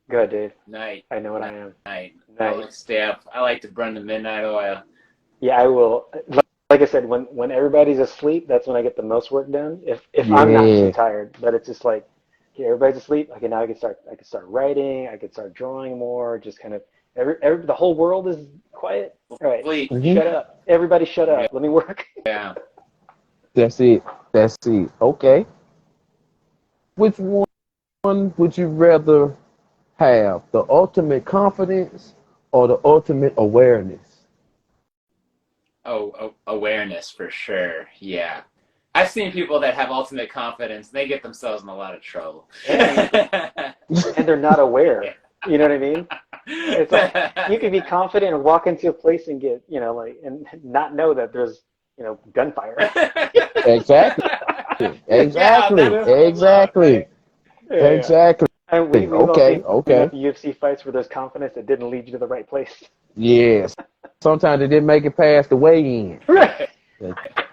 good, Dave. Night. I know what I am. Night. I Night. like to stay up. I like to burn the midnight oil. Yeah, I will. Like I said, when everybody's asleep, that's when I get the most work done. If I'm not too Yeah. tired, but it's just like, okay, everybody's asleep. Okay, now I can start writing. I can start drawing more. Just kind of the whole world is quiet. All right, Sleep. hmm shut up. Everybody, shut Yeah. up. Let me work. Yeah. That's it. That's it. Okay. Which one would you rather have? The ultimate confidence or the ultimate awareness? Oh, awareness for sure. Yeah. I've seen people that have ultimate confidence. They get themselves in a lot of trouble. And they're not aware. You know what I mean? It's like you can be confident and walk into a place and get, and not know that there's, gunfire. Exactly. Exactly. Exactly. Yeah. Exactly. And we've all Okay. seen Okay. UFC fights where there's confidence that didn't lead you to the right place. Yes. Sometimes they didn't make it past the weigh-in. Right.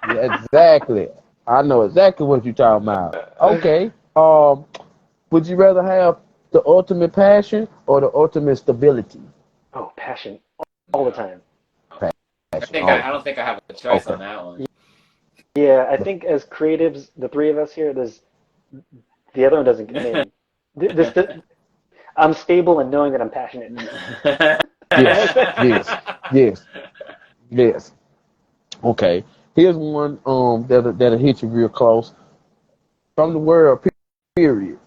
Exactly. I know exactly what you're talking about. Okay. Would you rather have the ultimate passion or the ultimate stability? Oh, passion all the time. Passion. I don't think I have a choice on that one. Yeah, I think as creatives, the three of us here, the other one doesn't. I mean, I'm stable in knowing that I'm passionate. Yes. Yes. Yes. Yes. Okay. Here's one that'll hit you real close. From the word period,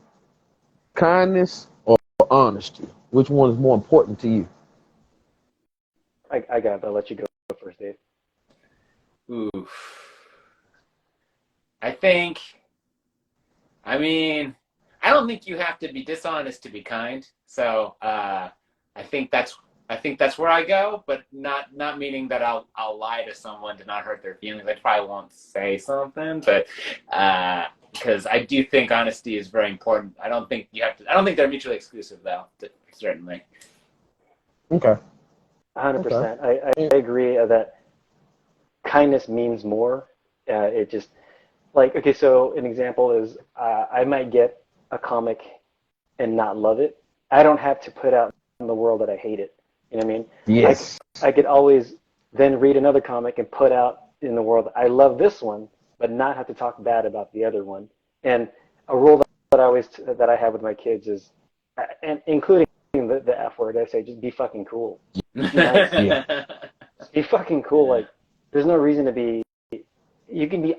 kindness or honesty, which one is more important to you? I'll let you go first, Dave. Oof. I don't think you have to be dishonest to be kind. So I think that's where I go, but not meaning that I'll lie to someone to not hurt their feelings. I probably won't say something, but because I do think honesty is very important. I don't think they're mutually exclusive though. Certainly. Okay. 100%. I agree that kindness means more. It just okay. So an example is I might get a comic and not love it. I don't have to put out in the world that I hate it. You know what I mean? Yes. I could always then read another comic and put out in the world, I love this one, but not have to talk bad about the other one. And a rule that I have with my kids is, and including the F word, I say just be fucking cool. Be nice. Yeah. Be fucking cool. Like there's no reason to be. You can be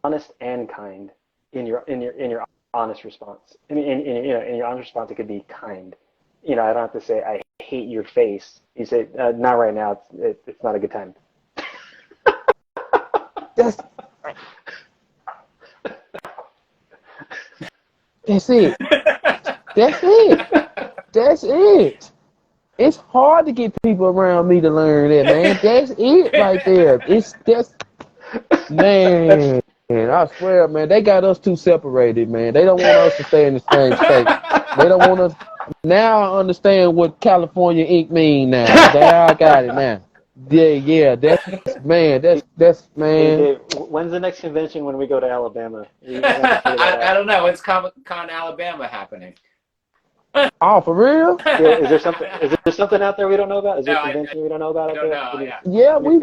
honest and kind in your honest response. I mean, in your honest response, it could be kind. I don't have to say I hate your face. You say not right now. It's not a good time. That's it. That's it. That's it. It's hard to get people around me to learn that, man. That's it right there. Man. I swear, man, they got us too separated, man. They don't want us to stay in the same state. They don't want us. Now I understand what California.INC mean now. Now I got it now. Yeah. That's man. That's man. Hey, Dave, when's the next convention when we go to Alabama? I don't know. When's Comic-Con Alabama happening? Oh, for real? Yeah, is there something out there we don't know about? Is there a convention we don't know about? Yeah, we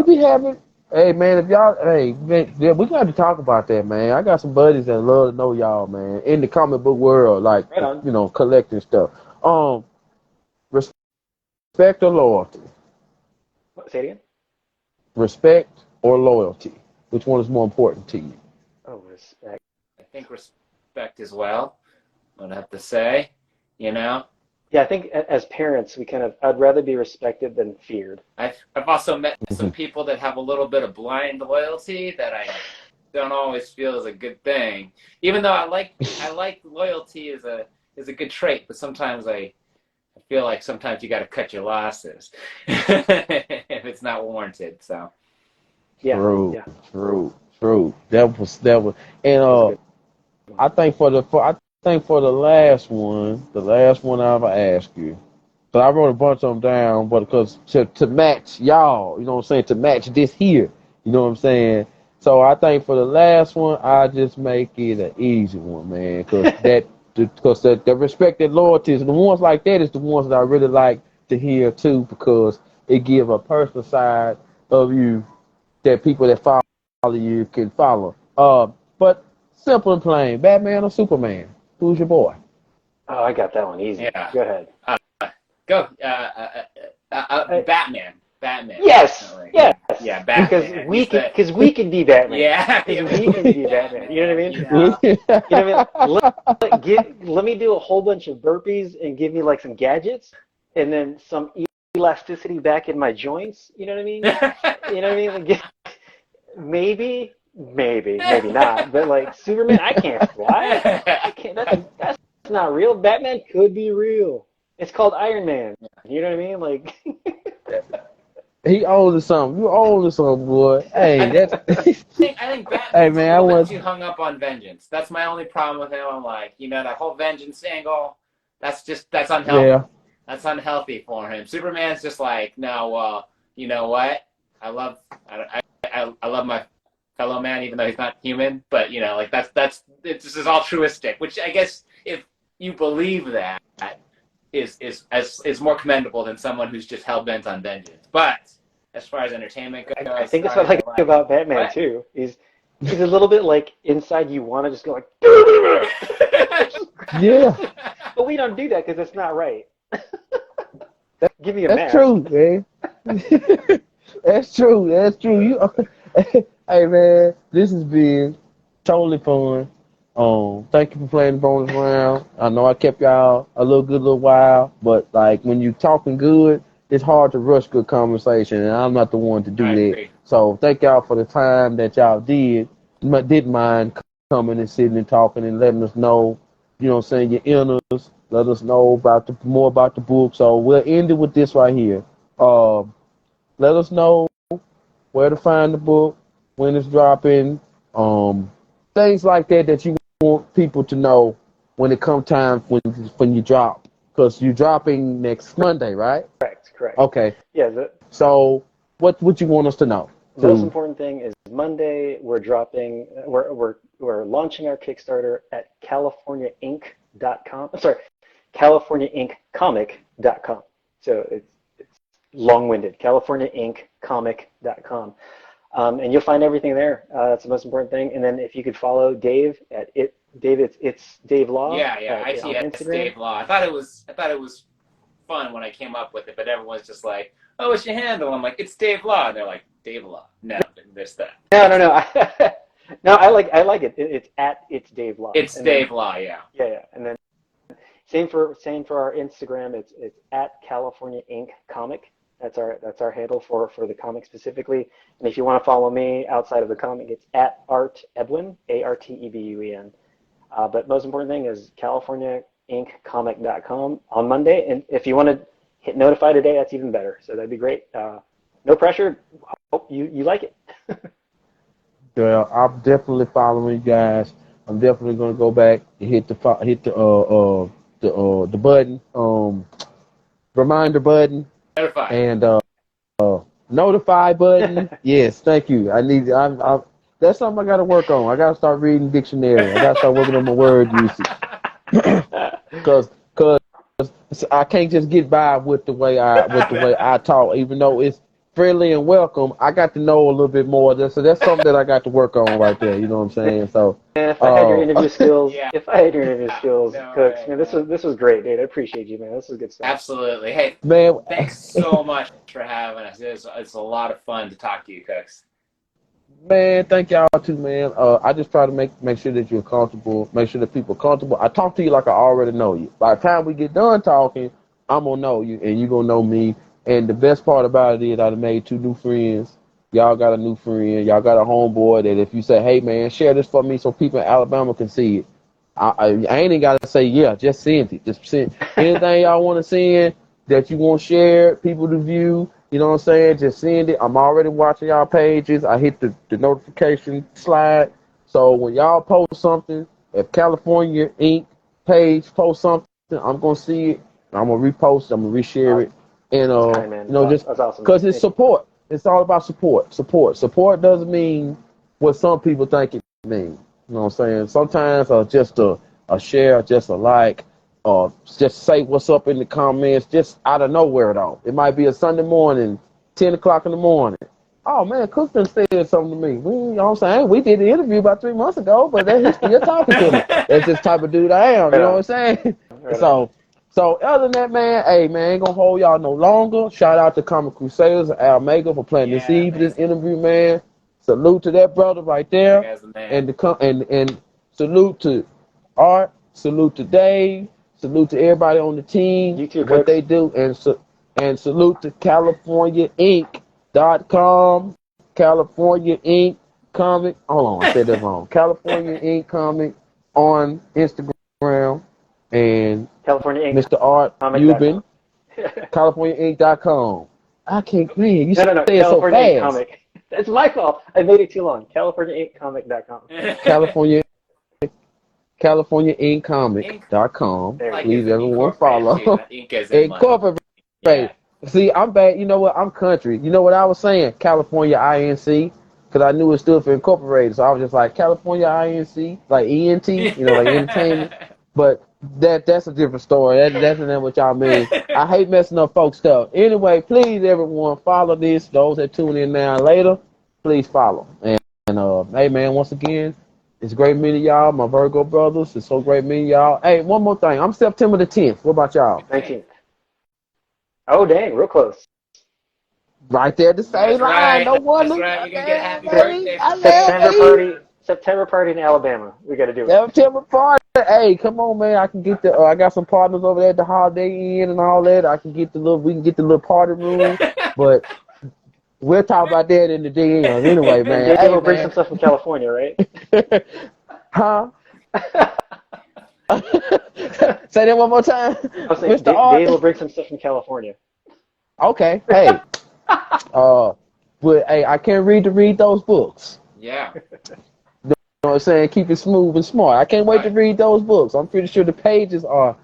be having. Hey man, if y'all, hey man, yeah, we got to talk about that, man. I got some buddies that love to know y'all, man, in the comic book world, like collecting stuff. Respect or loyalty? Say it again. Respect or loyalty? Which one is more important to you? Oh, respect. I think respect as well. I'd have to say, Yeah, I think as parents, I'd rather be respected than feared. I've also met some people that have a little bit of blind loyalty that I don't always feel is a good thing. Even though I like loyalty is a good trait, but sometimes I feel like sometimes you got to cut your losses if it's not warranted. So. Yeah. True. That was, and I think for the last one I'll ask you. But I wrote a bunch of them down, but because to match y'all, you know what I'm saying, to match this here, you know what I'm saying. So I think for the last one, I just make it an easy one, man, because the respect and loyalty is the ones like that is the ones that I really like to hear too, because it give a personal side of you that people that follow you can follow. But simple and plain, Batman or Superman? Who's your boy? Oh, I got that one easy. Yeah. Go ahead. Go. Batman. Yes. Definitely. Yes. Yeah, Batman. Because we can be Batman. Yeah. We can be Batman. You know what I mean? Yeah. You know what I mean? Let me do a whole bunch of burpees and give me like some gadgets, and then some elasticity back in my joints. You know what I mean? You know what I mean? Like, maybe not. But like Superman, I can't fly. I can't. That's not real. Batman could be real. It's called Iron Man. You know what I mean? Like, he owes us something. You owe us something, boy. Hey, that's. I think Hey, Batman's man, a I little bit want. too hung up on vengeance. That's my only problem with him. I'm like, that whole vengeance angle, that's unhealthy. Yeah. That's unhealthy for him. Superman's just like, no, well, you know what? I love my fellow man, even though he's not human. But like this is altruistic, which I guess if you believe that is more commendable than someone who's just hell bent on vengeance. But as far as entertainment goes, I think that's what I like about Batman what? too. He's a little bit like inside you want to just go like, Yeah. but we don't do that because it's not right. Give me a That's mask. true, man. That's true. That's true. Hey, man, this has been totally fun. Thank you for playing the bonus round. I know I kept y'all a little while, but like when you talking good, it's hard to rush good conversation, and I'm not the one to do I that. agree. So thank y'all for the time that y'all didn't mind coming and sitting and talking and letting us know, what I'm saying, your inners. Let us know more about the book. So we'll end it with this right here. Let us know where to find the book, when it's dropping, things like that you want people to know when it comes time when you drop. Because you're dropping next Monday, right? Correct. Okay. Yeah. So what would you want us to know? The most important thing is Monday we're launching our Kickstarter at CaliforniaInc.com. I'm sorry, CaliforniaIncComic.com. So it's long-winded. CaliforniaIncComic.com. And you'll find everything there. That's the most important thing. And then if you could follow Dave at it's Dave Law. Yeah, on ITS Instagram. Dave Law. I thought it was fun when I came up with it, but everyone's just like, "Oh, what's your handle?" I'm like, "It's Dave Law." And they're like, "Dave Law." No, there's that. No. No, I like it. It's Dave Law. It's Dave Law, yeah. Yeah. And then same for our Instagram. It's at California Inc. Comic. That's our handle for the comic specifically. And if you want to follow me outside of the comic, it's at Art Ebuen, ARTEBUEN. But most important thing is CaliforniaIncComic.com on Monday. And if you want to hit notify today, that's even better. So that'd be great. No pressure. Hope you like it. Well, I'm definitely following you guys. I'm definitely gonna go back and hit the button, reminder button, Notify. and notify button. Yes, thank you. I'm that's something I got to work on. I got to start reading dictionary. I got to start working on my word usage. Cause I can't just get by with the way I talk, even though it's friendly and welcome. I got to know a little bit more. So that's something that I got to work on right there. You know what I'm saying? So. And if I had your interview skills, No Cooks, way, man, this was great, dude. I appreciate you, man. This was good stuff. Absolutely. Hey, man, thanks so much for having us. It's a lot of fun to talk to you, Cooks. Man, thank y'all too, man. I just try to make sure that you're comfortable, make sure that people are comfortable. I talk to you like I already know you. By the time we get done talking, I'm gonna know you and you're gonna know me. And the best part about it is I made 2 new friends. Y'all got a new friend. Y'all got a homeboy that if you say, hey man, share this for me so people in Alabama can see it. I ain't even gotta say yeah, just send it. Just send anything y'all want to send that you want shared, people to view. You know what I'm saying? Just send it. I'm already watching y'all pages. I hit the notification slide. So when y'all post something, if California Inc. page post something, I'm gonna see it. I'm gonna repost. I'm gonna reshare it. And just that's awesome. Because it's support. It's all about support. Support doesn't mean what some people think it means. You know what I'm saying? Sometimes just a share, just a like, or just say what's up in the comments, just out of nowhere though. It might be a Sunday morning, 10 o'clock in the morning. Oh man, Cook done said something to me. You know what I'm saying? We did the interview about 3 months ago, but he's still talking to me. That's just the type of dude I am. You know what I'm saying? So other than that, man, hey man, ain't gonna hold y'all no longer. Shout out to Comic Crusaders and Al Mega for planting the seed for this interview, man. Salute to that brother right there. And salute to Art, salute to Dave, salute to everybody on the team, you too, what they do, and salute to CaliforniaInc.com, California Inc. Comic. Hold on, I said that wrong. California Inc. Comic on Instagram and Mr. Art Ubin, CaliforniaInc.com. I can't read. You No. say it so California Inc. fast. Comic. It's my fault. I made it too long. CaliforniaIncComic.com. CaliforniaIncComic.com. Like Please, everyone incorporated too. follow. The ink is in like. Incorporate. Yeah. See, I'm bad. You know what? I'm country. You know what I was saying? California.INC. Because I knew it stood for incorporated. So I was just like, California.INC. Like ENT. You know, like entertainment. But that's a different story. That's not what y'all mean. I hate messing up folks' stuff. Anyway, please, everyone, follow this. Those that tune in now and later, please follow. And hey, man, once again, it's great meeting y'all, my Virgo brothers. It's so great meeting y'all. Hey, one more thing. I'm September the 10th. What about y'all? 19th. Oh, dang, real close. Right there at the same That's line. right. No wonder. That's right. You're gonna get a happy Baby. birthday. September party in Alabama. We got to do it. September party. Hey, come on, man. I can get the. I got some partners over there at the Holiday Inn and all that. I can get the little. We can get the little party room, but we'll talk about that in the DMs anyway, man. Dave Hey, will bring man. some stuff from California, right? Huh? Say that one more time. I was saying, Mr. Art. Dave will bring some stuff from California. Okay. Hey. But hey, I can't read those books. Yeah. You know what I'm saying? Keep it smooth and smart. I can't wait to read those books. I'm pretty sure the pages are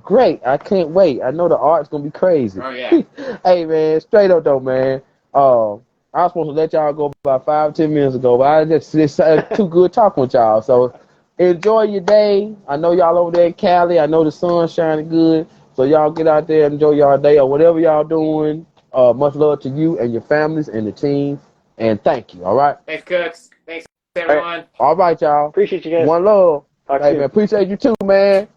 great. I can't wait. I know the art's gonna be crazy. Oh yeah. Hey man, straight up though, man. I was supposed to let y'all go about 5-10 minutes ago, but I just it's too good talking with y'all. So enjoy your day. I know y'all over there in Cali. I know the sun's shining good. So y'all get out there and enjoy y'all day or whatever y'all doing. Much love to you and your families and the team. And thank you. All right. Thanks, Cooks. Thanks, everyone. All right, y'all. Appreciate you guys. One love. Talk Hey soon. man, appreciate you too, man.